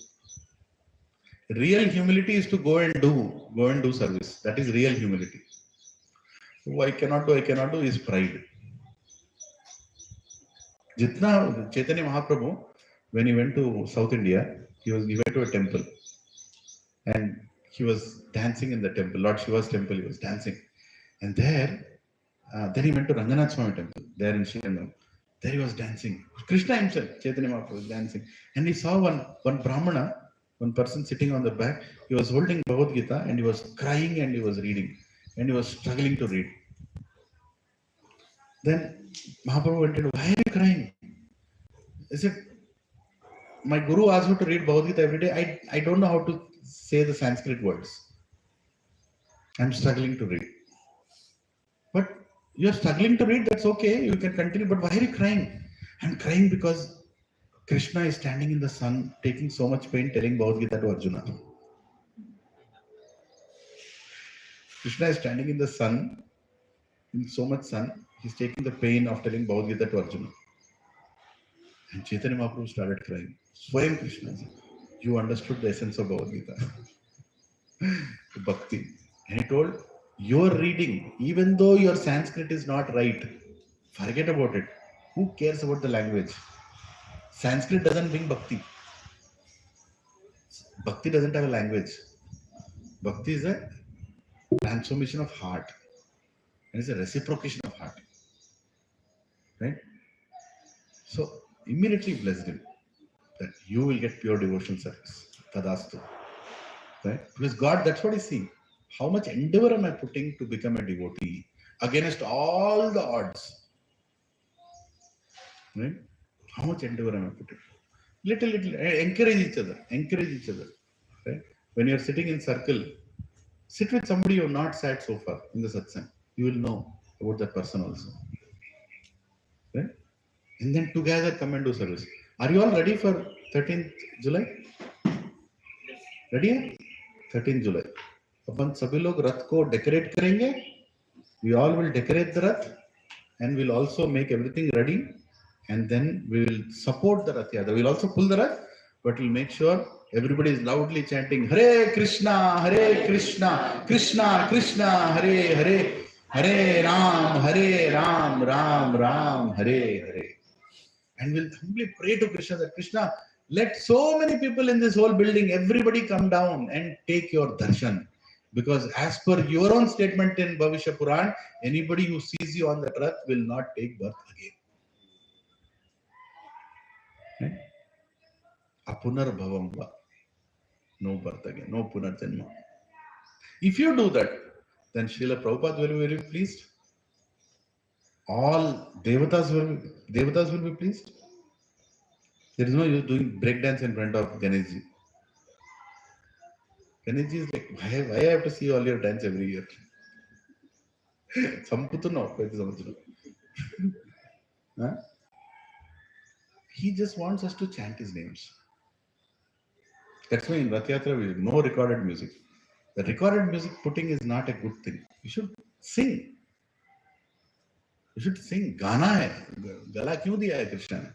Real humility is to go and do service. That is real humility. Oh, I cannot do is pride. Jitna Chaitanya Mahaprabhu, when he went to South India, he went to a temple and he was dancing in the temple, Lord Shiva's temple, he was dancing. And then he went to Ranganath Swami temple, there in Srirangam. There he was dancing. Krishna himself, Chaitanya Mahaprabhu, was dancing. And he saw one Brahmana, one person sitting on the back. He was holding Bhagavad Gita and he was crying and he was reading. And he was struggling to read. Then Mahaprabhu went in, why are you crying? He said, my guru asked me to read Bhagavad Gita every day. I don't know how to say the Sanskrit words. I'm struggling to read. But you're struggling to read, that's okay. You can continue. But why are you crying? I'm crying because Krishna is standing in the sun, taking so much pain, telling Bhagavad Gita to Arjuna. Krishna is standing in the sun, in so much sun, he's taking the pain of telling Bhagavad Gita to Arjuna. And Chaitanya Mahaprabhu started crying. Swayam Krishna, you understood the essence of Bhagavad Gita. Bhakti. And he told, you're reading, even though your Sanskrit is not right, forget about it. Who cares about the language? Sanskrit doesn't bring bhakti. Bhakti doesn't have a language. Bhakti is a transformation of heart. And it's a reciprocation of heart. Right? So, immediately blessed him that you will get pure devotional service. Tadastu. Right? Because God, that's what he's seeing. How much endeavor am I putting to become a devotee against all the odds? Right? How much endeavor am I putting? Little, encourage each other. Right? When you're sitting in circle, sit with somebody you have not sat so far in the satsang. You will know about that person also. Right? And then together come and do service. Are you all ready for 13th July? Ready है? 13th July. अपन सभी लोग रथ को decorate करेंगे. We all will decorate the rath and we'll also make everything ready. And then we will support the Rath Yatra. We'll also pull the Rath, but we'll make sure everybody is loudly chanting Hare Krishna, Krishna Krishna, Hare Hare, Hare Ram, Ram Ram, Hare Hare. And we'll humbly pray to Krishna that Krishna, let so many people in this whole building, everybody come down and take your darshan. Because as per your own statement in Bhavishya Puran, anybody who sees you on the Rath will not take birth again. Apunar bhavam va. No birth again, no punarjanma. If you do that, then Srila Prabhupada will be very pleased. All devatas will be pleased. There is no use doing breakdance in front of Ganeshji. Ganeshji is like, why I have to see all your dance every year? Huh? He just wants us to chant his names. That's why in Rath Yatra we have no recorded music. The recorded music putting is not a good thing. You should sing. You should sing. Gana hai. Gala kyun diya hai Krishna ne?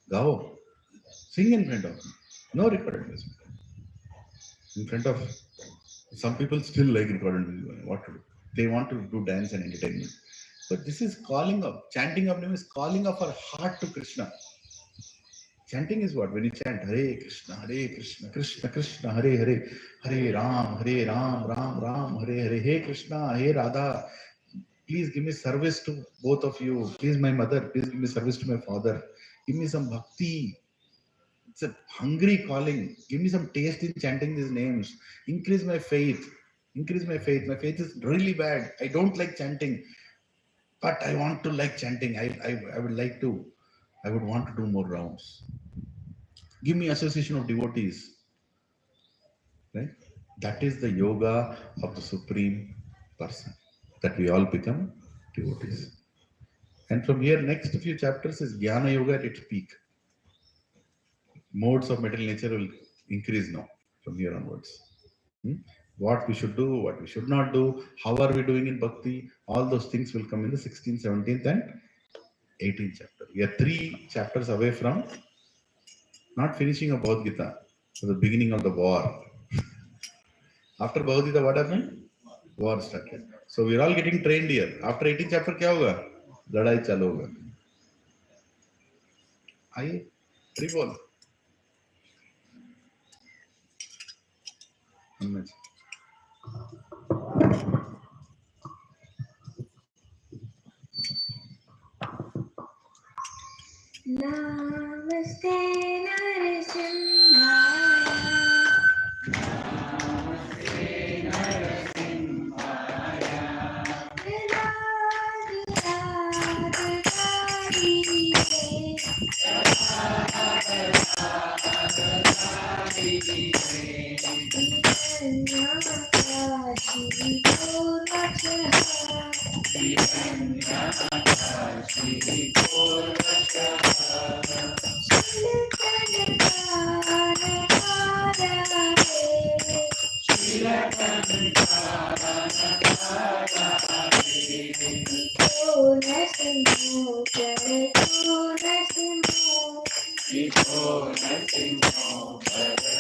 Gao. Sing in front of him. No recorded music. In front of some people still like recorded music. What to do? They want to do dance and entertainment. But this is calling up. Chanting of name is calling up our heart to Krishna. Chanting is what? When you chant Hare Krishna, Krishna Krishna, Hare Hare, Hare Ram, Ram Ram, Hare Hare, Hey Krishna, Hey Radha, please give me service to both of you. Please, my mother, please give me service to my father. Give me some bhakti. It's a hungry calling. Give me some taste in chanting these names. Increase my faith. Increase my faith. My faith is really bad. I don't like chanting, but I want to like chanting. I would like to, I would want to do more rounds. Give me association of devotees. Right? That is the yoga of the Supreme Person. That we all become devotees. And from here, next few chapters is Jnana Yoga at its peak. Modes of material nature will increase now from here onwards. What we should do, what we should not do, how are we doing in bhakti, all those things will come in the 16th, 17th, and 18th chapter. We are 3 chapters away from not finishing a Bhagavad Gita, so the beginning of the war. After Bhagavad Gita, what happened? War started. So we are all getting trained here. After 18th chapter, क्या होगा? लड़ाई चालू होगा. आइए, बोल. Namaste Narasimhaya. Namaste Narasimhaya.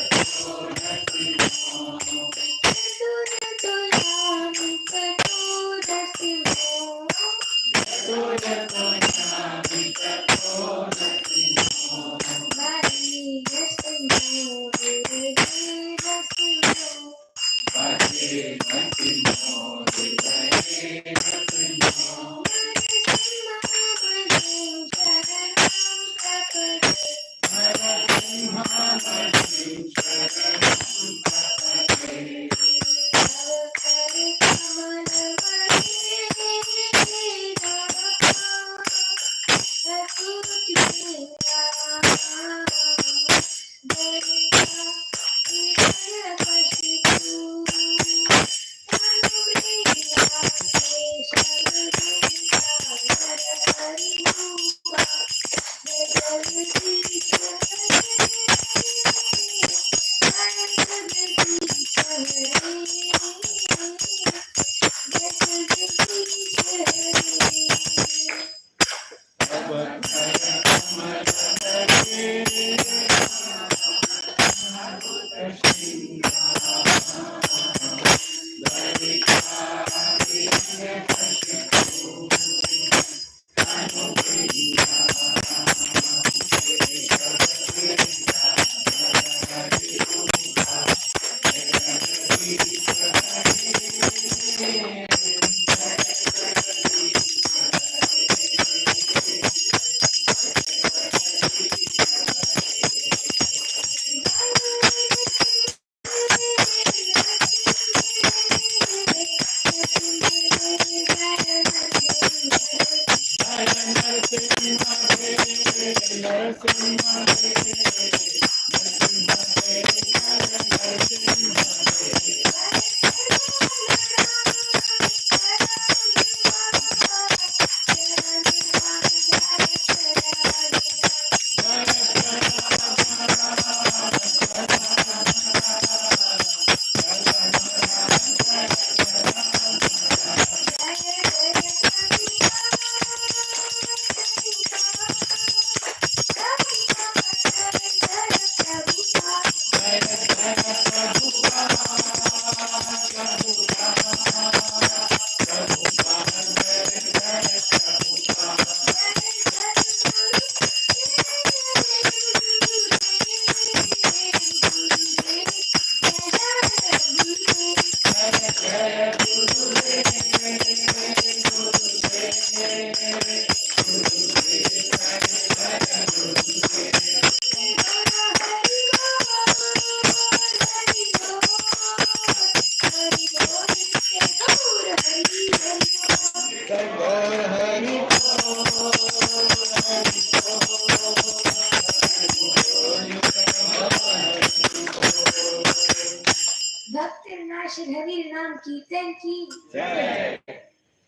भक्त नाशिक हरि नाम कीर्तन की जय।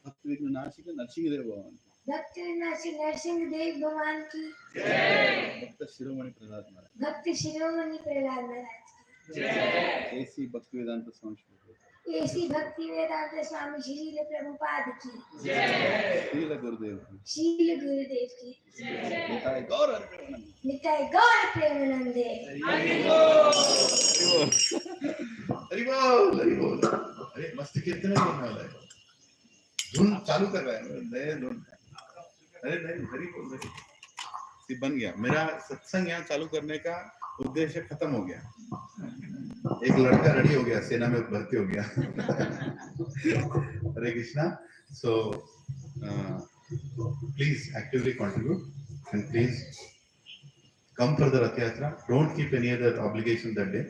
भक्त विघ्न नाशिक नरसिंह देव भगवान भक्त नाशिक नरसिंह देव भगवान की भक्त शिरोमणि प्रहलाद महाराज भक्त शिरोमणि प्रहलाद महाराज की ऐसी भक्ति वेदांत स्वामी ऐसी भक्ति वेदांत स्वामी श्रील प्रभुपाद की श्रील गुरुदेव की शील गुरुदेव की निताय गौर प्रेमानंद निताय गौर प्रेमानंदे हरि बोल हरि बोल। अरे मस्त कीर्तन बोलने वाला है, धुन चालू कर रहा है, नए धुन। अरे नहीं, हरि बोल हरि बोल। बन गया मेरा सत्संग यहाँ चालू करने का उद्देश्य खत्म हो गया। एक लड़का रेडी हो गया, सेना में भर्ती हो गया। Hare Krishna. So please actively contribute and please come for the Rath Yatra. Don't keep any other obligation that day.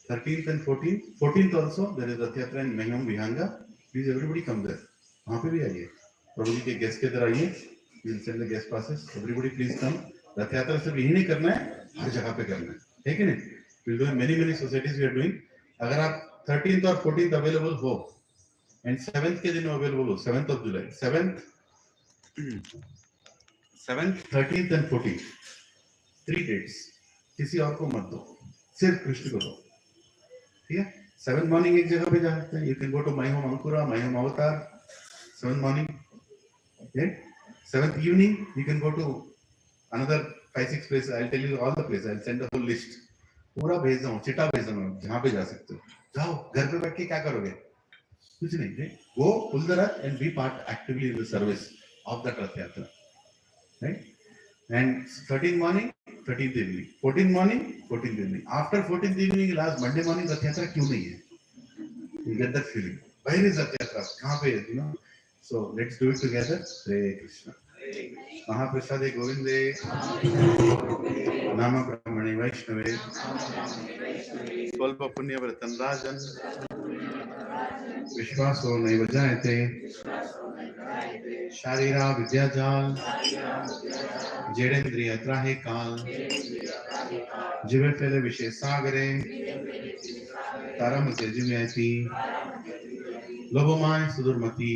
13th and 14th. 14th also there is Rath Yatra in Mahim Vihanga. Please everybody come there. वहाँ पे भी आइए, प्रभु जी के guest के तरह आइए। We'll send the guest passes. Everybody please come. रथ यात्रा सिर्फ यही नहीं करना है, हर जगह पे करना है, ठीक है नहीं? We'll do many societies we are doing. अगर आप 13th और 14th अवेलेबल हो and 7th के दिन अवेलेबल हो, 7th of July, 7th, 13th and 14th, 3 dates. किसी और को मत दो, सिर्फ कृष्ण को दो, ठीक है? 7th morning एक जगह पे जा सकते हैं. You can go to My Home Ankura, My Home Avatar. 7th morning, okay? 7th evening you can go to another 5-6 places. I'll tell you all the places. I'll send a whole list. पूरा भेज दूँ, चिटा भेज दूँ, जहाँ पे जा सकते हो जाओ। घर पे बैठ के क्या करोगे? कुछ नहीं, right? Go pull the rath and be part actively in the service of that Rath Yatra, right? And 13th morning, 13th evening, 14th morning, 14th evening. After 14th evening, last Monday morning Rath Yatra क्यों नहीं है? You get that feeling. Where is Rath Yatra? कहाँ पे है? You know? So let's do it together. Hare Krishna. महाप्रसादे गोविंदे नाम ब्रह्मणे वैष्णवे स्वल्प पुण्य व्रतं राजन् विश्वासो नैव जायते शारीरा विद्याजाल जेडेन्द्रिय त्राहे काल जीवे फैले विषय सागरे तारम तेजिम्यति लोभमाय सुदुर्मति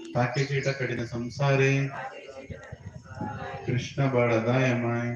ताके चेटा कठिन संसारे कृष्ण बड़दायमाय